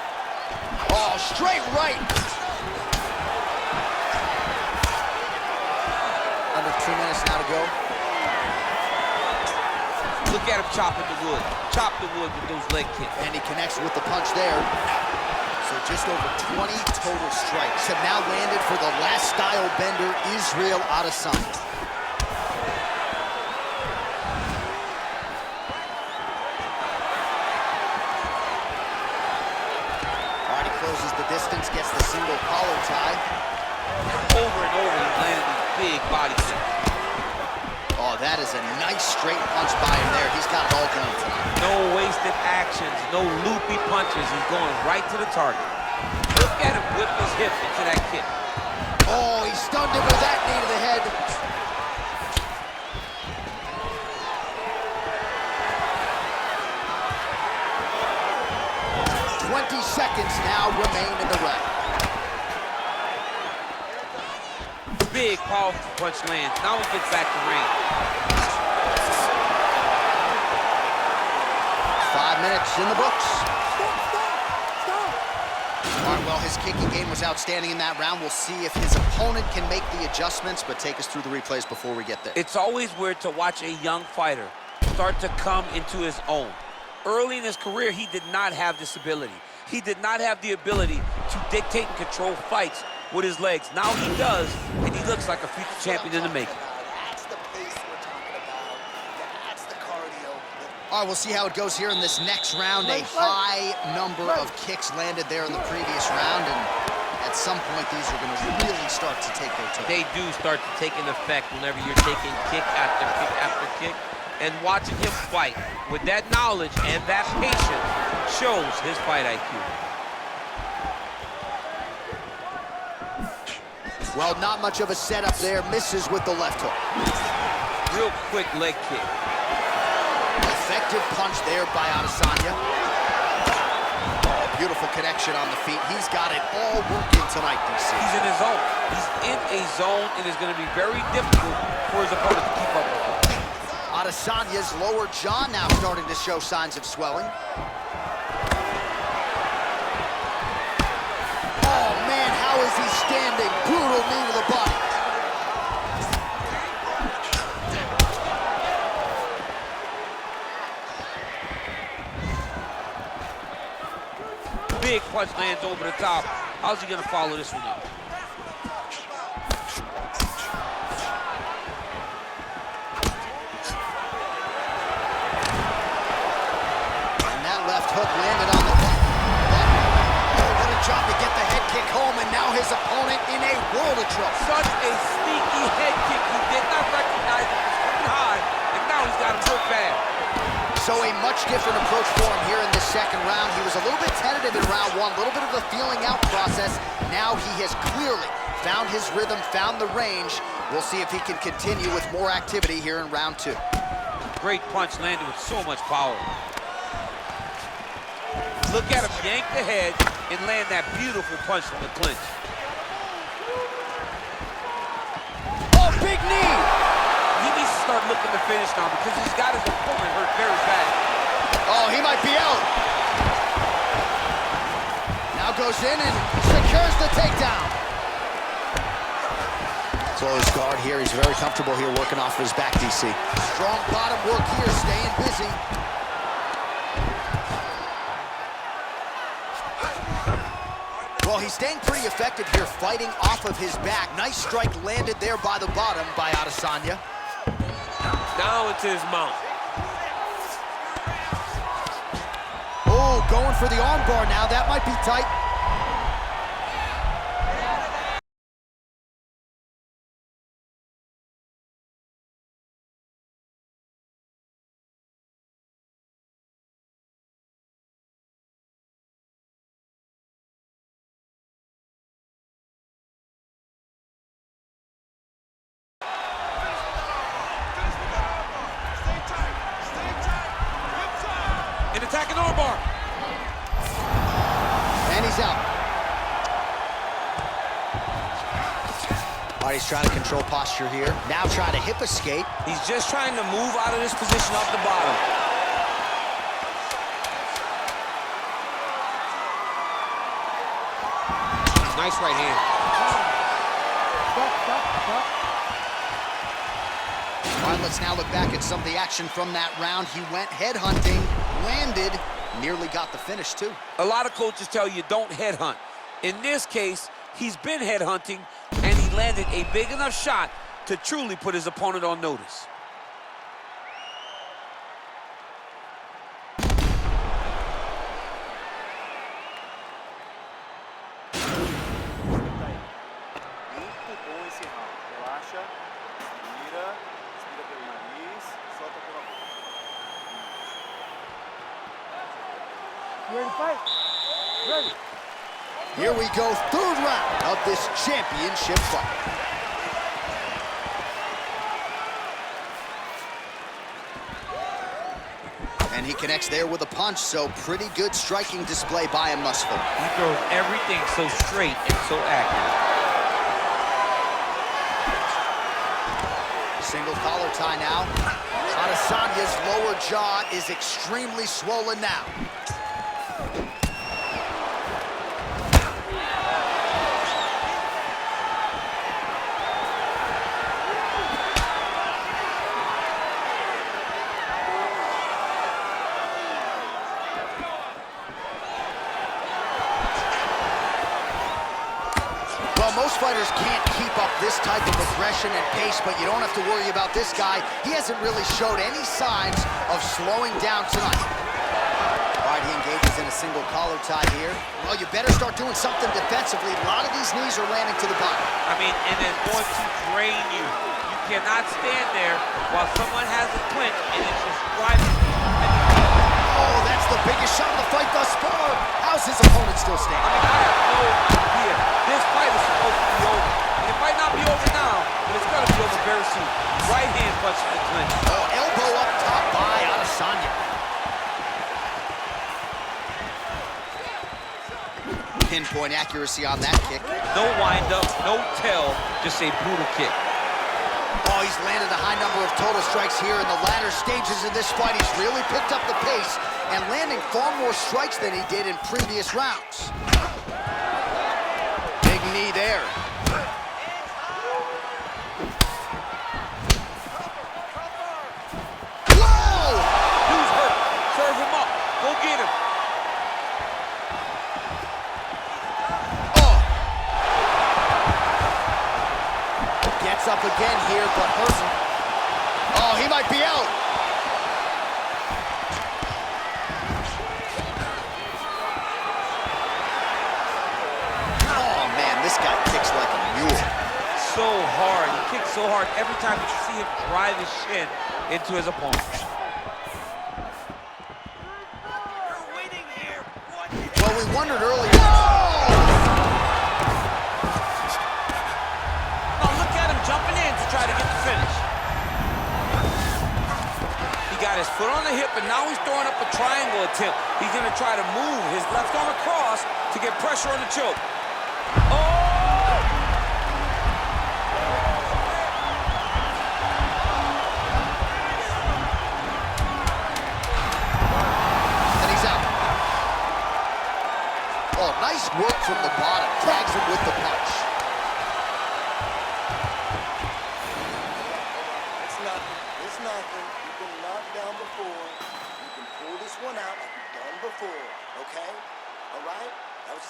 Speaker 1: Oh, straight right. Under 2 minutes now to go.
Speaker 2: Look at him chopping the wood. Chop the wood with those leg kicks.
Speaker 1: And he connects with the punch there. So just over 20 total strikes have now landed for the last style bender, Israel Adesanya. Already closes the distance, gets the single collar tie.
Speaker 2: Over and over, he's landing these big body kicks.
Speaker 1: Oh, that is a nice straight punch by him there. He's got it all going tonight.
Speaker 2: No wasted actions, no loopy punches. He's going right to the target. Look at him whip his hip into that kick.
Speaker 1: Oh, he stunned him with that knee to the head. Seconds now remain in the round.
Speaker 2: Big, powerful punch lands. Now he gets back to range.
Speaker 1: 5 minutes in the books. All right, well, his kicking game was outstanding in that round. We'll see if his opponent can make the adjustments, but take us through the replays before we get there.
Speaker 2: It's always weird to watch a young fighter start to come into his own. Early in his career, he did not have this ability. He did not have the ability to dictate and control fights with his legs. Now he does, and he looks like a future champion in the making.
Speaker 5: That's the pace we're talking about. That's the cardio.
Speaker 1: All right, we'll see how it goes here in this next round. A high number of kicks landed there in the previous round, and at some point, these are going to really start to take their toll.
Speaker 2: They do start to take an effect whenever you're taking kick after kick after kick. And watching him fight with that knowledge and that patience shows his fight IQ.
Speaker 1: Well, not much of a setup there. Misses with the left hook.
Speaker 2: Real quick leg kick.
Speaker 1: Effective punch there by Adesanya. Oh, beautiful connection on the feet. He's got it all working tonight, DC.
Speaker 2: He's in his zone. He's in a zone. It is going to be very difficult for his opponent to keep up with him.
Speaker 1: Adesanya's lower jaw now starting to show signs of swelling. Oh, man, how is he standing? Brutal knee to the body.
Speaker 2: Big punch lands over the top. How's he going to follow this one up?
Speaker 1: Hook landed on the butt. Oh, what a job to get the head kick home, and now his opponent in a world of trouble.
Speaker 2: Such a sneaky head kick. He did not recognize it was coming high, and now he's got him so bad.
Speaker 1: So a much different approach for him here in this second round. He was a little bit tentative in round one, a little bit of a feeling out process. Now he has clearly found his rhythm, found the range. We'll see if he can continue with more activity here in round two.
Speaker 2: Great punch landed with so much power. Look at him yank the head and land that beautiful punch from the clinch.
Speaker 1: Oh, big knee!
Speaker 2: He needs to start looking to finish now because he's got his opponent hurt very bad.
Speaker 1: Oh, he might be out. Now goes in and secures the takedown. Closed guard here. He's very comfortable here working off his back, DC. Strong bottom work here, staying busy. Well, he's staying pretty effective here, fighting off of his back. Nice strike landed there by the bottom by Adesanya.
Speaker 2: Now into his mount.
Speaker 1: Oh, going for the armbar now. That might be tight.
Speaker 2: mark.
Speaker 1: And he's out. All right, he's trying to control posture here. Now trying to hip escape.
Speaker 10: He's just trying to move out of this position off the bottom. Nice right hand.
Speaker 1: All right, let's now look back at some of the action from that round. He went headhunting, landed, nearly got the finish too.
Speaker 10: A lot of coaches tell you don't headhunt. In this case, he's been headhunting, and he landed a big enough shot to truly put his opponent on notice.
Speaker 9: You ready to fight? Ready.
Speaker 1: Here we go, third round of this championship fight. And he connects there with a punch, so pretty good striking display by him thus far.
Speaker 2: He throws everything so straight and so accurate.
Speaker 1: Single collar tie now. Adesanya's lower jaw is extremely swollen now. Most fighters can't keep up this type of aggression and pace, but you don't have to worry about this guy. He hasn't really showed any signs of slowing down tonight. All right, he engages in a single collar tie here. Well, you better start doing something defensively. A lot of these knees are landing to the bottom.
Speaker 2: I mean, and it's going to drain you. You cannot stand there while someone has a clinch and it's just driving you.
Speaker 1: Oh, that's the biggest shot of the fight thus far. How's his opponent still standing?
Speaker 2: I mean, I have no idea. This fight is supposed to be over. And it might not be over now, but it's going to be over very soon. Right hand punch to the clinch.
Speaker 1: Oh, elbow up top by Adesanya. Pinpoint accuracy on that kick.
Speaker 2: No wind up, no tell, just a brutal kick.
Speaker 1: Oh, he's landed a high number of total strikes here in the latter stages of this fight. He's really picked up the pace and landing far more strikes than he did in previous rounds. Big knee there. Whoa!
Speaker 2: Dude's hurt. Serve him up. Go get him.
Speaker 1: Gets up again here, but hurting. Oh, he might be out. Oh, man, this guy kicks like a mule.
Speaker 2: So hard. He kicks so hard every time you see him drive his shin into his opponent.
Speaker 1: Well, we wondered earlier.
Speaker 2: Jumping in to try to get the finish. He got his foot on the hip, and now he's throwing up a triangle attempt. He's going to try to move his left arm across to get pressure on the choke. Oh!
Speaker 1: And he's out. Oh, nice work from the bottom. Tags him with the punch.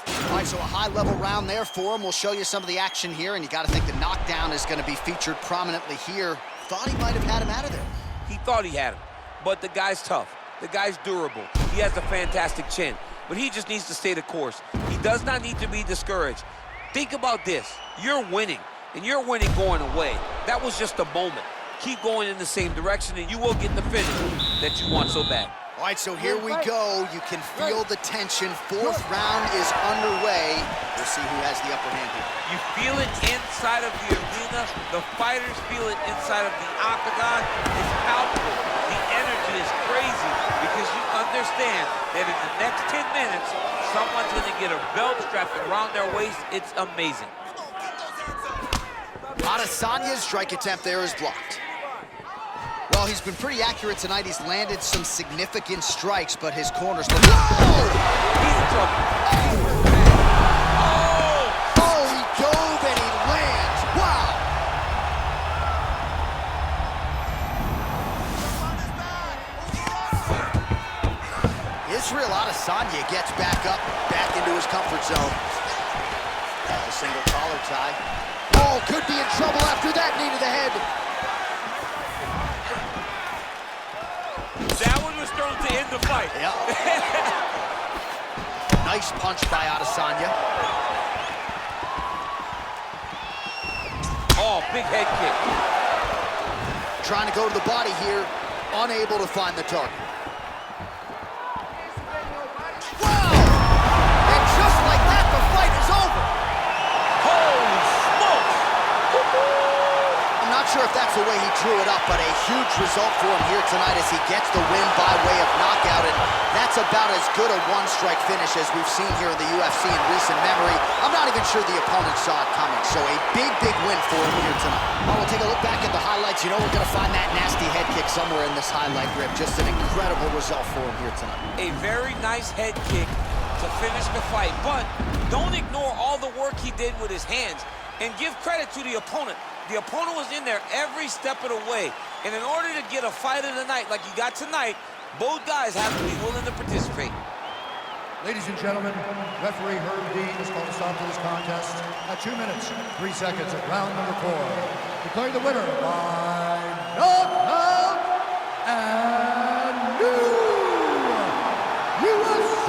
Speaker 1: All right, so a high-level round there for him. We'll show you some of the action here, and you got to think the knockdown is going to be featured prominently here. Thought he might have had him out of there.
Speaker 2: He thought he had him, but the guy's tough. The guy's durable. He has a fantastic chin, but he just needs to stay the course. He does not need to be discouraged. Think about this. You're winning, and you're winning going away. That was just a moment. Keep going in the same direction, and you will get the finish that you want so bad.
Speaker 1: All right, so here we go. You can feel the tension. Fourth round is underway. We'll see who has the upper hand here.
Speaker 2: You feel it inside of the arena. The fighters feel it inside of the octagon. It's palpable. The energy is crazy because you understand that in the next 10 minutes, someone's going to get a belt strapped around their waist. It's amazing.
Speaker 1: Adesanya's strike attempt there is blocked. Well, he's been pretty accurate tonight. He's landed some significant strikes, but his corners look... Whoa!
Speaker 2: He's in trouble.
Speaker 1: Oh, he dove and he lands. Wow! Israel Adesanya gets back up, back into his comfort zone. A single collar tie. Oh, could be in trouble after that knee to the head.
Speaker 2: That one was thrown to end the fight.
Speaker 1: Yeah. Nice punch by Adesanya.
Speaker 2: Oh, big head kick.
Speaker 1: Trying to go to the body here, unable to find the target. Wow! And just like that, the fight is over.
Speaker 2: Holy smokes!
Speaker 1: I'm not sure if that's the way he drew it up, but a huge result for him here tonight as he gets the win by way of knockout, and that's about as good a one-strike finish as we've seen here in the UFC in recent memory. I'm not even sure the opponent saw it coming, so a big, big win for him here tonight. Well, we'll take a look back at the highlights. You know we're going to find that nasty head kick somewhere in this highlight rip. Just an incredible result for him here tonight.
Speaker 2: A very nice head kick to finish the fight, but don't ignore all the work he did with his hands, and give credit to the opponent. The opponent was in there every step of the way. And in order to get a fight of the night like you got tonight, both guys have to be willing to participate.
Speaker 3: Ladies and gentlemen, referee Herb Dean has called a stop to this contest at 2 minutes, 3 seconds of round number 4. Declaring the winner by knockout and new UFC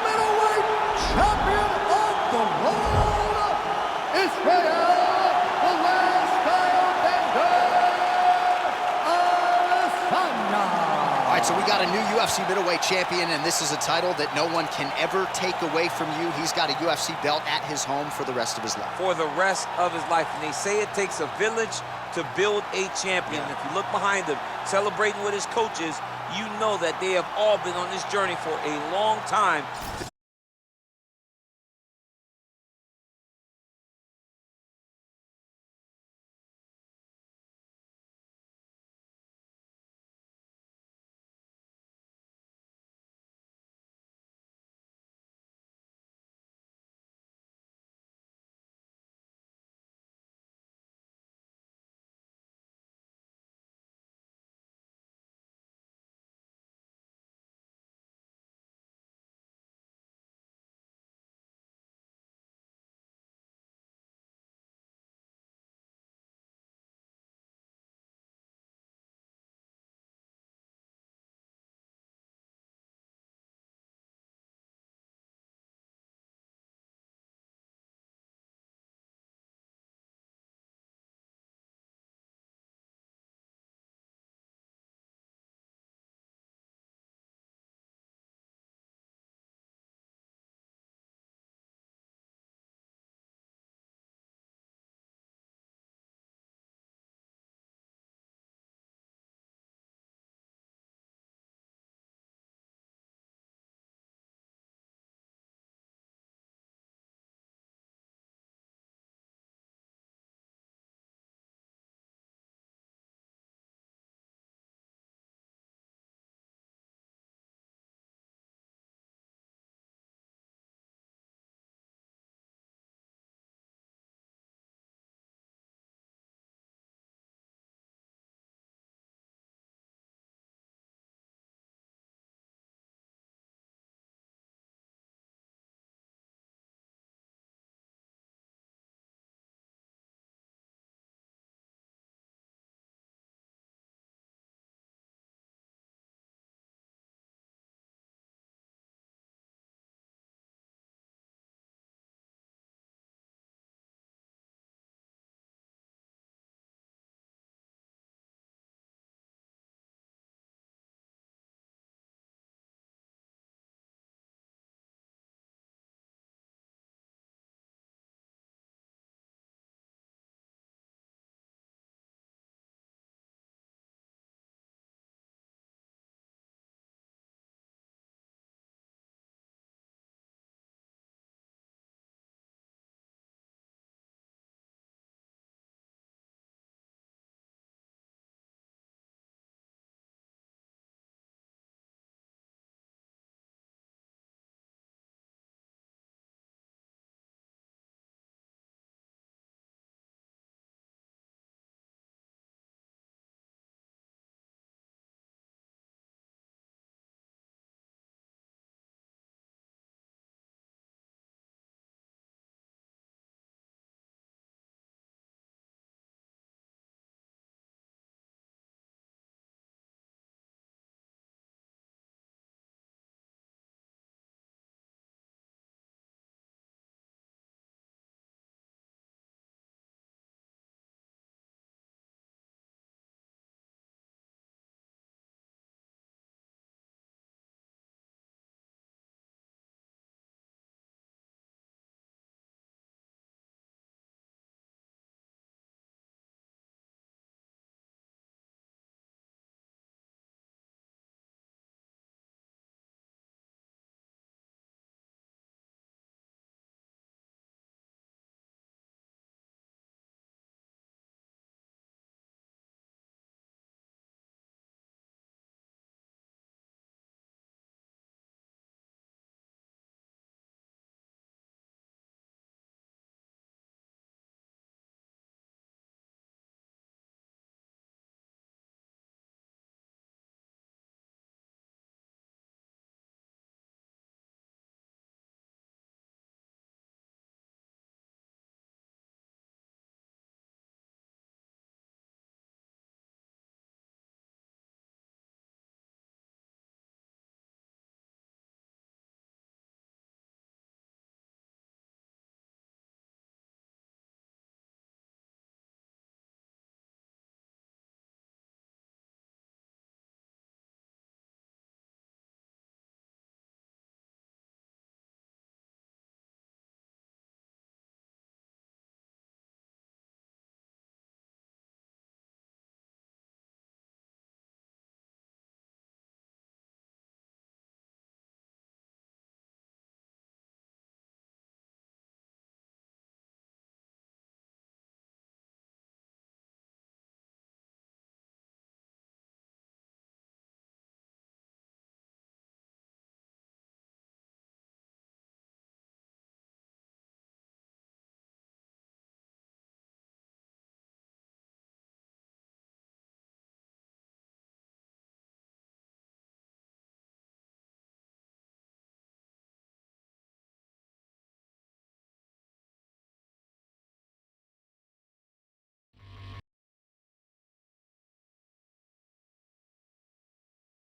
Speaker 3: middleweight champion of the world, Israel.
Speaker 1: So we got a new UFC middleweight champion, and this is a title that no one can ever take away from you. He's got a UFC belt at his home for the rest of his life.
Speaker 2: For the rest of his life. And they say it takes a village to build a champion. If you look behind him, celebrating with his coaches, you know that they have all been on this journey for a long time to